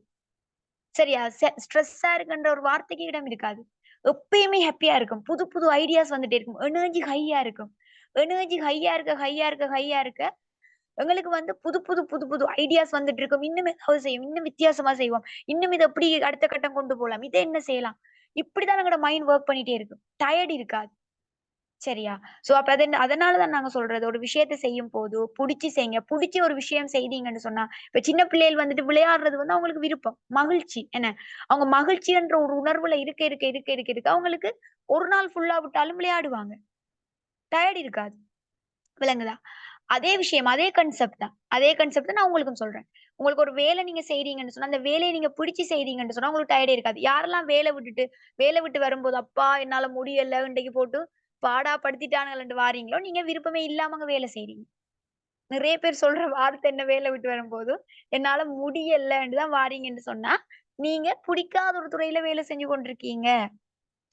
Speaker 1: சரியா? ஸ்ட்ரெஸ்ஸா இருக்குன்ற ஒரு வார்த்தைக்கு இடம் இருக்காது. எப்பயுமே ஹேப்பியா இருக்கும். புது புது ஐடியாஸ் வந்துட்டே இருக்கும். எனர்ஜி ஹையா இருக்கும். எனர்ஜி ஹையா இருக்க, ஹையா இருக்க, ஹையா இருக்க எங்களுக்கு வந்து புது புது ஐடியாஸ் வந்துட்டு இருக்கும். இன்னும் ஏதாவது செய்வோம். இன்னும் வித்தியாசமா செய்வோம். இன்னும் இத எப்படி அடுத்த கட்டம் கொண்டு போலாம். இத என்ன செய்யலாம்? இப்படிதான் எங்களோட மைண்ட் வொர்க் பண்ணிட்டே இருக்கும். டயர்ட் இருக்காது. சரியா? சோ அப்ப அதனால தான் நாங்க சொல்றது. ஒரு விஷயத்த செய்யும்போது புடிச்சு செய்யுங்க. புடிச்சு ஒரு விஷயம் செய்தீங்கன்னு சொன்னா, இப்ப சின்ன பிள்ளைகள் வந்துட்டு விளையாடுறது வந்து அவங்களுக்கு விருப்பம். மகிழ்ச்சி. என்ன? அவங்க மகிழ்ச்சின்ற ஒரு உணர்வுல இருக்க அவங்களுக்கு ஒரு நாள் ஃபுல்லா விட்டாலும் விளையாடுவாங்க. டயர்ட் இருக்காது. விளங்குதா? அதே விஷயம், அதே கான்செப்ட் தான். அதே கான்செப்ட் நான் உங்களுக்கும் சொல்றேன். உங்களுக்கு ஒரு வேலை நீங்க செய்றீங்கன்னு சொன்னா, அந்த வேலைய நீங்க பிடிச்சு செய்றீங்கன்னு சொன்னா, உங்களுக்கு டயர்டே இருக்காது. யாரெல்லாம் வேலை விட்டு வரும்போது, "அப்பா என்னால முடியல, இன்றைக்கு போட்டு பாடா படுத்திட்டானுங்கள்ன்ட்டு" வாரீங்களோ, நீங்க விருப்பமே இல்லாம அங்க வேலை செய்றீங்க. நெறைய பேர் சொல்ற வார்த்தை என்ன வேலை விட்டு வரும்போது, "என்னால முடியலன்ட்டு தான் வாரீங்கன்னு" சொன்னா, நீங்க பிடிக்காத ஒரு துறையில வேலை செஞ்சு கொண்டிருக்கீங்க.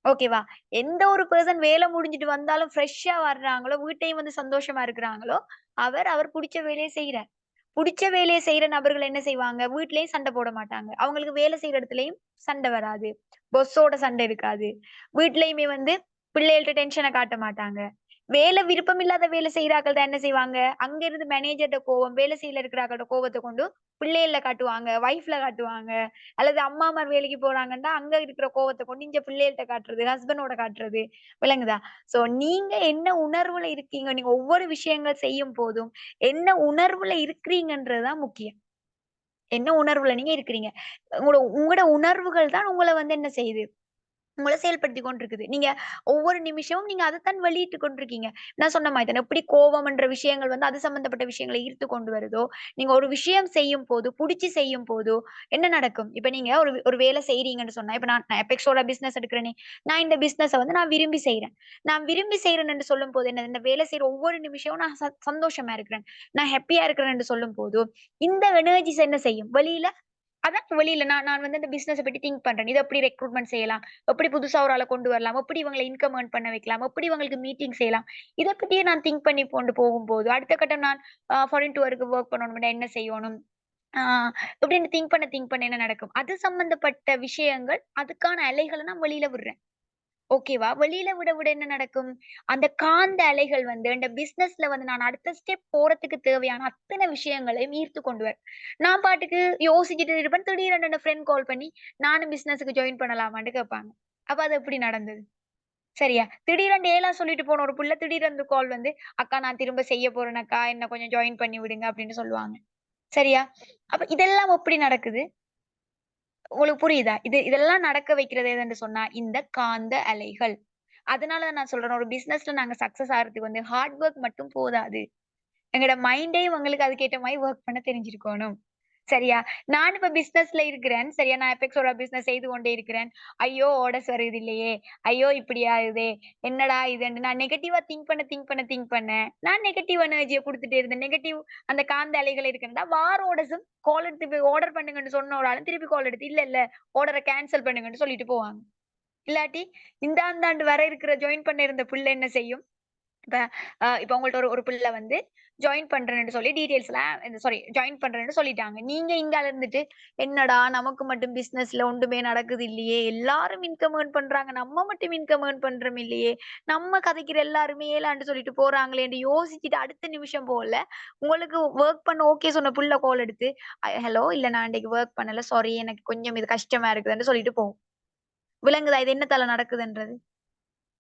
Speaker 1: ஓகேவா? எந்த ஒரு பெர்சன் வேலை முடிஞ்சுட்டு வந்தாலும் ஃப்ரெஷ்ஷா வர்றாங்களோ, வீட்லயும் வந்து சந்தோஷமா இருக்கிறாங்களோ, அவர் புடிச்ச வேலைய செய்றார். புடிச்ச வேலைய செய்ற நபர்கள் என்ன செய்வாங்க? வீட்லயும் சண்டை போட மாட்டாங்க. அவங்களுக்கு வேலை செய்ற இடத்துலயும் சண்டை வராது. பாஸோட சண்டை இருக்காது. வீட்லயுமே வந்து பிள்ளைகள்ட்ட டென்ஷன காட்ட மாட்டாங்க. விருப்பம் இல்லாத வேலை செய்றாக்கள் தான் என்ன செய்வாங்க? அங்க இருந்து மேனேஜர்ட்ட கோவம், வேலை செய்யல இருக்கிறாங்கள்ட்ட கோவத்த கொண்டு பிள்ளைகள்ல காட்டுவாங்க, வைஃப்ல காட்டுவாங்க. அல்லது அம்மாமார் வேலைக்கு போறாங்கன்னா, அங்க இருக்கிற கோவத்த கொண்டு இங்க பிள்ளைகள்ட்ட காட்டுறது, ஹஸ்பண்டோட காட்டுறது. விளங்குதா? சோ நீங்க என்ன உணர்வுல இருக்கீங்க? நீங்க ஒவ்வொரு விஷயங்கள் செய்யும் போதும், என்ன உணர்வுல இருக்கிறீங்கன்றது தான் முக்கியம். என்ன உணர்வுல நீங்க இருக்கிறீங்க? உங்களோட உணர்வுகள் தான் உங்கள வந்து என்ன செய்யுது? உங்கள செயல்படுத்திக் கொண்டிருக்குது. நீங்க ஒவ்வொரு நிமிஷமும் நீங்க அதத்தான் வெளியிட்டுக் கொண்டிருக்கீங்க. நான் சொன்ன மாரி தானே, எப்படி கோவம்ன்ற விஷயங்கள் வந்து அது சம்பந்தப்பட்ட விஷயங்கள ஈர்த்து கொண்டு வருதோ, நீங்க ஒரு விஷயம் செய்யும்போது, புடிச்சு செய்யும்போதோ என்ன நடக்கும்? இப்ப நீங்க ஒரு ஒரு வேலை செய்றீங்கன்னு சொன்னா, இப்ப நான் எபெக்ஸோட பிசினஸ் எடுக்கிறேனே, நான் இந்த பிசினஸ வந்து நான் விரும்பி செய்றேன். நான் விரும்பி செய்றேன் என்று சொல்லும்போது என்னது, இந்த வேலை செய்ற ஒவ்வொரு நிமிஷமும் நான் சந்தோஷமா இருக்கிறேன். நான் ஹேப்பியா இருக்கிறேன் என்று சொல்லும்போது, இந்த எனர்ஜிஸ் என்ன செய்யும்? அதான் வெளியில நான் நான் வந்து இந்த பிசினஸ பத்தி திங்க் பண்றேன். இத எப்படி ரெக்ரூட்மென்ட் செய்யலாம்? எப்படி புதுசா ஒரு ஆள கொண்டு வரலாம்? எப்படி இவங்கள இன்கம் ஏர்ன் பண்ண வைக்கலாம்? எப்படி இவங்களுக்கு மீட்டிங் செய்யலாம்? இத பத்தியே நான் திங்க் பண்ணி கொண்டு போகும்போது, அடுத்த கட்டம் நான் ஃபாரின் டூருக்கு வொர்க் பண்ணணும்னா என்ன செய்யணும்? ஆ இப்படின்னு திங்க் பண்ண என்ன நடக்கும்? அது சம்பந்தப்பட்ட விஷயங்கள், அதுக்கான அலைகள நான் வெளியில விடுறேன். ஓகேவா? வெளியில விட என்ன நடக்கும்? அந்த காந்த அலைகள் வந்து அந்த பிசினஸ்ல வந்து நான் அடுத்த ஸ்டெப் போறதுக்கு தேவையான அத்தன விஷயங்களையும் ஈர்த்து கொண்டு வரும். நான் பாட்டுக்கு யோசிச்சுட்டு இருப்பேன். திடீரென என் ஃப்ரெண்ட் கால் பண்ணி, "நானும் பிசினஸ்க்கு ஜாயின் பண்ணலாமான்னு?" கேட்பாங்க. அப்ப அது எப்படி நடந்தது? சரியா? திடீரென்று ஏலா சொல்லிட்டு போன ஒரு புள்ள திடீரென்று கால் வந்து, "அக்கா நான் திரும்ப செய்ய போறேன் அக்கா. என்ன கொஞ்சம் ஜாயின் பண்ணி விடுங்க" அப்படின்னு சொல்லுவாங்க. சரியா? அப்ப இதெல்லாம் எப்படி நடக்குது? உங்களுக்கு புரியுதா? இதெல்லாம் நடக்க வைக்கிறது எதுன்னு சொன்னா, இந்த காந்த அலைகள். அதனால தான் நான் சொல்றேன், ஒரு பிசினஸ்ல நாங்க சக்சஸ் ஆகுறதுக்கு வந்து ஹார்ட் ஒர்க் மட்டும் போதாது. எங்களோட மைண்டே உங்களுக்கு அதுக்கேத்த மாரி வொர்க் பண்ண தெரிஞ்சிருக்கணும். சரியா? நான் இப்ப பிசினஸ்ல இருக்கிறேன். சரியா? நான் எபெக்ஸோட பிசினஸ் செய்து கொண்டே இருக்கிறேன். ஐயோ! ஆர்டர்ஸ் வருது இல்லையே! ஐயோ! இப்படி ஆகுதே! என்னடா இதுன்னு நான் நெகட்டிவா திங்க் பண்ண, நான் நெகட்டிவ் எனர்ஜிய குடுத்துட்டே இருந்தேன். அந்த காந்த அலைகள் இருக்குன்னா, ஆர்டர்ஸும் கால் எடுத்து போய் ஆர்டர் பண்ணுங்கன்னு சொன்ன ஒரு ஆளு திருப்பி கால் எடுத்து, இல்ல ஆர்டர கேன்சல் பண்ணுங்கன்னு சொல்லிட்டு போவாங்க. இல்லாட்டி, இந்தாண்டு வர இருக்கிற ஜாயின் பண்ண இருந்த புள்ள என்ன செய்யும்? இப்ப இப்ப உங்கள்ட்ட ஒரு ஒரு பிள்ளை வந்து ஜாயின் பண்றேன்னு சொல்லி டீட்டெயில்ஸ்லாம் ஜாயின் பண்றேன்னு சொல்லிட்டாங்க. நீங்க இங்கால இருந்துட்டு, "என்னடா நமக்கு மட்டும் பிசினஸ்ல ஒன்றுமே நடக்குது இல்லையே! எல்லாரும் இன்கம் ஏர்ன் பண்றாங்க. நம்ம மட்டும் இன்கம் ஏர்ன் பண்றோம் இல்லையே! நம்ம கதைக்கிற எல்லாருமே ஏலாண்டு சொல்லிட்டு போறாங்களேன்னு" யோசிச்சுட்டு அடுத்த நிமிஷம் போல, உங்களுக்கு வொர்க் பண்ண ஓகே சொன்ன புள்ள கால் எடுத்து, ஹலோ இல்ல நான் இன்னைக்கு வொர்க் பண்ணல. சாரி எனக்கு கொஞ்சம் இது கஷ்டமா இருக்குதுன்னு சொல்லிட்டு போகும். விளங்குதா? இது என்னத்தால நடக்குதுன்றது?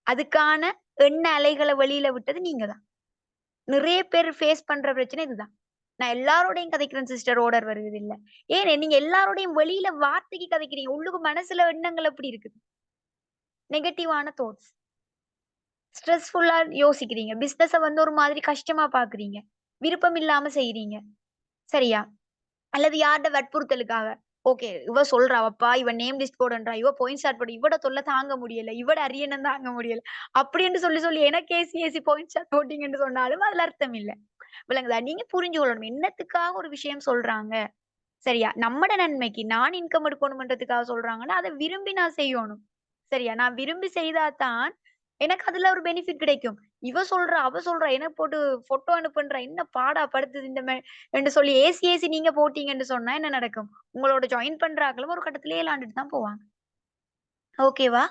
Speaker 1: அதுக்கான எண்ண அலைகள வெளியில விட்டது நீங்க தான். நிறைய பேர் ஃபேஸ் பண்ற பிரச்சனை இதுதான். நான் எல்லாரோடையும் கதைக்கிறேன் சிஸ்டர் ஆர்டர் வருது இல்ல. ஏன் நீங்க எல்லாரோடையும் வெளியில வார்த்தைக்கு கதைக்கிறீங்க. உள்ளுக்கு மனசுல எண்ணங்கள் எப்படி இருக்குது? நெகட்டிவான தாட்ஸ். ஸ்ட்ரெஸ்ஃபுல்லா யோசிக்கிறீங்க. பிசினஸ வந்து ஒரு மாதிரி கஷ்டமா பார்க்குறீங்க. விருப்பம் இல்லாம செய்றீங்க. சரியா? அல்லது யார்ட வற்புறுத்தலுக்காக. ஓகே. இவ சொல்றா, அப்பா இவ நேம் லிஸ்ட் போடுன்றா, இவ பாயிண்ட் ஸ்டார்ட் போடு, இவட தொல்ல தாங்க முடியல, இவட அரியணம் தாங்க முடியல. அப்படின்னு சொல்லி சொல்லி எனக்கு ஏசி ஏசி பாயிண்ட் ஸ்டார்ட் போட்டீங்கன்னு சொன்னாலும் அதுல அர்த்தம் இல்ல. விளங்குதா? நீங்க புரிஞ்சு கொள்ளணும். என்னத்துக்காக ஒரு விஷயம் சொல்றாங்க. சரியா? நம்மட நன்மைக்கு நான் இன்கம் எடுக்கணும்ன்றதுக்காக சொல்றாங்கன்னா, அத விரும்பி நான் செய்யோணும். சரியா? நான் விரும்பி செய்தா தான், எனக்கு அதுல ஒரு பெனிஃபிட் கிடைக்கும். இவ சொல்றா, அவ சொல்றா, எனக்கு போட்டு ஃபோட்டோ அனுப்புன்றா, என்ன பாடா படுத்துது இந்த என்று சொல்லி ஏசி ஏசி நீங்க போட்டீங்கன்னு சொன்னா என்ன நடக்கும்? உங்களோட ஜாயின் பண்ற ஆட்களும் ஒரு கட்டத்தில ஏலாண்டுட்டு தான் போவாங்க. ஓகேவா?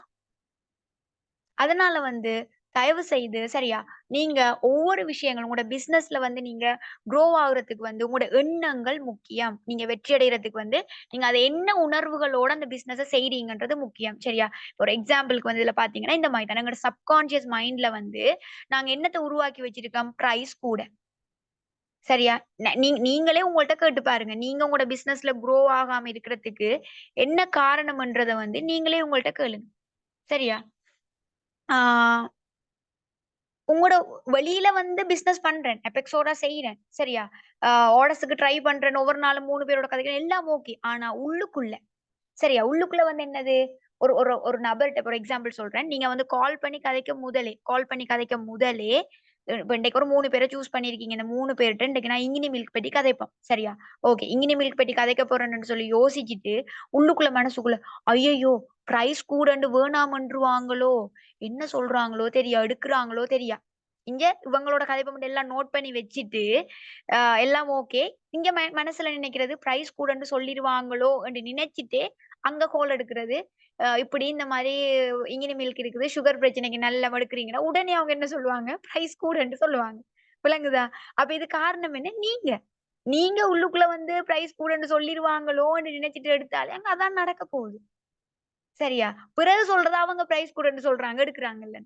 Speaker 1: அதனால வந்து தயவு செய்து சரியா? நீங்க ஒவ்வொரு விஷயங்களும் உங்களோட பிசினஸ்ல வந்து நீங்க குரோ ஆகுறதுக்கு வந்து உங்களோட எண்ணங்கள் முக்கியம். நீங்க வெற்றி அடையறதுக்கு வந்து நீங்க அத என்ன உணர்வுகளோட அந்த பிசினஸ செய்றீங்கன்றது முக்கியம். சரியா? ஒரு எக்ஸாம்பிள்க்கு வந்து இதுல பார்த்தீங்கன்னா, இந்த மாரி தான். எங்களோட சப்கான்ஷியஸ் மைண்ட்ல வந்து நாங்க என்னத்த உருவாக்கி வச்சிருக்கோம்? பிரைஸ் கூட. சரியா? நீங்களே உங்கள்ட்ட கேட்டு பாருங்க. நீங்க உங்களோட பிசினஸ்ல குரோ ஆகாம இருக்கிறதுக்கு என்ன காரணம்ன்றத வந்து நீங்களே உங்கள்ட்ட கேளுங்க. சரியா? ஆ உங்களோட வெளியில வந்து பிசினஸ் பண்றேன். அபெக்ஸோட செய்றேன். சரியா? ஆ ஆர்டர்ஸ்க்கு ட்ரை பண்றேன். ஒவ்வொரு நாளும் 3 பேரோட கதைக்கிறேன். எல்லாம் ஓகே. ஆனா உள்ளுக்குள்ள சரியா? உள்ளுக்குள்ள வந்து என்னது? ஒரு ஒரு ஒரு நபர்ட்ட ஒரு எக்ஸாம்பிள் சொல்றேன். நீங்க வந்து கால் பண்ணி கதைக்க முதலே இப்ப இன்னைக்கு ஒரு 3 பேர சூஸ் பண்ணியிருக்கீங்க. இந்த 3 பேர்ட்ட இன்னைக்கு நான் இங்கினி மில்க் பத்தி கதைப்போம். சரியா? ஓகே. இங்கினி மில்க் பத்தி கதைக்க போறேன்னு சொல்லி யோசிச்சுட்டு, உள்ளுக்குள்ள மனசுக்குள்ள, "ஐயய்யோ! பிரைஸ் கூடண்டு வேணாமன்றுவாங்களோ! என்ன சொல்றாங்களோ தெரியா? எடுக்குறாங்களோ தெரியா?" இங்க இவங்களோட கதைப்ப மட்டும் எல்லாம் நோட் பண்ணி வச்சுட்டு, அ எல்லாம் ஓகே. இங்க மனசுல நினைக்கிறது பிரைஸ் கூடன்னு சொல்லிருவாங்களோ! என்று நினைச்சுட்டே, அங்க கால் எடுக்கிறது. இப்படி இந்த மாரி இங்கினி மில்க் இருக்குது. சுகர் பிரச்சனைக்கு நல்லா எடுக்குறீங்கன்னா, உடனே அவங்க என்ன சொல்லுவாங்க? பிரைஸ் கூடன்ட்டு சொல்லுவாங்க. விளங்குதா? அப்ப இது காரணம் என்ன? நீங்க. நீங்க உள்ளுக்குள்ள வந்து பிரைஸ் கூடன்னு சொல்லிருவாங்களோன்னு நினைச்சுட்டு எடுத்தாலே, அங்க அதான் நடக்க போகுது. சரியா? பிறகு சொல்றத அவங்க பிரைஸ் கூடன்னு சொல்றாங்க, எடுக்குறாங்கல்ல.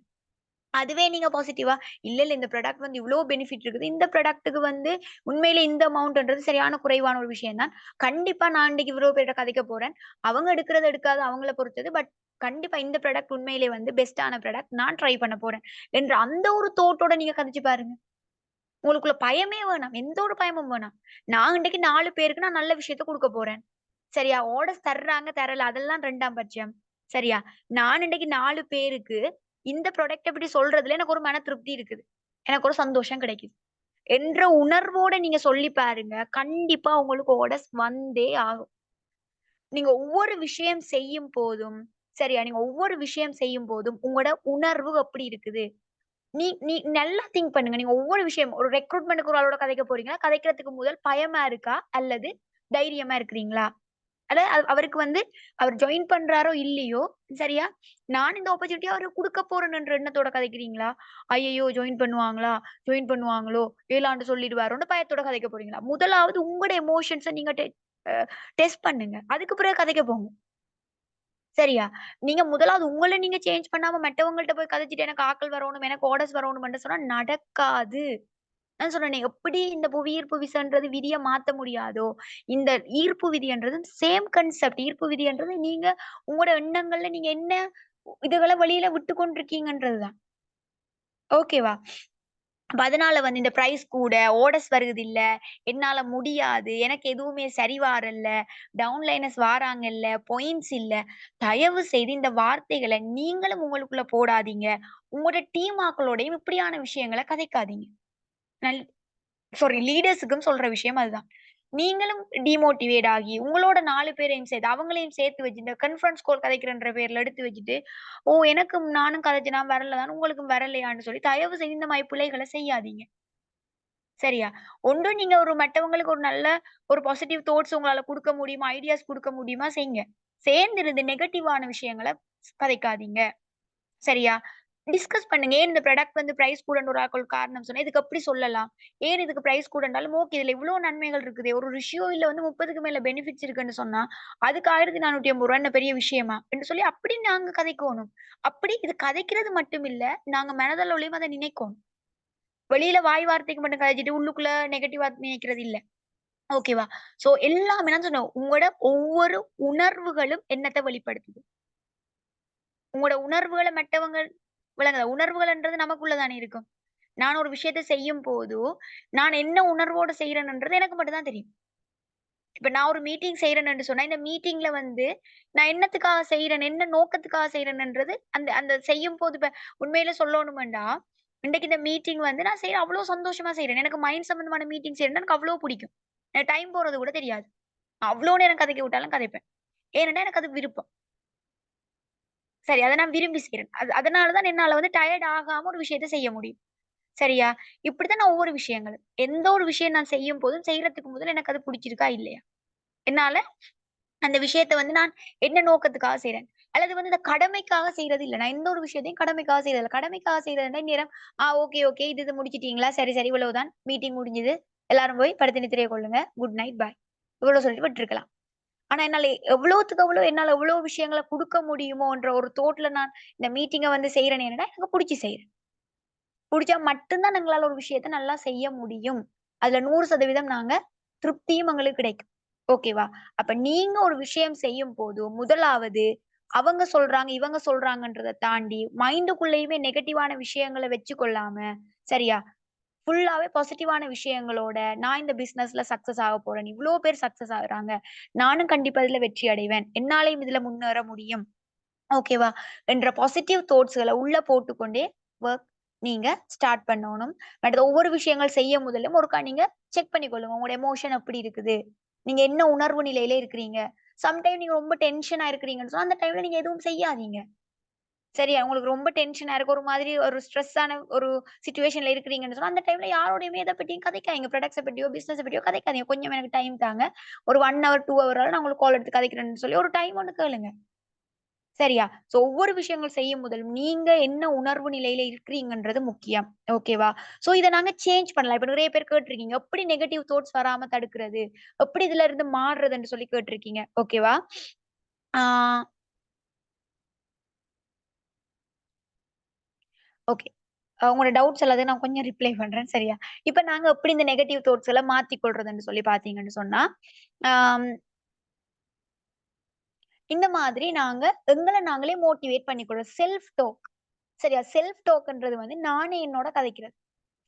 Speaker 1: அதுவே நீங்க பாசிட்டிவா, இல்ல இந்த ப்ராடக்ட் வந்து இவ்ளோ பெனிஃபிட் இருக்குது. இந்த ப்ராடக்ட்க்கு வந்து உண்மையிலே இந்த அமவுண்ட்ன்றது சரியான குறைவான ஒரு விஷயம் தான். கண்டிப்பா நான் இன்னைக்கு இவ்ளோ பேர்ட்ட கதைக்க போறேன். அவங்க எடுக்கிறது, எடுக்காது அவங்கள பொறுத்தது. பட் கண்டிப்பா இந்த ப்ராடக்ட் உண்மையிலே வந்து பெஸ்ட்டான ப்ராடக்ட். நான் ட்ரை பண்ண போறேன். என்ற அந்த ஒரு தோட்டோட நீங்க கதைச்சு பாருங்க. உங்களுக்குள்ள பயமே வேணாம். எந்த ஒரு பயமும் வேணாம். நான் இன்னைக்கு 4 பேருக்கு நான் நல்ல விஷயத்த குடுக்க போறேன். சரியா? ஆர்டர்ஸ் தர்றாங்க, தரல அதெல்லாம் 2ஆம் பட்சம். சரியா? நான் இன்னைக்கு 4 பேருக்கு இந்த ப்ராடக்ட்ட பத்தி சொல்றதுல எனக்கு ஒரு மன திருப்தி இருக்குது. எனக்கு ஒரு சந்தோஷம் கிடைக்குது. என்ற உணர்வோட நீங்க சொல்லி பாருங்க. கண்டிப்பா உங்களுக்கு ஆர்டர்ஸ் வந்தே ஆகும். நீங்க ஒவ்வொரு விஷயம் செய்யும் போதும் சரியா? நீங்க ஒவ்வொரு விஷயம் செய்யும் போதும் உங்களோட உணர்வு எப்படி இருக்குது? நீ நீ நல்லா திங்க் பண்ணுங்க. நீங்க ஒவ்வொரு விஷயம் ஒரு ரெக்ரூட்மென்ட்க்கு ஒரு ஆளோட கதைக்க போறீங்கன்னா, கதைக்கிறதுக்கு முதல் பயமா இருக்கா? அல்லது தைரியமா இருக்கிறீங்களா? அவருக்கு வந்து அவர் ஜாயின் பண்றாரோ! இல்லையோ! சரியா? நான் இந்த ஆப்பர்ச்சுனிட்டிய அவருக்கு குடுக்க போறேன்ன்ற எண்ணத்தோட கதைக்கிறீங்களா? ஐய்யய்யோ! ஜாயின் பண்ணுவாங்களா? ஜாயின் பண்ணுவாங்களோ! ஏலாண்டு சொல்லிடுவாரோன்னு பயத்தோட கதைக்க போறீங்களா? முதலாவது உங்களோட எமோஷன்ஸ நீங்க அ டெஸ்ட் பண்ணுங்க. அதுக்கு பிறகு கதைக்க போங்க. சரியா? நீங்க முதலாவது உங்கள நீங்க சேஞ்ச் பண்ணாம மத்தவங்கள்ட்ட போய் கதைச்சுட்டு எனக்கு ஆட்கள் வரணும், எனக்கு ஆர்டர்ஸ் வரணும்ன்னு சொன்னா நடக்காது. நான் சொன்னேனே, எப்படி இந்த புவியீர்ப்பு விசைன்றது விதிய மாத்த முடியாதோ, இந்த ஈர்ப்பு விதின்றது சேம் கான்செப்ட். ஈர்ப்பு விதின்றது நீங்க உங்களோட எண்ணங்கள்ல நீங்க என்ன இதுகள வெளியில விட்டு கொண்டிருக்கீங்கன்றது தான். ஓகேவா? அப்ப அதனால வந்து இந்த பிரைஸ் கூட, ஆர்டர்ஸ் வருகுதில்ல, என்னால முடியாது, எனக்கு எதுவுமே சரி வரல, டவுன்லைனர்ஸ் வாராங்கல்ல, பாயிண்ட்ஸ் இல்ல. தயவு செய்து இந்த வார்த்தைகள நீங்களும் உங்களுக்குள்ள போடாதீங்க. உங்களோட டீம் ஆக்களோடையும் இப்படியான விஷயங்கள கதைக்காதீங்க. நல் சாரி லீடர்ஸுக்கும் சொல்ற விஷயம் அதுதான். நீங்களும் டிமோட்டிவேட் ஆகி, உங்களோட 4 பேரையும் சேர்த்து, அவங்களையும் சேர்த்து வச்சு, இந்த கான்ஃபரன்ஸ் கால் கதைக்கிறன்ற பேர்ல எடுத்து வச்சுட்டு, "ஓ! எனக்கும் நானும் கதைச்சேனா வரல தான, உங்களுக்கும் வரலையான்னு" சொல்லி தயவு செய்து இந்த மாரி பிழைகள செய்யாதீங்க. சரியா? ஒன்று நீங்க ஒரு மற்றவங்களுக்கு ஒரு நல்ல ஒரு பாசிட்டிவ் தாட்ஸ் உங்களால குடுக்க முடியுமா, ஐடியாஸ் குடுக்க முடியுமா செய்யுங்க. சேர்ந்து இருந்து நெகட்டிவான விஷயங்கள கதைக்காதீங்க. சரியா? டிஸ்கஸ் பண்ணுங்க. ஏன் இந்த ப்ராடக்ட் வந்து பிரைஸ் கூடன்னு ஒரு ஆள் காரணம் சொன்னா, இதுக்கு எப்படி சொல்லலாம்? ஏன் இதுக்கு பிரைஸ் கூடன்றாலும், ஓகே இதுல இவ்ளோ நன்மைகள் இருக்குதே. ஒரு ரிஷ்யூல வந்து 30க்கு மேல பெனிஃபிட்ஸ் இருக்குன்னு சொன்னா, அதுக்கு ரூ. 1480 என்ன பெரிய விஷயமா? என்று சொல்லி அப்படி நாங்க கதைக்கோணும். அப்படி இது கதைக்கிறது மட்டும் இல்ல, நாங்க மனதளவுலயும் அத நினைக்கோணும். வெளியில வாய் வார்த்தைக்கு மட்டும் கதைச்சுட்டு, உள்ளுக்குள்ள நெகட்டிவா நினைக்கிறது இல்ல. ஓகேவா? சோ எல்லாமே நான் சொன்னேன். உங்களோட ஒவ்வொரு உணர்வுகளும் என்னத்த வெளிப்படுத்துது? உங்களோட உணர்வுகள மற்றவங்க விளங்குதா? உணர்வுகள்ன்றது நமக்குள்ள தானே இருக்கும். நான் ஒரு விஷயத்த செய்யும்போது, நான் என்ன உணர்வோட செய்றேன்ன்றது எனக்கு மட்டும் தான் தெரியும். இப்ப நான் ஒரு மீட்டிங் செய்றேன்னு சொன்னா, இந்த மீட்டிங்ல வந்து நான் என்னத்துக்காக செய்றேன், என்ன நோக்கத்துக்காக செய்றேன்ன்றது அந்த அந்த செய்யும்போது இப்ப உண்மையில சொல்லணுமெண்டா, இன்றைக்கு இந்த மீட்டிங் வந்து நான் செய்றேன் அவ்ளோ சந்தோஷமா செய்றேன். எனக்கு மைண்ட் சம்மந்தமான மீட்டிங் செய்றேன்னா எனக்கு அவ்ளோ புடிக்கும். எனக்கு டைம் போறது கூட தெரியாது. அவ்ளோ நேரம் கதைக்க விட்டாலும் கதைப்பேன். ஏனென்டா எனக்கு அது விருப்பம். சரி அத நான் விரும்பி செய்றேன். அதனால தான் என்னால வந்து டயர்ட் ஆகாம ஒரு விஷயத்த செய்ய முடியும். சரியா? இப்படித்தான் நான் ஒவ்வொரு விஷயங்களும். எந்த ஒரு விஷயம் நான் செய்யும்போதும், செய்றதுக்கு முதல்ல எனக்கு அது புடிச்சிருக்கா இல்லையா? என்னால அந்த விஷயத்த வந்து நான் என்ன நோக்கத்துக்காக செய்றேன்? அல்லது வந்து இந்த கடமைக்காக செய்றது இல்ல. நான் எந்த ஒரு விஷயத்தையும் கடமைக்காக செய்றது இல்ல. கடமைக்காக செய்றதுன்னா இந்நேரம், ஓகே, ஓகே. இது முடிச்சிட்டீங்களா? சரி, சரி. இவ்வளவுதான். மீட்டிங் முடிஞ்சது. எல்லாரும் போய் படுத்து நித்திரை கொள்ளுங்க. Good night. பாய். இவ்வளோ சொல்லிட்டு விட்டுருக்கலாம். ஆனா என்னால எவ்வளவுத்துக்கு எவ்வளோ என்னால எவ்வளோ விஷயங்கள குடுக்க முடியுமோன்ற ஒரு தாட்ல நான் இந்த மீட்டிங்க வந்து செய்றேன் என்னன்னா, எனக்கு புடிச்சு செய்றேன். புடிச்சா மட்டும் தான் எங்களால ஒரு விஷயத்த நல்லா செய்ய முடியும். அதுல 100% நாங்க திருப்தியும் எங்களுக்கு கிடைக்கும். ஓகேவா? அப்ப நீங்க ஒரு விஷயம் செய்யும்போது, முதலாவது அவங்க சொல்றாங்க, இவங்க சொல்றாங்கன்றத தாண்டி மைண்டுக்குள்ளேயுமே நெகட்டிவான விஷயங்கள வச்சுக்கொள்ளாம, சரியா? ஃபுல்லாவே பாசிட்டிவான விஷயங்களோட, நான் இந்த பிசினஸ்ல சக்சஸ் ஆகப் போறேன். இவ்ளோ பேர் சக்சஸ் ஆகுறாங்க. நானும் கண்டிப்பா இதுல வெற்றி அடைவேன். என்னாலயும் இதுல முன்னேற முடியும். ஓகேவா? என்ற பாசிட்டிவ் தாட்ஸ்கள உள்ள போட்டுக்கொண்டே வொர்க் நீங்க ஸ்டார்ட் பண்ணணும். அடுத்து ஒவ்வொரு விஷயங்கள் செய்ய முதலும் ஒருக்கா நீங்க செக் பண்ணிக்கொள்ளுங்க. உங்களோட எமோஷன் எப்படி இருக்குது? நீங்க என்ன உணர்வு நிலையில இருக்கிறீங்க? சம்டைம் நீங்க ரொம்ப டென்ஷனா இருக்கிறீங்கன்னு சொன்னா, அந்த டைம்ல நீங்க எதுவும் செய்யாதீங்க. சரியா? உங்களுக்கு ரொம்ப டென்ஷனா இருக்கு. ஒரு மாதிரி ஒரு ஸ்ட்ரெஸ்ஸான ஒரு சிச்சுவேஷன்ல இருக்கிறீங்கன்னு சொன்னா, அந்த டைம்ல யாரோடையுமே எத பத்தியும் கதைக்காதீங்க. ப்ராடக்ட்ஸ பத்தியோ, பிசினஸ பத்தியோ கதைக்காதீங்க. கொஞ்சம் எனக்கு டைம் தாங்க. ஒரு 1 ஹவர், 2 ஹவராவது நான் உங்களுக்கு கால் எடுத்து கதைக்கிறேன்னு சொல்லி ஒரு டைம் ஒண்ணு கேளுங்க. சரியா? சோ ஒவ்வொரு விஷயங்கள் செய்யும் முதலும் நீங்க என்ன உணர்வு நிலையில இருக்கிறீங்கன்றது முக்கியம். ஓகேவா? சோ இத நாங்க சேஞ்ச் பண்ணலாம். இப்ப நிறைய பேர் கேட்டிருக்கீங்க. எப்படி நெகட்டிவ் தாட்ஸ் வராம தடுக்கிறது? எப்படி இதுல இருந்து மாறுறதுன்னு சொல்லி கேட்டிருக்கீங்க. ஓகேவா? ஆ ஓகே. உங்களோட டவுட்ஸ் எல்லாத்தையும் நான் கொஞ்சம் ரிப்ளை பண்றேன். சரியா? இப்ப நாங்க எப்படி இந்த நெகட்டிவ் தாட்ஸ் எல்லாம் மாத்திக் கொள்றதுன்னு சொல்லி பார்த்தீங்கன்னு சொன்னா, ஆம் இந்த மாதிரி நாங்க எங்கள நாங்களே மோட்டிவேட் பண்ணிக்கொள்றோம். Self talk. சரியா? செல்ஃப் டாக்ன்றது வந்து நானே என்னோட கதைக்கிறது.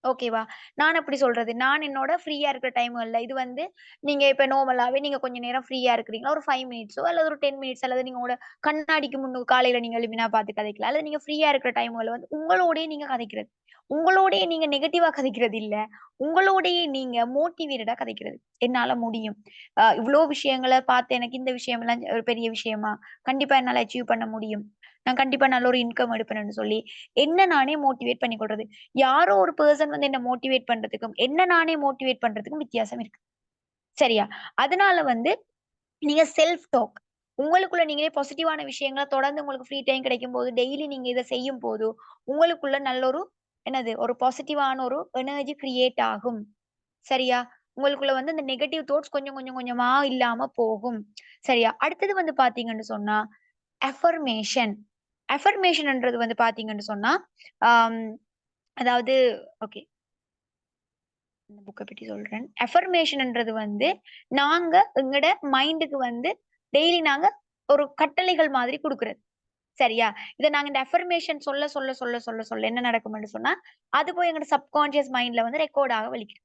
Speaker 1: ஓகேவா? நான் எப்படி சொல்றது? நான் என்னோட ஃப்ரீயா இருக்கிற டைம்கள்ல இது வந்து நீங்க இப்ப நார்மலாவே நீங்க கொஞ்ச நேரம் ஃப்ரீயா இருக்கிறீங்களா, ஒரு 5 மினிட்ஸோ அல்லது ஒரு 10 மினிட்ஸ் அல்லது நீங்க உங்களோட கண்ணாடிக்கு முன்னு காலையில நீங்க எழும்பினா பார்த்து கதைக்கலாம். அல்லது நீங்க ஃப்ரீயா இருக்கிற டைம்கள்ல வந்து உங்களோடயே நீங்க கதைக்கிறது. உங்களோடயே நீங்க நெகட்டிவா கதைக்கிறது இல்ல. உங்களோடயே நீங்க மோட்டிவேட்டடா கதைக்கிறது. என்னால முடியும். இவ்ளோ விஷயங்கள பார்த்து எனக்கு இந்த விஷயம்லாம் ஒரு பெரிய விஷயமா? கண்டிப்பா என்னால அச்சீவ் பண்ண முடியும். நான் கண்டிப்பா நல்ல ஒரு இன்கம் எடுப்பேன்னு சொல்லி, என்ன நானே மோட்டிவேட் பண்ணிக்கொள்றது. யாரோ ஒரு பெர்சன் வந்து என்ன மோட்டிவேட் பண்றதுக்கும், என்ன நானே மோட்டிவேட் பண்றதுக்கும் வித்தியாசம் இருக்கு. சரியா? அதனால வந்து நீங்க செல்ஃப் டாக் உங்களுக்குள்ள நீங்களே பாசிட்டிவான விஷயங்கள தொடர்ந்து உங்களுக்கு ஃப்ரீ டைம் கிடைக்கும்போது, டெய்லி நீங்க இத செய்யும்போது, உங்களுக்குள்ள நல்ல ஒரு என்னது ஒரு பாசிட்டிவான ஒரு எனர்ஜி கிரியேட் ஆகும். சரியா? உங்களுக்குள்ள வந்து இந்த நெகட்டிவ் தாட்ஸ் கொஞ்சம் கொஞ்சம் கொஞ்சமா இல்லாம போகும். சரியா? அடுத்தது வந்து பார்த்தீங்கன்னு சொன்னா, அஃபர்மேஷன். அஃபர்மேஷன்ன்றது வந்து பார்த்தீங்கன்னு சொன்னா, ஆம் அதாவது ஓகே. இந்த புக்க பத்தி சொல்றேன். அஃபர்மேஷன்ன்றது வந்து, நாங்க எங்கட மைண்டுக்கு வந்து டெய்லி நாங்க ஒரு கட்டளைகள் மாதிரி குடுக்குறது. சரியா? இத நாங்க இந்த அஃபர்மேஷன் சொல்ல, சொல்ல, சொல்ல, சொல்ல, சொல்ல என்ன நடக்கும்ன்னு சொன்னா, அது போய் எங்கட சப்கான்ஷியஸ் மைண்ட்ல வந்து ரெக்கார்ட் ஆக வலிக்கும்.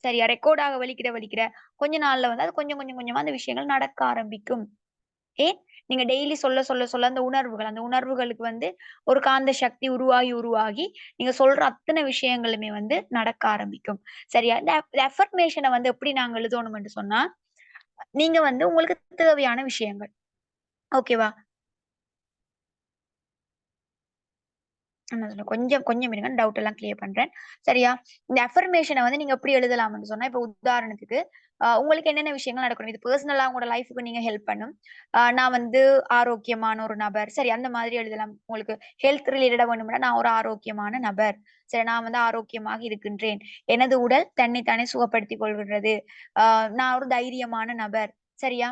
Speaker 1: சரியா? ரெக்கார்ட் ஆக வலிக்கிற, வலிக்கிற கொஞ்ச நாள்ல வந்து அது கொஞ்சம், கொஞ்சம், கொஞ்சமா அந்த விஷயங்கள் நடக்க ஆரம்பிக்கும். ஏன்? நீங்க டெய்லி சொல்ல, சொல்ல, சொல்ல அந்த உணர்வுகளுக்கு வந்து ஒரு காந்த சக்தி உருவாகி, உருவாகி நீங்க சொல்ற அத்தன விஷயங்களுமே வந்து நடக்க ஆரம்பிக்கும். சரியா? இந்த அஃபர்மேஷன வந்து எப்படி நாங்க எழுதணும்னு சொன்னா, நீங்க வந்து உங்களுக்கு தேவையான விஷயங்கள். ஓகேவா? கொஞ்சம் கொஞ்சம் இருங்க. டவுட் எல்லாம் கிளியர் பண்றேன். சரியா? இந்த அஃபர்மேஷன வந்து நீங்க எப்படி எழுதலாம்ன்னு சொன்னா, இப்ப உதாரணத்துக்கு, உங்களுக்கு என்னென்ன விஷயங்கள் நடக்கணும். இது பெர்சனலா உங்களோட லைஃப்க்கு நீங்க ஹெல்ப் பண்ணும். நான் வந்து ஆரோக்கியமான ஒரு நபர். சரி அந்த மாதிரி எழுதலாம். உங்களுக்கு ஹெல்த் ரிலேட்டடா வேணும்னா, நான் ஒரு ஆரோக்கியமான நபர். சரி நான் வந்து ஆரோக்கியமாக இருக்கின்றேன். எனது உடல் தன்னை தானே சுகப்படுத்திக் கொள்கின்றது. ஆ நான் ஒரு தைரியமான நபர். சரியா?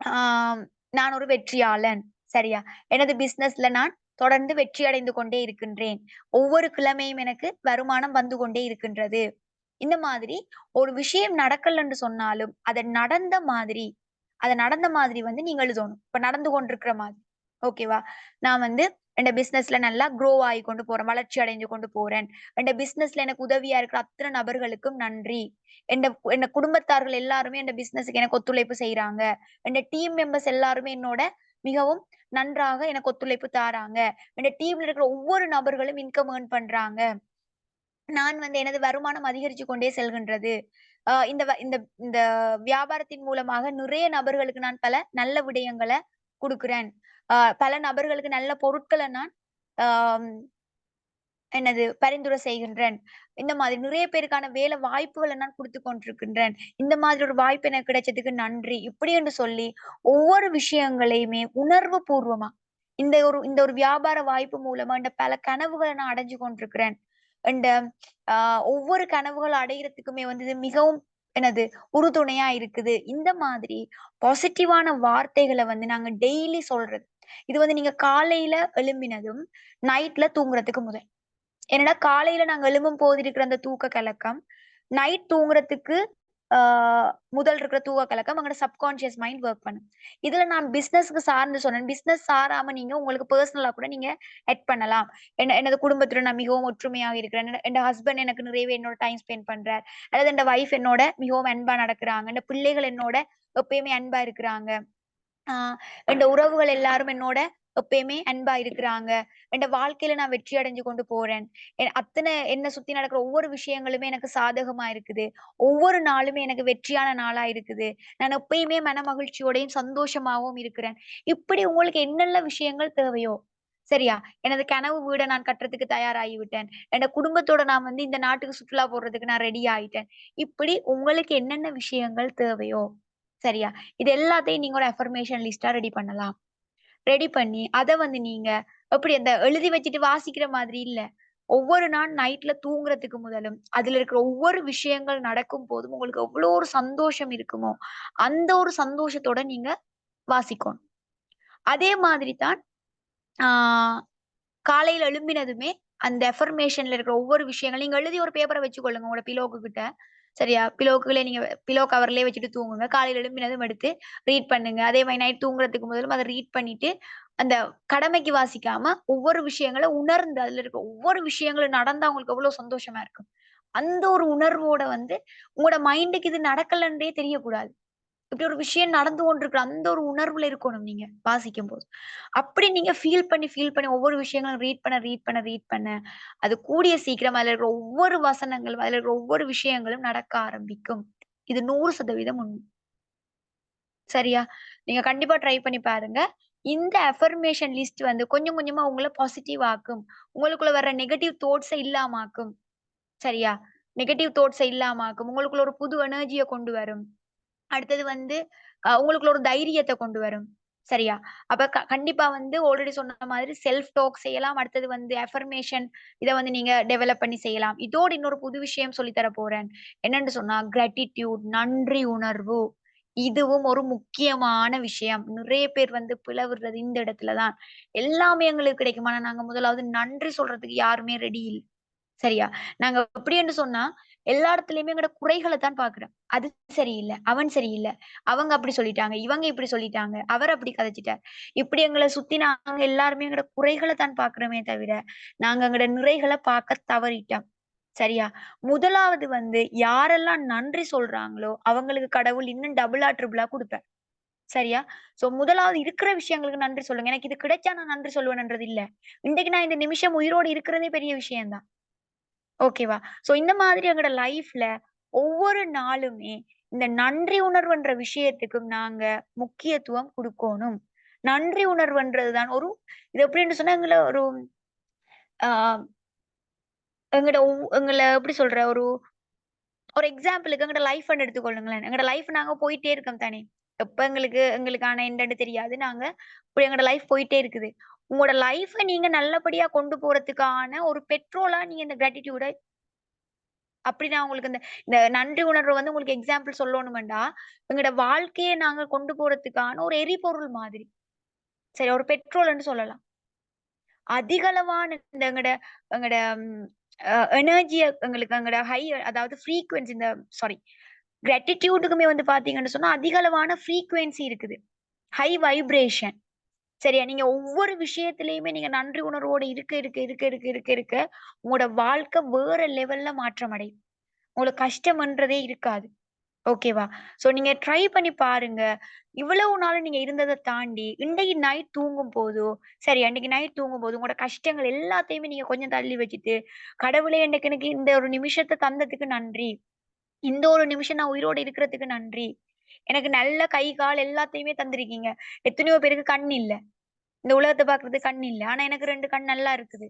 Speaker 1: ஆம், நான் ஒரு வெற்றியாளன். சரியா? எனது பிசினஸ்ல நான் தொடர்ந்து வெற்றி அடைந்து கொண்டே இருக்கின்றேன். ஒவ்வொரு கிழமையும் எனக்கு வருமானம் வந்து கொண்டே இருக்கின்றது. இந்த மாதிரி ஒரு விஷயம் நடக்கலன்னு சொன்னாலும், அத நடந்த மாதிரி வந்து நீங்க எழுதணும். இப்ப நடந்து கொண்டிருக்கிற மாதிரி. ஓகேவா? நான் வந்து என் பிசினஸ்ல நல்லா க்ரோ ஆகி கொண்டு போறேன், வளர்ச்சி அடைஞ்சு கொண்டு போறேன். என் பிசினஸ்ல எனக்கு உதவியா இருக்கிற அத்தனை நபர்களுக்கும் நன்றி. என் என் குடும்பத்தார்கள் எல்லாருமே என் பிசினஸ்க்கு எனக்கு ஒத்துழைப்பு செய்யறாங்க. என் டீம் மெம்பர்ஸ் எல்லாருமே என்னோட மிகவும் நன்றாக எனக்கு ஒத்துழைப்பு தாராங்க. என் டீம்ல இருக்கிற ஒவ்வொரு நபர்களும் இன்கம் ஏர்ன் பண்றாங்க. நான் எனது வருமானம் அதிகரிச்சு கொண்டே செல்கின்றது. இந்த இந்த வியாபாரத்தின் மூலமாக நிறைய நபர்களுக்கு நான் பல நல்ல விடயங்கள குடுக்குறேன். பல நபர்களுக்கு நல்ல பொருட்கள நான் ஆம் பரிந்துரை செய்கின்றேன். இந்த மாதிரி நிறைய பேருக்கான வேலை வாய்ப்புகள நான் குடுத்துக் கொண்டிருக்கின்றேன். இந்த மாதிரி ஒரு வாய்ப்பு எனக்கு கிடைச்சதுக்கு நன்றி. இப்படி என்று சொல்லி ஒவ்வொரு விஷயங்களையுமே உணர்வு பூர்வமா, இந்த ஒரு வியாபார வாய்ப்பு மூலமா இந்த பல கனவுகள நான் அடைஞ்சு கொண்டிருக்கிறேன். இந்த அ ஒவ்வொரு கனவுகள் அடையறதுக்குமே இது மிகவும் உறுதுணையா இருக்குது. இந்த மாதிரி பாசிட்டிவான வார்த்தைகள நாங்க டெய்லி சொல்றது. இது நீங்க காலையில எழும்பினதும், நைட்ல தூங்குறதுக்கு முதல். என்னடா காலையில நாங்க எழும்பும்போது இருக்கிற அந்த தூக்க கலக்கம், நைட் தூங்குறதுக்கு ஆ முதல் இருக்கிற தூக்க கலக்கம், எங்களோட சப்கான்ஷியஸ் மைண்ட் வொர்க் பண்ணும். இதுல நான் பிசினஸ்க்கு சார்ந்து சொன்னேன். பிசினஸ் சாராம நீங்க உங்களுக்கு பெர்சனலா கூட நீங்க ஆட் பண்ணலாம். எனது குடும்பத்துடன் நான் மிகவும் ஒற்றுமையாக இருக்கிறேன். என் ஹஸ்பண்ட் எனக்கு நிறையவே என்னோட டைம் ஸ்பெண்ட் பண்றார். அல்லது என் வைஃப் என்னோட மிகவும் அன்பா நடக்குறாங்க. என் பிள்ளைகள் என்னோட எப்பயுமே அன்பா இருக்கிறாங்க. ஆ என்ட உறவுகள் எல்லாரும் என்னோட எப்பயுமே அன்பா இருக்கிறாங்க. என்ட வாழ்க்கையில நான் வெற்றி அடைஞ்சு கொண்டு போறேன். என்ன சுத்தி நடக்கிற ஒவ்வொரு விஷயங்களுமே எனக்கு சாதகமா இருக்குது. ஒவ்வொரு நாளுமே எனக்கு வெற்றியான நாளா இருக்குது. நான் எப்பயுமே மனமகிழ்ச்சியோடையும், சந்தோஷமாவும் இருக்கிறேன். இப்படி உங்களுக்கு என்னென்ன விஷயங்கள் தேவையோ, சரியா? எனது கனவு வீட நான் கட்டுறதுக்கு தயாராகி விட்டேன். என் குடும்பத்தோட நான் இந்த நாட்டுக்கு சுற்றுலா போறதுக்கு நான் ரெடி ஆயிட்டேன். இப்படி உங்களுக்கு என்னென்ன விஷயங்கள் தேவையோ, சரியா? இது எல்லாத்தையும் நீங்க ஒரு அஃபர்மேஷன் லிஸ்ட்டா ரெடி பண்ணலாம். ரெடி பண்ணி, அத நீங்க எப்படி அந்த எழுதி வச்சுட்டு வாசிக்கிற மாதிரி இல்ல. ஒவ்வொரு நாள் நைட்ல தூங்குறதுக்கு முதலும், அதுல இருக்கிற ஒவ்வொரு விஷயங்கள் நடக்கும்போதும் உங்களுக்கு எவ்வளோ ஒரு சந்தோஷம் இருக்குமோ, அந்த ஒரு சந்தோஷத்தோட நீங்க வாசிக்கணும். அதே மாதிரி தான் ஆ காலையில எழும்பினதுமே, அந்த அஃபர்மேஷன்ல இருக்கிற ஒவ்வொரு விஷயங்கள் நீங்க எழுதி ஒரு பேப்பர வச்சுக்கொள்ளுங்க உங்களோட பில்லோக்கு கிட்ட. சரியா? பில்லோக்குள்ளே நீங்க பில்லோ கவர்லயே வச்சுட்டு தூங்குங்க. காலையில எழும்பினதும் எடுத்து ரீட் பண்ணுங்க. அதே மாரி நைட் தூங்குறதுக்கு முதலும் அத ரீட் பண்ணிட்டு, அந்த கடமைக்கு வாசிக்காம ஒவ்வொரு விஷயங்கள உணர்ந்து, அதுல இருக்க ஒவ்வொரு விஷயங்களும் நடந்தா உங்களுக்கு எவ்வளோ சந்தோஷமா இருக்கும். அந்த ஒரு உணர்வோட உங்களோட மைண்டுக்கு இது நடக்கலன்றே தெரியக்கூடாது. இப்படி ஒரு விஷயம் நடந்து கொண்டிருக்கு. அந்த ஒரு உணர்வுல இருக்கணும் நீங்க வாசிக்கும்போது. அப்படி நீங்க ஃபீல் பண்ணி ஒவ்வொரு விஷயங்களும் ரீட் பண்ண, அது கூடிய சீக்கிரம் அதுல இருக்கிற ஒவ்வொரு வசனங்களும், அதுல இருக்கிற ஒவ்வொரு விஷயங்களும் நடக்க ஆரம்பிக்கும். இது 100% உண்மை. சரியா? நீங்க கண்டிப்பா ட்ரை பண்ணி பாருங்க. இந்த அஃபர்மேஷன் லிஸ்ட் கொஞ்சம் கொஞ்சமா உங்கள பாசிட்டிவ் ஆக்கும். உங்களுக்குள்ள வர நெகட்டிவ் தாட்ஸ இல்லாம ஆக்கும். சரியா? நெகட்டிவ் தாட்ஸ இல்லாம ஆக்கும். உங்களுக்குள்ள ஒரு புது எனர்ஜிய கொண்டு வரும். அடுத்தது உங்களுக்குள்ள ஒரு தைரியத்த கொண்டு வரும். சரியா? அப்ப கண்டிப்பா ஆல்ரெடி சொன்ன மாதிரி செல்ஃப் டாக் செய்யலாம். அடுத்தது அஃபர்மேஷன் இத நீங்க டெவலப் பண்ணி செய்யலாம். இதோட இன்னொரு புது விஷயம் சொல்லி தர போறேன். என்னன்னு சொன்னா கிராட்டிட்யூட் நன்றி உணர்வு. இதுவும் ஒரு முக்கியமான விஷயம். நிறைய பேர் பிளவுறது இந்த இடத்துல தான். எல்லாமே எங்களுக்கு கிடைக்கும். ஆனா நாங்க முதலாவது நன்றி சொல்றதுக்கு யாருமே ரெடி இல்ல. சரியா? நாங்க எப்படின்னு சொன்னா, எல்லா இடத்துலயுமே எங்களோட குறைகள தான் பார்க்கிறோம். அது சரியில்ல, அவன் சரியில்ல, அவங்க அப்படி சொல்லிட்டாங்க, இவங்க இப்படி சொல்லிட்டாங்க, அவர் அப்படி கதைச்சுட்டார். இப்படி எங்கள சுத்தி நாங்க எல்லாருமே எங்களோட குறைகள தான் பார்க்கிறோமே தவிர, நாங்க எங்களோட நிறைகள பார்க்க தவறிட்டோம். சரியா? முதலாவது யாரெல்லாம் நன்றி சொல்றாங்களோ, அவங்களுக்கு கடவுள் இன்னும் டபுளா, ட்ரிபிளா குடுப்பார். சரியா? சோ முதலாவது இருக்கிற விஷயங்களுக்கு நன்றி சொல்லுங்க. எனக்கு இது கிடைச்சா நான் நன்றி சொல்லுவேன்ன்றது இல்ல. இன்றைக்கு நான் இந்த நிமிஷம் உயிரோடு இருக்கிறதே பெரிய விஷயம் தான். ஓகேவா? சோ இந்த மாதிரி எங்களோட லைஃப்ல ஒவ்வொரு நாளுமே இந்த நன்றி உணர்வுன்ற விஷயத்துக்கு நாங்க முக்கியத்துவம் குடுக்கோணும். நன்றி உணர்வுன்றது தான் இது எப்படின்னு சொன்னா எங்கள ஒரு ஆ எங்கள எப்படி சொல்ற ஒரு ஒரு எக்ஸாம்பிளுக்கு எங்கட லைஃப்ன்னு எடுத்துக்கொள்ளுங்களேன். எங்கட லைஃப் நாங்க போயிட்டே இருக்கோம் தானே! எப்ப எங்களுக்கான எண்டுன்னு தெரியாது. இப்படி எங்கட லைஃப் போயிட்டே இருக்குது. உங்களோட லைஃப நீங்க நல்லபடியா கொண்டு போறதுக்கான ஒரு பெட்ரோலா நீங்க இந்த கிராட்டிட்யூட அப்படி நான் உங்களுக்கு இந்த நன்றி உணர்வு உங்களுக்கு எக்ஸாம்பிள் சொல்லணுமெண்டா, எங்களோட வாழ்க்கைய நாங்க கொண்டு போறதுக்கான ஒரு எரிபொருள் மாதிரி. சரி ஒரு பெட்ரோல்ன்னு சொல்லலாம். அதிகளவான இந்த எங்கட எங்கட ம் அ எனர்ஜிய எங்கட அதாவது ஃப்ரீக்வென்சி சாரி கிராட்டிட்யூடுக்குமே பார்த்தீங்கன்னு சொன்னா, அதிக அளவான ஃப்ரீக்வென்சி இருக்குது. High vibration. சரியா? நீங்க ஒவ்வொரு விஷயத்திலயுமே நீங்க நன்றி உணர்வோட இருக்க, உங்களோட வாழ்க்கை வேற லெவல்ல மாற்றம் அடையும். உங்களுக்கு கஷ்டம்ன்றதே இருக்காது. ஓகேவா? சோ நீங்க ட்ரை பண்ணி பாருங்க. இவ்வளவு நாள் நீங்க இருந்தத தாண்டி, இன்றைக்கு நைட் தூங்கும்போதோ, சரி அன்னைக்கு நைட் தூங்கும்போது உங்களோட கஷ்டங்கள் எல்லாத்தையுமே நீங்க கொஞ்சம் தள்ளி வச்சுட்டு, கடவுளே எனக்கு இந்த ஒரு நிமிஷத்த தந்ததுக்கு நன்றி. இந்த ஒரு நிமிஷம் நான் உயிரோட இருக்கிறதுக்கு நன்றி. எனக்கு நல்ல கை, கால் எல்லாத்தையுமே தந்திருக்கீங்க. எத்தனையோ பேருக்கு கண் இல்ல. இந்த உலகத்த பார்க்கறதுக்கு கண் இல்ல. ஆனா எனக்கு 2 கண் நல்லா இருக்குது.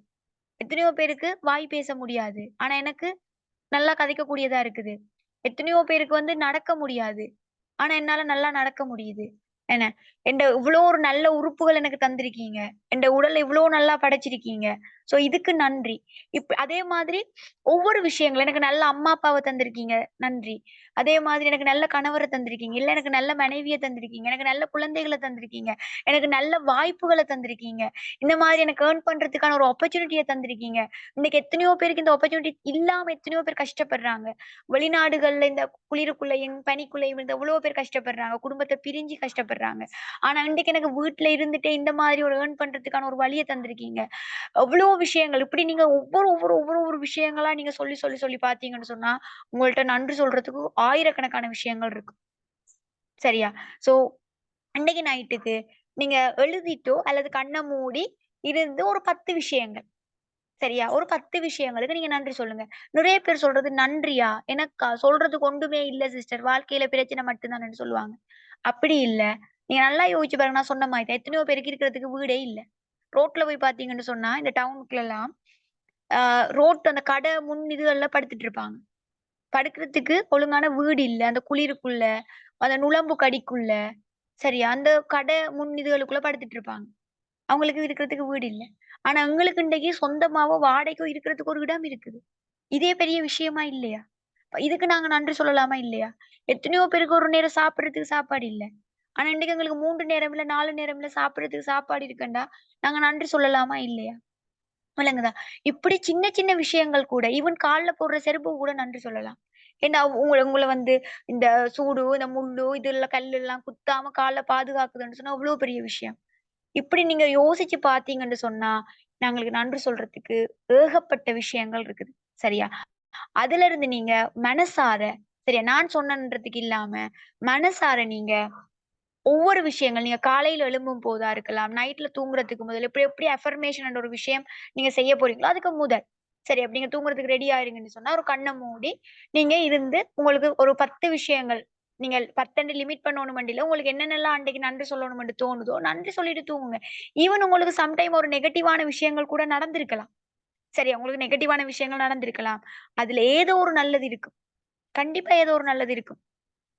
Speaker 1: எத்தனையோ பேருக்கு வாய் பேச முடியாது. ஆனா எனக்கு நல்லா கதைக்கக்கூடியதா இருக்குது. எத்தனையோ பேருக்கு வந்து நடக்க முடியாது. ஆனா, என்னால நல்லா நடக்க முடியுது. என்ன? என்ட இவ்ளோ ஒரு நல்ல உறுப்புகள் எனக்கு தந்திருக்கீங்க. என்ட உடல இவ்ளோ நல்லா படைச்சிருக்கீங்க. சோ, இதுக்கு நன்றி. அதே மாதிரி ஒவ்வொரு விஷயங்கள் எனக்கு நல்ல அம்மா, அப்பாவ தந்திருக்கீங்க. நன்றி. அதே மாதிரி எனக்கு நல்ல கணவர தந்திருக்கீங்க. இல்ல எனக்கு நல்ல மனைவிய தந்திருக்கீங்க. எனக்கு நல்ல குழந்தைகள தந்திருக்கீங்க. எனக்கு நல்ல வாய்ப்புகள தந்திருக்கீங்க. இந்த மாதிரி எனக்கு ஏர்ன் பண்றதுக்கான ஒரு ஆப்பர்ச்சுனிட்டிய தந்திருக்கீங்க. இன்னைக்கு எத்தனையோ பேருக்கு இந்த ஆப்பர்ச்சுனிட்டி இல்லாம எத்தனையோ பேர் கஷ்டப்படுறாங்க. வெளிநாடுகள்ல இந்த குளிருக்குள்ளயும், பனிக்குள்ளயும் இருந்து எவ்வளவோ பேர் கஷ்டப்படுறாங்க. குடும்பத்த பிரிஞ்சு கஷ்டப்படுறாங்க. ஆனா, இன்றைக்கு எனக்கு வீட்ல இருந்துட்டே இந்த மாதிரி ஒரு ஏர்ன் பண்றதுக்கான ஒரு வழிய தந்திருக்கீங்க. எவ்வளோ விஷயங்கள். இப்படி நீங்க ஒவ்வொரு விஷயங்களா நீங்க சொல்லி பார்த்தீங்கன்னு சொன்னா, உங்கள்ட்ட நன்றி சொல்றதுக்கு ஆயிரக்கணக்கான விஷயங்கள் இருக்கு. சரியா? ஸோ, அன்னைக்கு நைட்டுக்கு நீங்க எழுதிட்டோ அல்லது கண்ண மூடி இருந்து ஒரு 10 விஷயங்கள். சரியா? ஒரு 10 விஷயங்களுக்கு நீங்க நன்றி சொல்லுங்க. நெறைய பேர் சொல்றது நன்றியா? எனக்கா? சொல்றதுக்கு ஒன்றுமே இல்ல சிஸ்டர். வாழ்க்கையில பிரச்சனை மட்டும் தானன்னு சொல்லுவாங்க. அப்படி இல்ல. நீங்க நல்லா யோசிச்சு பாருங்க. நான் சொன்ன மாரி தான். எத்தனையோ பேருக்கு இருக்கிறதுக்கு வீடே இல்ல. ரோட்ல போய் பார்த்தீங்கன்னு சொன்னா, இந்த டவுனுக்குலலாம் ஆ அந்த கடை முன் இதுகள்ல படுத்துட்டு இருப்பாங்க. படுக்கிறதுக்கு ஒழுங்கான வீடு இல்ல. அந்த குளிருக்குள்ள, அந்த நுளம்பு கடிக்குள்ள, சரியா? அந்த கடை முன் இதுகளுக்குள்ள படுத்துட்டு இருப்பாங்க. அவங்களுக்கு இருக்கிறதுக்கு வீடு இல்ல. ஆனா எங்களுக்கு இன்றைக்கு சொந்தமாவோ, வாடகைக்கோ இருக்கிறதுக்கு ஒரு இடம் இருக்குது. இதே பெரிய விஷயமா இல்லையா? இதுக்கு நாங்க நன்றி சொல்லலாமா இல்லையா? எத்தனையோ பேருக்கு ஒரு நேரம் சாப்பிடுறதுக்கு சாப்பாடு இல்ல. ஆனா இன்னைக்கு எங்களுக்கு 3 நேரம் இல்ல, 4 நேரம் இல்ல சாப்பிடுறதுக்கு சாப்பாடு இருக்குண்டா, நாங்க நன்றி சொல்லலாமா இல்லையா? விளங்குதா? இப்படி சின்ன சின்ன விஷயங்கள் கூட ஈவன் கால்ல போடுற செருப்புக்கு கூட நன்றி சொல்லலாம். ஏன்னா உங்கள உங்கள வந்து இந்த சூடு, இந்த முள்ளு, இதெல்லாம் கல்லெல்லாம் குத்தாம கால்ல பாதுகாக்குதுன்னு சொன்னா, அவ்ளோ பெரிய விஷயம். இப்படி நீங்க யோசிச்சு பார்த்தீங்கன்னு சொன்னா, நாங்களுக்கு நன்றி சொல்றதுக்கு ஏகப்பட்ட விஷயங்கள் இருக்குது. சரியா? அதிலிருந்து நீங்க மனசார சரியா? நான் சொன்னேன்றதுக்கு இல்லாம, மனசார நீங்க ஒவ்வொரு விஷயங்கள் நீங்க காலையில எழும்பும் போதா இருக்கலாம், நைட்ல தூங்குறதுக்கு முதல் எப்படி எப்படி அஃபர்மேஷன் என்ற ஒரு விஷயம் நீங்க செய்ய போறீங்களோ, அதுக்கு முதல். சரி, அப்படி நீங்க தூங்குறதுக்கு ரெடி ஆயிறீங்கன்னு சொன்னா, ஒரு கண்ண மூடி நீங்க இருந்து உங்களுக்கு ஒரு 10 விஷயங்கள் நீங்க 10 லிமிட் பண்ணணுமென்ட்டு இல்ல. உங்களுக்கு என்னென்னலாம் அன்றைக்கு நன்றி சொல்லணுமென்று தோணுதோ, நன்றி சொல்லிட்டு தூங்குங்க. ஈவன் உங்களுக்கு சம்டைம் ஒரு நெகட்டிவான விஷயங்கள் கூட நடந்திருக்கலாம். சரியா? உங்களுக்கு நெகட்டிவான விஷயங்கள் நடந்திருக்கலாம். அதுல ஏதோ ஒரு நல்லது இருக்கும். கண்டிப்பா ஏதோ ஒரு நல்லது இருக்கும்.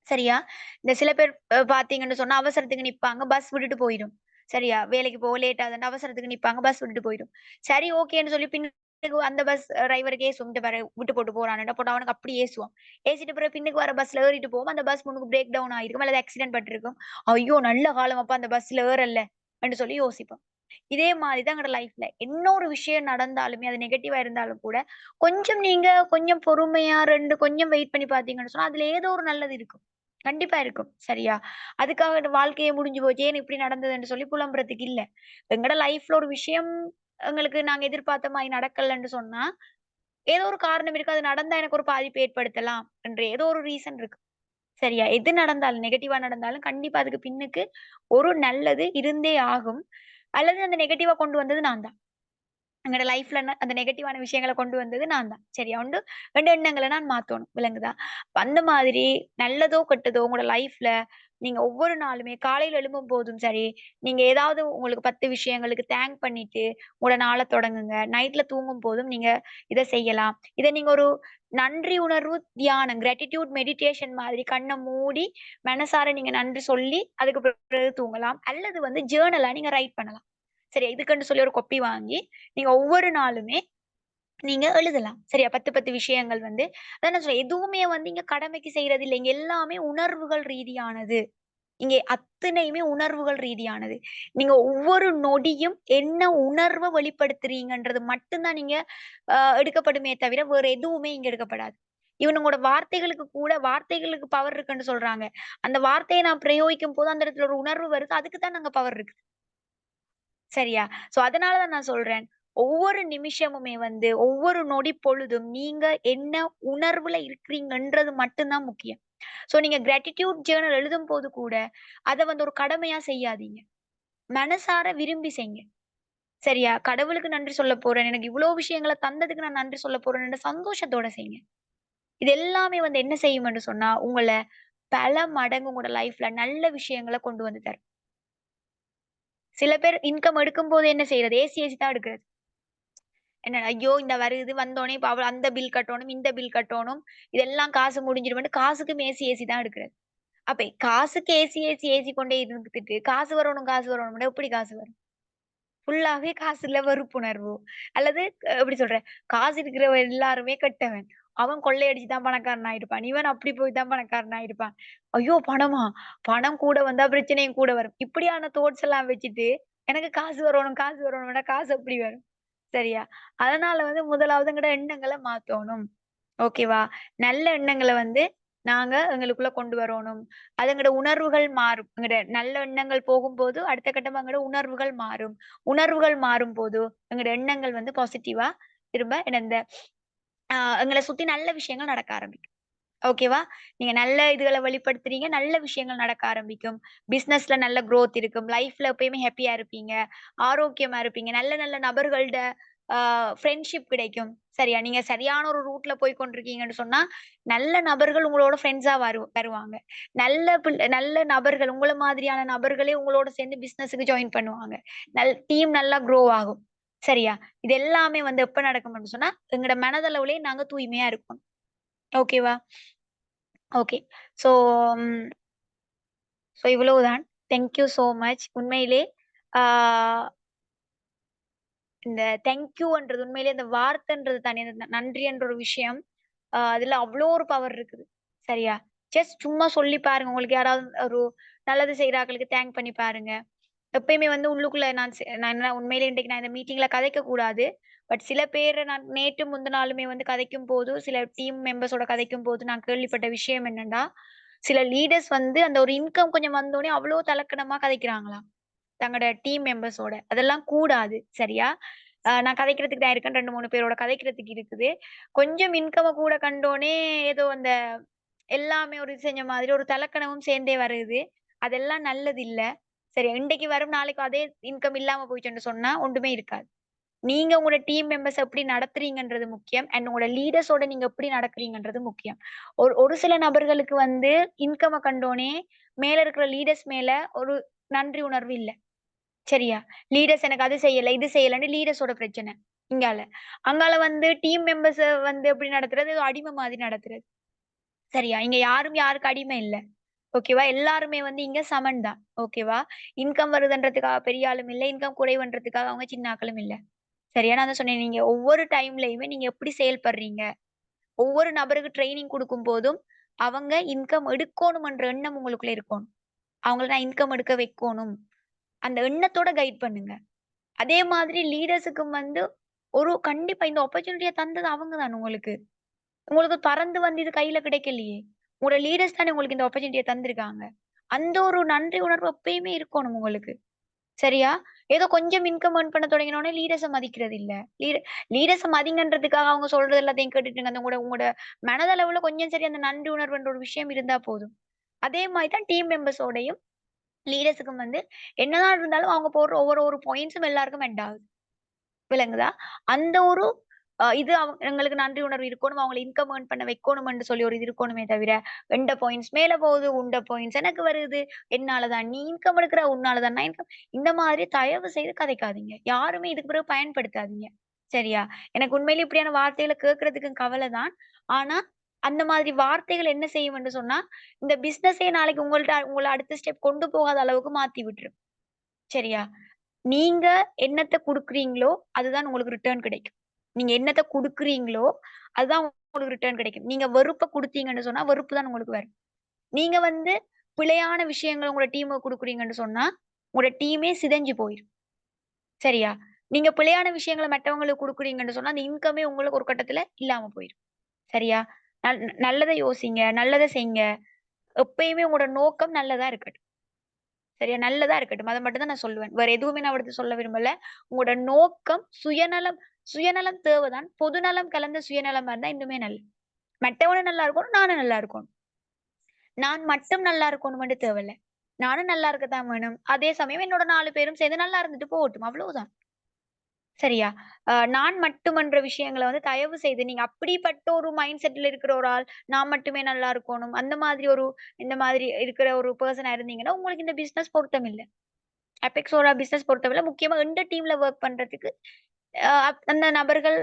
Speaker 1: சரியா? இந்த சில பேர் பார்த்தீங்கன்னு சொன்னா, அவசரத்துக்கு நிப்பாங்க. பஸ் விட்டுட்டு போயிரும். சரியா? வேலைக்கு போக லேட் ஆகுதுன்னு அவசரத்துக்கு நிப்பாங்க. பஸ் விட்டுட்டு போயிரும். சரி ஓகேன்னு சொல்லி பின்னுக்கு அந்த பஸ் டிரைவருக்கு ஏசுவோம். "இங்க பாரு விட்டு போட்டு போறானுன்டா" போட்டு அவனுக்கு அப்படி ஏசுவோம். ஏசிட்ட பிறகு பின்னுக்கு வர பஸ்ல ஏறிட்டு போவோம். அந்த பஸ் முன்னுக்கு பிரேக் டவுன் ஆயிருக்கும். அல்லது ஆக்சிடென்ட் பட்டிருக்கும். "ஐயோ! நல்ல காலம் அப்ப அந்த பஸ்ல ஏறல" என்று சொல்லி யோசிப்போம். இதே மாரி தான் எங்களோட லைஃப்ல. என்ன ஒரு விஷயம் நடந்தாலுமே, அது நெகட்டிவா இருந்தாலும் கூட, கொஞ்சம் பொறுமையா 2 கொஞ்சம் வெயிட் பண்ணி பார்த்தீங்கன்னு சொன்னா, அதுல ஏதோ ஒரு நல்லது இருக்கும். கண்டிப்பா இருக்கும். சரியா? அதுக்காக வாழ்க்கையே முடிஞ்சு போச்சு. ஏன் இப்படி நடந்ததுன்னு சொல்லி புலம்புறதுக்கு இல்ல. எங்கட லைஃப்ல ஒரு விஷயம் எங்களுக்கு நாங்க எதிர்பார்த்த மாரி நடக்கலன்னு சொன்னா, ஏதோ ஒரு காரணம் இருக்கு. அது நடந்தா எனக்கு ஒரு பாதிப்பு ஏற்படுத்தலாம் என்ற ஏதோ ஒரு ரீசன் இருக்கு. சரியா? எது நடந்தாலும் நெகட்டிவா நடந்தாலும் கண்டிப்பா அதுக்கு பின்னுக்கு ஒரு நல்லது இருந்தே ஆகும். அல்லது அந்த நெகட்டிவா கொண்டு வந்தது நான் தான். எங்களோட லைஃப்ல அந்த நெகட்டிவான விஷயங்கள கொண்டு வந்தது நான் தான். சரியா? 2 எண்ணங்கள நான் மாத்தணும். விளங்குதா? அந்த மாதிரி நல்லதோ, கெட்டதோ உங்களோட லைஃப்ல நீங்க ஒவ்வொரு நாளுமே காலையில எழும்பும்போதும் சரி, நீங்க ஏதாவது உங்களுக்கு 10 விஷயங்களுக்கு தேங்க் பண்ணிட்டு உங்களோட நாள தொடங்குங்க. நைட்ல தூங்கும்போதும் நீங்க இத செய்யலாம். இத நீங்க ஒரு நன்றி உணர்வு தியானம், கிராட்டிட்யூட் மெடிடேஷன் மாதிரி கண்ண மூடி மனசார நீங்க நன்றி சொல்லி அதுக்கு பிறகு தூங்கலாம். அல்லது வந்து ஜர்னலா நீங்க ரைட் பண்ணலாம். சரியா? இதுக்குன்னு சொல்லி ஒரு கொப்பி வாங்கி, நீங்க ஒவ்வொரு நாளுமே நீங்க எழுதலாம். சரியா? 10 விஷயங்கள் வந்து அதான் நான் சொல்றேன். எதுவுமே வந்து இங்க கடமைக்கு செய்றது இல்ல. இங்க எல்லாமே உணர்வுகள் ரீதியானது. இங்கே அத்தனையுமே உணர்வுகள் ரீதியானது. நீங்க ஒவ்வொரு நொடியும் என்ன உணர்வ வெளிப்படுத்துறீங்கன்றது மட்டும் தான் நீங்க எடுக்கப்படுமே தவிர, வேற எதுவுமே இங்க எடுக்கப்படாது. ஈவன் உங்களோட வார்த்தைகளுக்கு கூட வார்த்தைகளுக்கு பவர் இருக்குன்னு சொல்றாங்க. அந்த வார்த்தைய நான் பிரயோகிக்கும்போது அந்த இடத்துல ஒரு உணர்வு வருது. அதுக்கு தான் அங்க பவர் இருக்கு. சரியா? சோ அதனாலதான் நான் சொல்றேன். ஒவ்வொரு நிமிஷமுமே வந்து, ஒவ்வொரு நொடி பொழுதும் நீங்க என்ன உணர்வுல இருக்கிறீங்கன்றது மட்டும் தான் முக்கியம். சோ நீங்க கிராட்டிட்யூட் ஜர்னல் எழுதும்போது கூட, அத வந்து ஒரு கடமையா செய்யாதீங்க. மனசார விரும்பி செய்ங்க. சரியா? கடவுளுக்கு நன்றி சொல்லப் போறேன். எனக்கு இவ்ளோ விஷயங்கள தந்ததுக்கு நான் நன்றி சொல்லப் போறேன்னு சந்தோஷத்தோட செய்ங்க. இது எல்லாமே வந்து என்ன செய்யும் என்று சொன்னா, உங்கள பல மடங்கு உங்களோட லைஃப்ல நல்ல விஷயங்கள கொண்டு வந்து தரும். சில பேர் இன்கம் எடுக்கும்போது என்ன செய்றது? ஏசி தான் எடுக்குறது. என்ன ஐயோ! இந்த வருது வந்தோனே இப்ப அந்த பில் கட்டணும், இந்த பில் கட்டணும். இதெல்லாம் காசு முடிஞ்சிருமேன்ட்டு காசுக்கும் ஏசி தான் எடுக்குறது. அப்ப காசுக்கு ஏசி கொண்டே இருந்துட்டு, காசு வரணும்னா எப்படி காசு வரும்? ஃபுல்லாவே காசுல வெறுப்புணர்வு. அல்லது எப்படி சொல்றேன்? காசு இருக்கிறவன் எல்லாருமே கெட்டவன். அவன் கொள்ளையடிச்சு தான் பணக்காரன் ஆயிருப்பான். இவன் அப்படி போய் தான் பணக்காரன் ஆயிருப்பான். ஐயோ! பணமா? பணம் கூட வந்தா பிரச்சனையும் கூட வரும். இப்படியான தாட்ஸ் எல்லாம் வச்சுட்டு, எனக்கு காசு வரணும்னா காசு எப்படி வரும்? சரியா? அதனால வந்து முதலாவது எங்கட எண்ணங்கள மாத்தோணும். ஓகேவா? நல்ல எண்ணங்கள வந்து நாங்க எங்களுக்குள்ள கொண்டு வரணும். அது எங்கட உணர்வுகள் மாறும். எங்கட நல்ல எண்ணங்கள் போகும்போது, அடுத்த கட்டமா எங்கட உணர்வுகள் மாறும். உணர்வுகள் மாறும்போது, எங்கட எண்ணங்கள் வந்து பாசிட்டிவா திரும்ப இந்த எங்கள சுத்தி நல்ல விஷயங்கள் நடக்க ஆரம்பிக்கும். ஓகேவா? நீங்க நல்ல இதுகள வெளிப்படுத்துறீங்க. நல்ல விஷயங்கள் நடக்க ஆரம்பிக்கும். பிசினஸ்ல நல்ல குரோத் இருக்கும். லைஃப்ல எப்பயுமே ஹேப்பியா இருப்பீங்க. ஆரோக்கியமா இருப்பீங்க. நல்ல நல்ல நபர்கள்ட ஆ ஃப்ரெண்ட்ஷிப் கிடைக்கும். சரியா? நீங்க சரியான ஒரு ரூட்ல போய் கொண்டிருக்கீங்கன்னு சொன்னா, நல்ல நபர்கள் உங்களோட ஃப்ரெண்ட்ஸா வருவாங்க. நல்ல நபர்கள் உங்கள மாதிரியான நபர்களே உங்களோட சேர்ந்து பிசினஸ்க்கு ஜாயின் பண்ணுவாங்க. டீம் நல்லா குரோ ஆகும். சரியா? இது எல்லாமே வந்து எப்ப நடக்கும்னு சொன்னா, எங்கட மனதளவுலயே நாங்க தூய்மையா இருக்கணும். ஓகேவா? ஓகே. ஸோ ம் ஸோ இவ்வளவுதான். Thank you so much. உண்மையிலே ஆ இந்த தேங்க் யூன்றது உண்மையிலேயே அந்த வார்த்தைன்றது தானே அந்த நன்றி என்ற ஒரு விஷயம், அதுல அவ்ளோ ஒரு பவர் இருக்குது. சரியா? ஜஸ்ட் சும்மா சொல்லி பாருங்க. உங்களுக்கு யாராவது ஒரு நல்லது செய்றாங்களுக்கு தேங்க் பண்ணி பாருங்க. எப்பயுமே வந்து உள்ளுக்குள்ள நான் என்ன உண்மையிலேயே இன்றைக்கு நான் இந்த மீட்டிங்ல கதைக்கக் கூடாது. பட் சில பேர நான் நேற்று முந்தினாலுமே வந்து கதைக்கும்போது, சில டீம் மெம்பர்ஸோட கதைக்கும்போது நான் கேள்விப்பட்ட விஷயம் என்னன்னா, சில லீடர்ஸ் வந்து அந்த ஒரு இன்கம் கொஞ்சம் வந்தோனே அவ்ளோ தலக்கணமா கதைக்கிறாங்களாம். தங்களோட டீம் மெம்பர்ஸோட. அதெல்லாம் கூடாது. சரியா? நான் கதைக்கிறதுக்கு தான் இருக்கேன். 2, 3 பேரோட கதைக்கிறதுக்கு இருக்குது. கொஞ்சம் இன்கம கூட கண்டோனே, ஏதோ அந்த எல்லாமே ஒரு இது செஞ்ச மாதிரி ஒரு தலக்கணமும் சேர்ந்தே வருது. அதெல்லாம் நல்லது இல்ல. சரி இன்றைக்கு வரும், நாளைக்கு அதே இன்கம் இல்லாம போயிட்டுன்னு சொன்னா ஒன்றுமே இருக்காது. நீங்க உங்களோட டீம் மெம்பர்ஸ் எப்படி நடத்துறீங்கன்றது முக்கியம். அண்ட் உங்களோட லீடர்ஸோட நீங்க எப்படி நடக்கிறீங்கன்றது முக்கியம். ஒரு ஒரு சில நபர்களுக்கு வந்து இன்கம கண்டோனே, மேல இருக்கிற லீடர்ஸ் மேல ஒரு நன்றி உணர்வு இல்ல. சரியா? லீடர்ஸ் எனக்கு அது செய்யல, இது செய்யலன்னு லீடர்ஸோட பிரச்சனை. இங்கால. அங்கால வந்து டீம் மெம்பர்ஸ வந்து எப்படி நடத்துறது? அடிமை மாதிரி நடத்துறது. சரியா? இங்க யாரும் யாருக்கு அடிமை இல்ல. ஓகேவா? எல்லாருமே வந்து இங்க சமன் தான். ஓகேவா? இன்கம் வருதுன்றதுக்காக பெரிய ஆளும் இல்ல. இன்கம் குறைவுன்றதுக்காக அவங்க சின்ன ஆட்களும் இல்ல. சரியா? நான் தான் சொன்னேன். நீங்க ஒவ்வொரு டைம்லயுமே நீங்க எப்படி செயல்படுறீங்க? ஒவ்வொரு நபருக்கு ட்ரெய்னிங் குடுக்கும்போதும், அவங்க இன்கம் எடுக்கோணும்ன்ற எண்ணம் உங்களுக்குள்ள இருக்கணும். அவங்கள நான் இன்கம் எடுக்க வைக்கோணும். அந்த எண்ணத்தோட கைட் பண்ணுங்க. அதே மாதிரி லீடர்ஸுக்கும் வந்து ஒரு கண்டிப்பா இந்த ஆப்பர்ச்சுனிட்டிய தந்தது அவங்க தான உங்களுக்கு. உங்களுக்கு பறந்து வந்து இது கையில கிடைக்கலையே! உங்களோட லீடர்ஸ் தானே உங்களுக்கு இந்த ஆப்பர்ச்சுனிட்டிய தந்திருக்காங்க. அந்த ஒரு நன்றி உணர்வு எப்பயுமே இருக்கணும் உங்களுக்கு. சரியா? ஏதோ கொஞ்சம் இன்கம் ஏர்ன் பண்ண தொடங்கினோனே லீடர்ஸ மதிக்கிறது இல்ல. லீட லீடர்ஸ மதிங்கன்றதுக்காக அவங்க சொல்றது எல்லாத்தையும் கேட்டுட்டுங்க. அந்த உங்களோட உங்களோட மனதளவுல கொஞ்சம் சரி அந்த நன்றி உணர்வுன்ற ஒரு விஷயம் இருந்தா போதும். அதே மாரி தான் டீம் மெம்பர்ஸோடயும் லீடர்ஸுக்கும் வந்து என்னதான் இருந்தாலும் அவங்க போடுற ஒவ்வொரு பாயிண்ட்ஸும் எல்லாருக்கும் மெண்ட் ஆகுது. விளங்குதா? அந்த ஒரு இது எங்களுக்கு நன்றி உணர்வு இருக்கணும். அவங்கள இன்கம் ஏர்ன் பண்ண வைக்கணும்ன்னு சொல்லி ஒரு இது இருக்கணுமே தவிர, எந்த பாயிண்ட்ஸ் மேல போகுது, உண்ட பாயிண்ட்ஸ் எனக்கு வருது. என்னால தான். நீ இன்கம் எடுக்குற உன்னால தான் நான் இன்கம் இந்த மாதிரி தயவு செய்து கதைக்காதீங்க. யாருமே இதுக்கு பிறகு பயன்படுத்தாதீங்க. சரியா? எனக்கு உண்மையிலேயே இப்படியான வார்த்தைகள கேட்கறதுக்கு கவல தான். ஆனா, அந்த மாதிரி வார்த்தைகள் என்ன செய்யும்ன்னு சொன்னா, இந்த பிசினஸே நாளைக்கு உங்கள அடுத்த ஸ்டெப் கொண்டு போகாத அளவுக்கு மாத்தி விட்டுரும். சரியா? நீங்க என்னத்த குடுக்குறீங்களோ, அதுதான் உங்களுக்கு ரிட்டர்ன் கிடைக்கும். நீங்க என்னத்த குடுக்குறீங்களோ, அதுதான் உங்களுக்கு ரிட்டர்ன் கிடைக்கும். நீங்க வெறுப்ப குடுத்தீங்கன்னு சொன்னா, வெறுப்பு தான் உங்களுக்கு வரும். நீங்க வந்து பிழையான விஷயங்கள உங்களோட டீமுக்கு குடுக்குறீங்கன்னு சொன்னா, உங்களோட டீமே சிதைஞ்சு போயிரும். சரியா? நீங்க பிழையான விஷயங்கள மத்தவங்களுக்கு குடுக்குறீங்கன்னு சொன்னா, அந்த இன்கமே உங்களுக்கு ஒரு கட்டத்துல இல்லாம போயிரும். சரியா? நல்லத யோசிங்க. நல்லத செய்ங்க. எப்பயுமே உங்களோட நோக்கம் நல்லதா இருக்கட்டும். சரியா? நல்லதா இருக்கட்டும். அத மட்டும் தான் நான் சொல்லுவேன். வேற எதுவுமே நான் அவடத்த சொல்ல விரும்பல. உங்களோட நோக்கம் சுயநலம் சுயநலம் தேவைதான். பொதுநலம் கலந்த சுயநலமா இருந்தா இன்னுமே நல்லது. மத்தவனும் நல்லா இருக்கணும், நானும் நல்லா இருக்கணும். நான் மட்டும் நல்லா இருக்கணும்னு தேவையில்ல. நானும் நல்லா இருக்கத்தான் வேணும். அதே சமயம் என்னோட 4 பேரும் சேர்ந்து நல்லா இருந்துட்டு போகட்டும். அவ்வளவுதான். சரியா? நான் மட்டுமன்ற விஷயங்கள வந்து தயவு செய்து நீங்க அப்படிப்பட்ட ஒரு மைண்ட் செட்ல இருக்கிற ஒரு ஆள், நான் மட்டுமே நல்லா இருக்கணும். அந்த மாதிரி இந்த மாதிரி இருக்கிற ஒரு பெர்சனா இருந்தீங்கன்னா, உங்களுக்கு இந்த பிசினஸ் பொருத்தமில்ல. அபெக்ஸோட பிசினஸ் பொறுத்தவரை முக்கியமா இந்த டீம்ல வொர்க் பண்றதுக்கு, அந்த நபர்கள்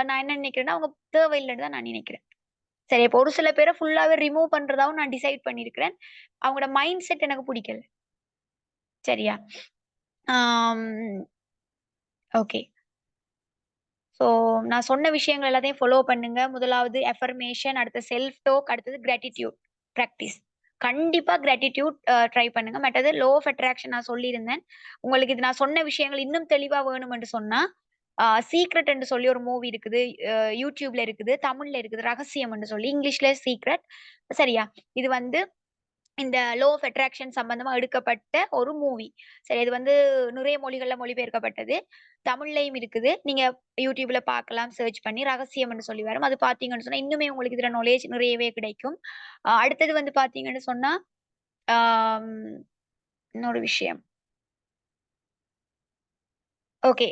Speaker 1: நான் என்ன நினைக்கிறேன்னா, அவங்க தேவையில்லன்னு தான் நான் நினைக்கிறேன். சரி, இப்ப ஒரு சில பேர ஃபுல்லாவே ரிமூவ் பண்றதாவும் நான் டிசைட் பண்ணியிருக்கிறேன். அவங்களோட மைண்ட் செட் எனக்கு புடிக்கல. சரியா? ஆம். ஓகே. ஸோ நான் சொன்ன விஷயங்கள் எல்லாத்தையும் ஃபாலோ பண்ணுங்க. முதலாவது அஃபர்மேஷன், அடுத்து செல்ஃப் டாக், அடுத்தது கிராட்டிட்யூட் பிராக்டிஸ். கண்டிப்பா கிராட்டிட்யூட் ட்ரை பண்ணுங்க. மற்றது லா ஆஃப் அட்ராக்ஷன் நான் சொல்லியிருந்தேன். உங்களுக்கு இது நான் சொன்ன விஷயங்கள் இன்னும் தெளிவா வேணும் என்று சொன்னா, சீக்ரெட் என்று சொல்லி ஒரு மூவி இருக்குது. YouTubeல இருக்குது. தமிழ்ல இருக்குது. ரகசியம் என்று சொல்லி. இங்கிலீஷ்ல சீக்ரெட். சரியா? இது வந்து இந்த லா ஆஃப் அட்ராக்ஷன் சம்பந்தமா எடுக்கப்பட்ட ஒரு மூவி. சரி, இது வந்து நிறைய மொழிகள்ல மொழிபெயர்க்கப்பட்டது. தமிழ்லயும் இருக்குது. நீங்க YouTubeல பார்க்கலாம். சர்ச் பண்ணி ரகசியம்ன்னு சொல்லி வரும். அது பார்த்தீங்கன்னு சொன்னா, இன்னுமே உங்களுக்கு இதுல நாலேட்ஜ் நிறையவே கிடைக்கும். அடுத்தது வந்து பார்த்தீங்கன்னு சொன்னா, ஆம் இன்னொரு விஷயம். ஓகே.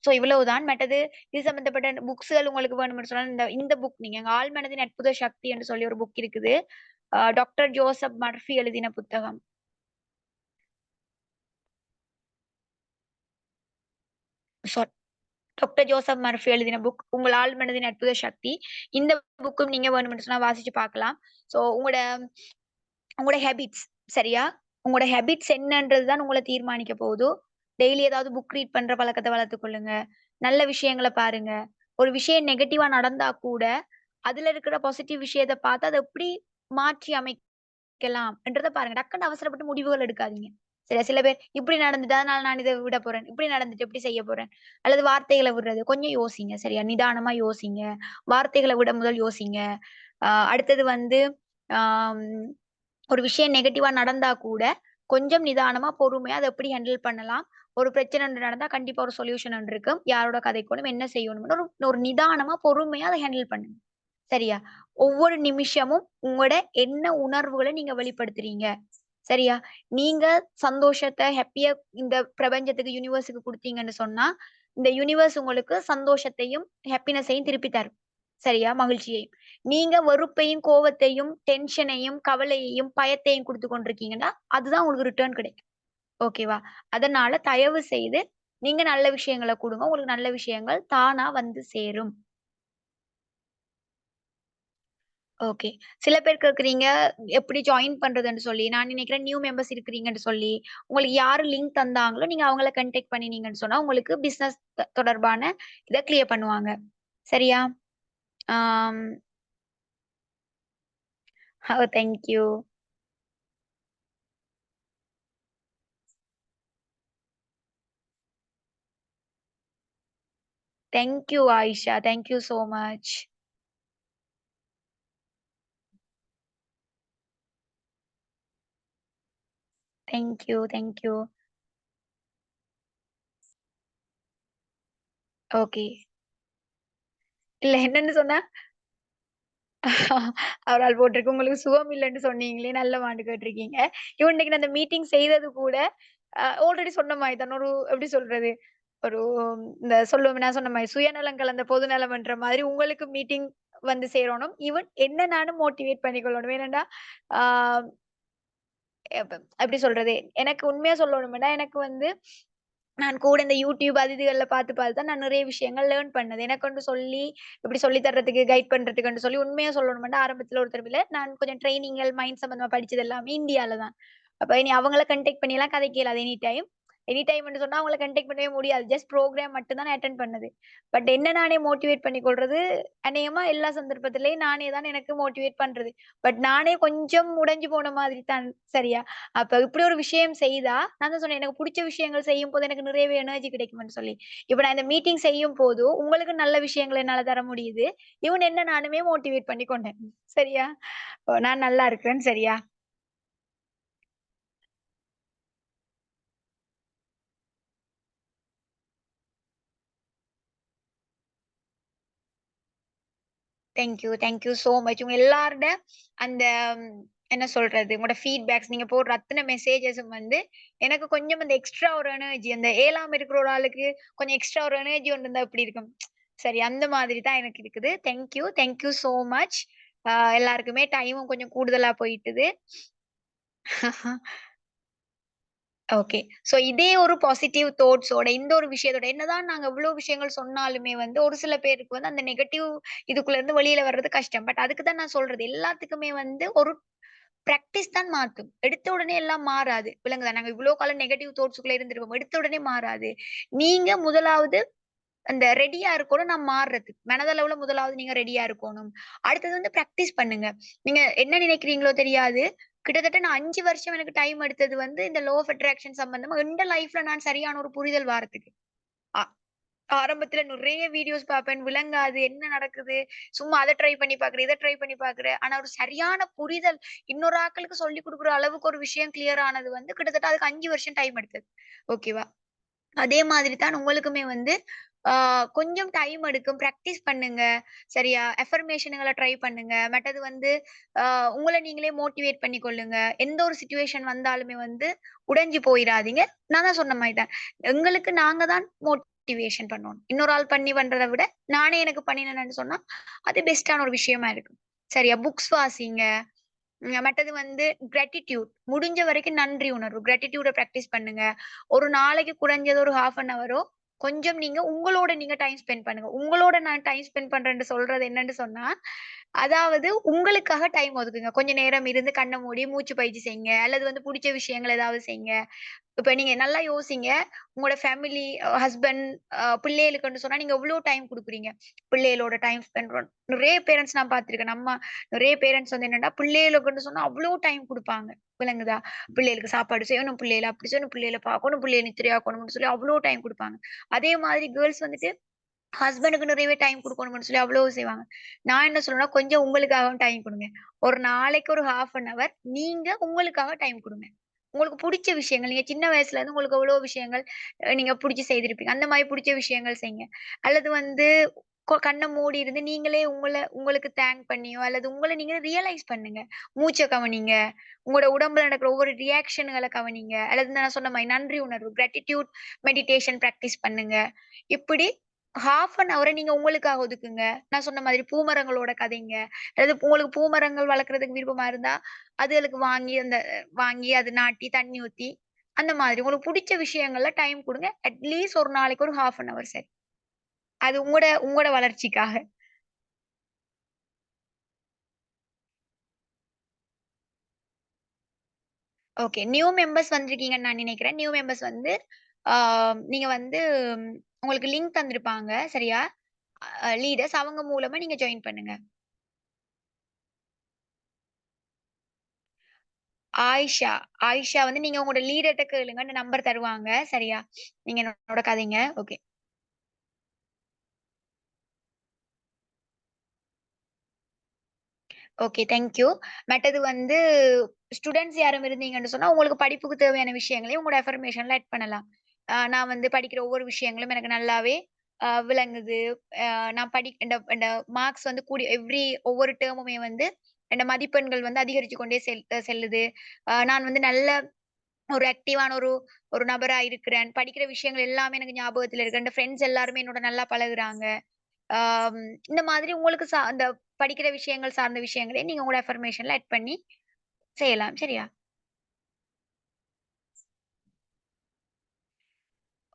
Speaker 1: ஸோ இவ்வளவுதான். மற்றது இது சம்பந்தப்பட்ட புக்ஸ்கள் உங்களுக்கு வேணும்னு சொன்னா, இந்த இந்த புக் நீங்க ஆழ்மனதின் அற்புத சக்தி என்று சொல்லி ஒரு புக் இருக்குது. டாக்டர் ஜோசப் மர்ஃபி எழுதின புத்தகம். சாரி. டாக்டர் ஜோசப் மர்ஃபி எழுதின புக் உங்கள் ஆழ்மனதின் அற்புத சக்தி. இந்த புக்கும் நீங்க வேணும்னு சொன்னா வாசிச்சு பார்க்கலாம். ஸோ உங்களோட உங்களோட ஹேபிட்ஸ் சரியா? உங்களோட ஹேபிட்ஸ் என்னன்றது தான் உங்கள தீர்மானிக்க போகுது. டெய்லி ஏதாவது புக் ரீட் பண்ற பழக்கத்த வளர்த்துக் கொள்ளுங்க. நல்ல விஷயங்கள பாருங்க. ஒரு விஷயம் நெகட்டிவா நடந்தா கூட, அதுல இருக்கிற பாசிட்டிவ் விஷயத்த பார்த்து அத எப்படி மாற்றி அமைக்கலாம்ன்றத பாருங்க. டக்குனு அவசரப்பட்டு முடிவுகள் எடுக்காதீங்க. சரியா? சில பேர் இப்படி நடந்துட்டு, அதனால நான் இத விட போறேன். இப்படி நடந்துட்டு எப்படி செய்ய போறேன்? அல்லது வார்த்தைகள விடுறது. கொஞ்சம் யோசிங்க. சரியா? நிதானமா யோசிங்க. வார்த்தைகள விட முதல் யோசிங்க. அடுத்தது வந்து, ஆம் ஒரு விஷயம் நெகட்டிவா நடந்தா கூட, கொஞ்சம் நிதானமா, பொறுமையா அத எப்படி ஹேண்டில் பண்ணலாம்? ஒரு பிரச்சனை ஒன்று நடந்தா கண்டிப்பா ஒரு சொல்யூஷன் ஒன்று இருக்கு. யாரோட கதைக்கணும்? என்ன செய்யணும்னு ஒரு ஒரு நிதானமா, பொறுமையா அத ஹேண்டில் பண்ணுங்க. சரியா? ஒவ்வொரு நிமிஷமும் உங்களோட என்ன உணர்வுகள நீங்க வெளிப்படுத்துறீங்க? சரியா? நீங்க சந்தோஷத்த, ஹேப்பிய இந்த பிரபஞ்சத்துக்கு, யுனிவர்ஸ்க்கு குடுத்தீங்கன்னு சொன்னா, இந்த யுனிவர்ஸ் உங்களுக்கு சந்தோஷத்தையும், ஹேப்பினஸையும் திருப்பி தரும். சரியா? மகிழ்ச்சியையும். நீங்க வெறுப்பையும், கோவத்தையும், டென்ஷனையும், கவலையையும், பயத்தையும் குடுத்துக் கொண்டிருக்கீங்கன்னா, அதுதான் உங்களுக்கு ரிட்டர்ன் கிடைக்கும். ஓகேவா? அதனால தயவு செய்து நீங்க நல்ல விஷயங்கள குடுங்க. உங்களுக்கு நல்ல விஷயங்கள் தானா வந்து சேரும். ஓகே. சில பேர் கேட்கிறீங்க, எப்படி ஜாயின் பண்றதுன்னு சொல்லி. நான் நினைக்கிறேன் நியூ மெம்பர்ஸ் இருக்கிறீங்கன்னு சொல்லி. உங்களுக்கு யாரு லிங்க் தந்தாங்களோ, நீங்க அவங்கள கான்டாக்ட் பண்ணினீங்கன்னு சொன்னா, உங்களுக்கு பிசினஸ் தொடர்பான இத கிளியர் பண்ணுவாங்க. சரியா? ஆம். Oh! Thank you. Thank you Ayesha. Thank you so much. Thank you, thank you. Okay. இல்ல என்னன்னு சொன்னா? ஒரு ஆள் போட்டிருக்கு. உங்களுக்கு சுகம் இல்லன்னு சொன்னீங்களே, நல்ல மாட்டு கேட்டிருக்கீங்க. இன்னைக்கு நான் அந்த மீட்டிங் செய்தது கூட, ஆல்ரெடி சொன்ன மாரி தான். ஒரு எப்படி சொல்றது? ஒரு இந்த சொல்லுவோமே நான் சொன்ன மாரி, சுயநலம் கலந்த பொதுநலம்ன்ற மாதிரி உங்களுக்கு மீட்டிங் வந்து சேரணும். ஈவன் என்ன நானும் மோட்டிவேட் பண்ணிக்கொள்ளணும். ஏனண்டா, ஆ எப்படி சொல்றது? எனக்கு உண்மையா சொல்லணும்னா, எனக்கு வந்து நான் கூட இந்த YouTube அது இதுகள்ல பார்த்து பார்த்து தான் நான் நிறைய விஷயங்கள் லேர்ன் பண்ணது. எனக்கொண்டு சொல்லி, இப்படி சொல்லி தர்றதுக்கு, கைட் பண்றதுக்குன்னு சொல்லி உண்மையா சொல்லணும்னா, ஆரம்பத்துல ஒருத்தர் இல்ல. நான் கொஞ்சம் ட்ரெய்னிங்கள், மைண்ட் சம்மந்தமா படிச்சது எல்லாமே இந்தியால தான். அப்ப இனி அவங்கள கான்டாக்ட் பண்ணிலாம் கதைக்க இயலாது எனி டைம். எனி டைம்ன்னு சொன்னா அவங்கள கான்டாக்ட் பண்ணவே முடியாது. ஜஸ்ட் ப்ரோகிராம் மட்டும் தான் நான் அட்டெண்ட் பண்ணது. பட் என்ன நானே மோட்டிவேட் பண்ணிக்கொள்றது, அநேகமா எல்லா சந்தர்ப்பத்திலயும் நானே தான் எனக்கு மோட்டிவேட் பண்றது. பட் நானே கொஞ்சம் உடைஞ்சு போன மாதிரி தான். சரியா? அப்ப இப்படி ஒரு விஷயம் செய்தா, நான் தான் சொன்னேன் எனக்கு புடிச்ச விஷயங்கள் செய்யும்போது எனக்கு நிறையவே எனர்ஜி கிடைக்கும்ன்னு சொல்லி. இப்ப நான் இந்த மீட்டிங் செய்யும்போது, உங்களுக்கு நல்ல விஷயங்கள என்னால தர முடியுது. ஈவன் என்ன நானுமே மோட்டிவேட் பண்ணி கொண்டேன். சரியா? நான் நல்லா இருக்கிறேன். சரியா? Thank you so much. உங்க எல்லாரோட அந்த என்ன சொல்றது? உங்களோட ஃபீட்பேக்ஸ் நீங்க போடுற அத்தன மெசேஜஸும் வந்து எனக்கு கொஞ்சம் அந்த எக்ஸ்ட்ரா ஒரு எனர்ஜி அந்த ஏழாம இருக்கிற ஒரு ஆளுக்கு கொஞ்சம் எக்ஸ்ட்ரா ஒரு எனர்ஜி ஒண்ணு இருந்தா எப்படி இருக்கும்? சரி அந்த மாதிரி தான் எனக்கு இருக்குது. Thank you so much. எல்லாருக்குமே டைமும் கொஞ்சம் கூடுதலா போயிட்டுது. ஓகே. சோ இதே ஒரு பாசிட்டிவ் தாட்ஸோட இந்த ஒரு விஷயத்தோட என்னதான் நாங்க இவ்ளோ விஷயங்கள் சொன்னாலுமே வந்து, ஒரு சில பேருக்கு வந்து அந்த நெகட்டிவ் இதுக்குள்ள இருந்து வெளியில வர்றது கஷ்டம். பட் அதுக்கு தான் நான் சொல்றது. எல்லாத்துக்குமே வந்து ஒரு பிராக்டிஸ் தான் மாத்தும். எடுத்த உடனே எல்லாம் மாறாது. விளங்குதா? நாங்க இவ்ளோ காலம் நெகட்டிவ் தாட்ஸ்க்குள்ள இருந்திருக்கோம். எடுத்த உடனே மாறாது. நீங்க முதலாவது அந்த ரெடியா இருக்கணும் நான் மாறுறதுக்கு. மனதளவுல முதலாவது நீங்க ரெடியா இருக்கணும். அடுத்தது வந்து பிராக்டிஸ் பண்ணுங்க. நீங்க என்ன நினைக்கிறீங்களோ தெரியாது. கிட்டத்தட்ட நான் 5 வருஷம் எனக்கு டைம் எடுத்தது வந்து இந்த லா ஆஃப் அட்ராக்ஷன் சம்பந்தமா எந்த லைஃப்ல நான் சரியான ஒரு புரிதல் வாரத்துக்கு. ஆ ஆரம்பத்துல நுறைய வீடியோஸ் பார்ப்பேன். விளங்காது. என்ன நடக்குது? சும்மா அத ட்ரை பண்ணி பார்க்குறேன், இத ட்ரை பண்ணி பார்க்குறேன். ஆனா ஒரு சரியான புரிதல் இன்னொரு ஆட்களுக்கு சொல்லிக் குடுக்குற அளவுக்கு ஒரு விஷயம் கிளியர் ஆனது வந்து கிட்டத்தட்ட அதுக்கு 5 வருஷம் டைம் எடுத்தது. ஓகேவா? அதே மாதிரி தான் உங்களுக்குமே வந்து ஆ கொஞ்சம் டைம் எடுக்கும். பிராக்டிஸ் பண்ணுங்க. சரியா? அஃபர்மேஷன்கள ட்ரை பண்ணுங்க. மற்றது வந்து ஆ உங்கள நீங்களே மோட்டிவேட் பண்ணிக்கொள்ளுங்க. எந்த ஒரு சிச்சுவேஷன் வந்தாலுமே வந்து உடைஞ்சு போயிறாதீங்க. நான் தான் சொன்ன மாரி தான். எங்களுக்கு நாங்க தான் மோட்டிவேஷன் பண்ணணும். இன்னொரு ஆள் பண்ணி பண்றத விட, நானே எனக்கு பண்ணினேன்னு சொன்னா, அது பெஸ்ட்டான ஒரு விஷயமா இருக்கும். சரியா? புக்ஸ் வாசிங்க. மற்றது வந்து கிராட்டிட்யூட். முடிஞ்ச வரைக்கும் நன்றி உணர்வு. கிராட்டிட்யூட பிராக்டிஸ் பண்ணுங்க. ஒரு நாளைக்கு குறைஞ்சது ஒரு 1/2 அன் ஹவரோ, கொஞ்சம் நீங்க உங்களோட நீங்க டைம் ஸ்பெண்ட் பண்ணுங்க. உங்களோட நான் டைம் ஸ்பெண்ட் பண்றேன்னு சொல்றது என்னன்னு சொன்னா, அதாவது உங்களுக்காக டைம் ஒதுக்குங்க. கொஞ்ச நேரம் இருந்து கண்ண மூடி மூச்சு பயிற்சி செய்யுங்க. அல்லது வந்து புடிச்ச விஷயங்கள் ஏதாவது செய்யுங்க. இப்ப நீங்க நல்லா யோசிங்க. உங்களோட ஃபேமிலி, ஹஸ்பண்ட், பிள்ளைகளுக்குன்னு சொன்னா நீங்க எவ்ளோ டைம் குடுக்குறீங்க? பிள்ளைகளோட டைம் ஸ்பெண்ட் நெறைய பேரண்ட்ஸ் நான் பார்த்துருக்கேன். நெறைய பேரண்ட்ஸ் வந்து என்னன்னா, பிள்ளைகளுக்குன்னு சொன்னா அவ்ளோ டைம் குடுப்பாங்க. விளங்குதா? பிள்ளைகளுக்கு சாப்பாடு செய்யணும், பிள்ளைகள அப்படி செய்யணும், பிள்ளைகள பார்க்கணும், பிள்ளைகள நித்திரையாக்கணும்னு சொல்லி அவ்ளோ டைம் குடுப்பாங்க. அதே மாதிரி கேர்ல்ஸ் வந்துட்டு ஹஸ்பண்டுக்கு நிறையவே டைம் குடுக்கணும்னு சொல்லி அவ்ளோ செய்வாங்க. நான் என்ன சொல்றேன்னா, கொஞ்சம் உங்களுக்காகவும் டைம் குடுங்க. ஒரு நாளைக்கு ஒரு 1/2 அன் ஹவர் நீங்க உங்களுக்காக டைம் குடுங்க. உங்களுக்கு புடிச்ச விஷயங்கள், நீங்க சின்ன வயசுல இருந்து உங்களுக்கு எவ்வளோ விஷயங்கள் நீங்க புடிச்சு செய்திருப்பீங்க. அந்த மாரி புடிச்ச விஷயங்கள் செய்யுங்க. அல்லது வந்து கண்ண மூடி இருந்து நீங்களே உங்களுக்கு தேங்க் பண்ணியோ, அல்லது உங்கள நீங்க ரியலைஸ் பண்ணுங்க. மூச்ச கவனிங்க. உங்களோட உடம்புல நடக்கிற ஒவ்வொரு ரியாக்ஷன்கள கவனிங்க. அல்லது நான் சொன்ன மாரி நன்றி உணர்வு, கிராட்டிட்யூட் மெடிடேஷன் பிராக்டிஸ் பண்ணுங்க. இப்படி 1/2 அன் ஹவர நீங்க உங்களுக்காக ஒதுக்குங்க. நான் சொன்ன மாதிரி பூமரங்களோட கதைங்க. அதாவது உங்களுக்கு பூமரங்கள் வளர்க்கறதுக்கு விருப்பமா இருந்தா, அதுகளுக்கு வாங்கி அது நாட்டி, தண்ணி ஊத்தி, அந்த மாதிரி உங்களுக்கு புடிச்ச விஷயங்கள்ல டைம் குடுங்க. அட்லீஸ்ட் ஒரு நாளைக்கு ஒரு 1/2 அன் ஹவர் சரி. அது உங்களோட உங்களோட வளர்ச்சிக்காக. ஓகே. நியூ மெம்பர்ஸ் வந்திருக்கீங்கன்னு நான் நினைக்கிறேன். நியூ மெம்பர்ஸ் வந்து ஆ நீங்க வந்து உங்களுக்கு லிங்க் தந்திருப்பாங்க. சரியா? லீடர்ஸ் அவங்க மூலமா நீங்க ஜாயின் பண்ணுங்க. ஆயிஷா. ஆயிஷா வந்து நீங்க உங்களோட லீடர்ட்ட கேளுங்க. அந்த நம்பர் தருவாங்க. சரியா? நீங்க என்னோட கதைங்க. ஓகே. ஓகே. Thank you. மற்றது வந்து ஸ்டூடண்ட்ஸ் யாரும் இருந்தீங்கன்னு சொன்னா, உங்களுக்கு படிப்புக்கு தேவையான விஷயங்களையும் உங்களோட அஃபர்மேஷன்ல ஆட் பண்ணலாம். நான் வந்து படிக்கிற ஒவ்வொரு விஷயங்களும் எனக்கு நல்லாவே விளங்குது. நான் இந்த இந்த மார்க்ஸ் வந்து ஒவ்வொரு டெர்முமே வந்து இந்த மதிப்பெண்கள் வந்து அதிகரிச்சு கொண்டே செல்லுது. நான் வந்து நல்ல ஒரு ஆக்டிவான ஒரு நபரா இருக்கிறேன். படிக்கிற விஷயங்கள் எல்லாமே எனக்கு ஞாபகத்துல இருக்கு. என் ஃப்ரெண்ட்ஸ் எல்லாருமே என்னோட நல்லா பழகுறாங்க. ஆம் இந்த மாதிரி உங்களுக்கு அந்த படிக்கிற விஷயங்கள் சார்ந்த விஷயங்களே நீங்க உங்களோட அஃபர்மேஷன்ல ஆட் பண்ணி செய்யலாம். சரியா?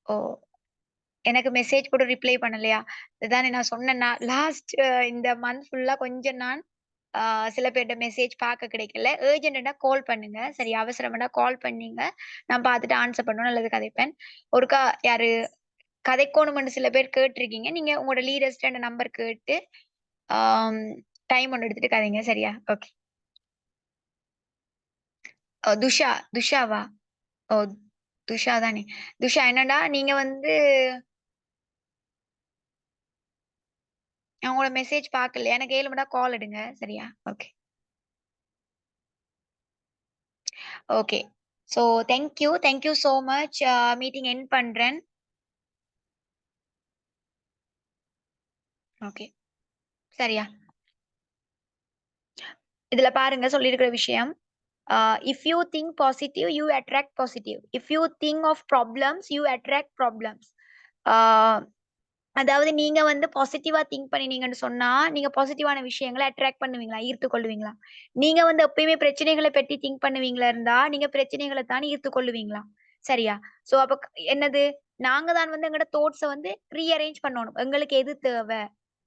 Speaker 1: ஓ! எனக்கு மெசேஜ் கூட ரிப்ளை பண்ணலையா? அதுதானே நான் சொன்னேன்னா, லாஸ்ட் இந்த மந்த் ஃபுல்லா கொஞ்சம் நான் ஆ சில பேர்ட்ட மெசேஜ் பார்க்க கிடைக்கல. அர்ஜென்ட்டா கால் பண்ணுங்க. சரி அவசரம்னா கால் பண்ணீங்க. நான் பார்த்துட்டு ஆன்ஸர் பண்ணுவேன் அல்லது கதைப்பேன். ஒருக்கா யாரு கதைக்கோணும்ன்னு சில பேர் கேட்டுருக்கீங்க. நீங்க உங்களோட லீடர்ஸ்ட்ட அந்த நம்பர் கேட்டு, ஆம் டைம் ஒண்ணு எடுத்துட்டு கதைங்க. சரியா? ஓகே. துஷாவா? ஓ! துஷா தானே. துஷா என்னடா நீங்க வந்து நான் உங்களோட மெசேஜ் பார்க்கல. எனக்கு 7 மணிக்கு கால் எடுங்க. சரியா? Okay. Okay. So thank you so much. Meeting end பண்றேன். ஓகே. சரியா? இதுல பாருங்க சொல்லியிருக்கிற விஷயம். If you think positive, you attract positive. If you think of problems, you attract problems. ஆ அதாவது நீங்க வந்து பாசிட்டிவா திங்க் பண்ணினீங்கன்னு சொன்னா, நீங்க பாசிட்டிவான விஷயங்கள அட்ராக்ட் பண்ணுவீங்களா? ஈர்த்துக் கொள்ளுவீங்களா? நீங்க வந்து எப்பயுமே பிரச்சனைகள பத்தி திங்க் பண்ணுவீங்களா இருந்தா, நீங்க பிரச்சனைகள தான் ஈர்த்துக் கொள்ளுவீங்களா? சரியா? சோ அப்ப என்னது? நாங்க தான் வந்து எங்களோட தாட்ஸ வந்து ரீஅரேஞ்ச் பண்ணணும். எங்களுக்கு எது தேவ?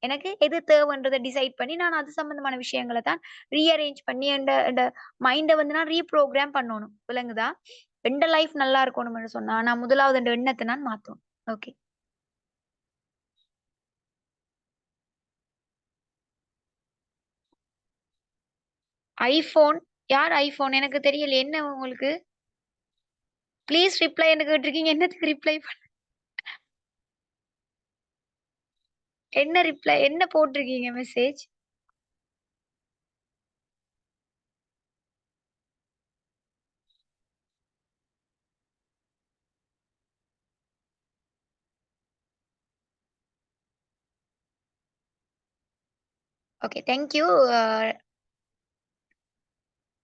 Speaker 1: எனக்கு எது தேவன்றத டிசைட் பண்ணி, நான் அது சம்பந்தமான விஷயங்கள தான் ரீஅரேஞ்ச் பண்ணி என்ட மைண்ட வந்து நான் ரீப்ரோகிராம் பண்ணணும். விளங்குதா? எந்த லைஃப் நல்லா இருக்கணும்னு சொன்னா, நான் முதலாவது என்ற எண்ணத்த நான் மாத்தணும். ஓகே. ஐஃபோன். யார் ஐஃபோன்? எனக்கு தெரியல. என்ன உங்களுக்கு? ப்ளீஸ் ரிப்ளைன்னு கேட்டிருக்கீங்க. என்னத்துக்கு ரிப்ளை என்ன ரிப்ளை? என்ன போட்டிருக்கீங்க மெசேஜ்? ஓகே. Thank you.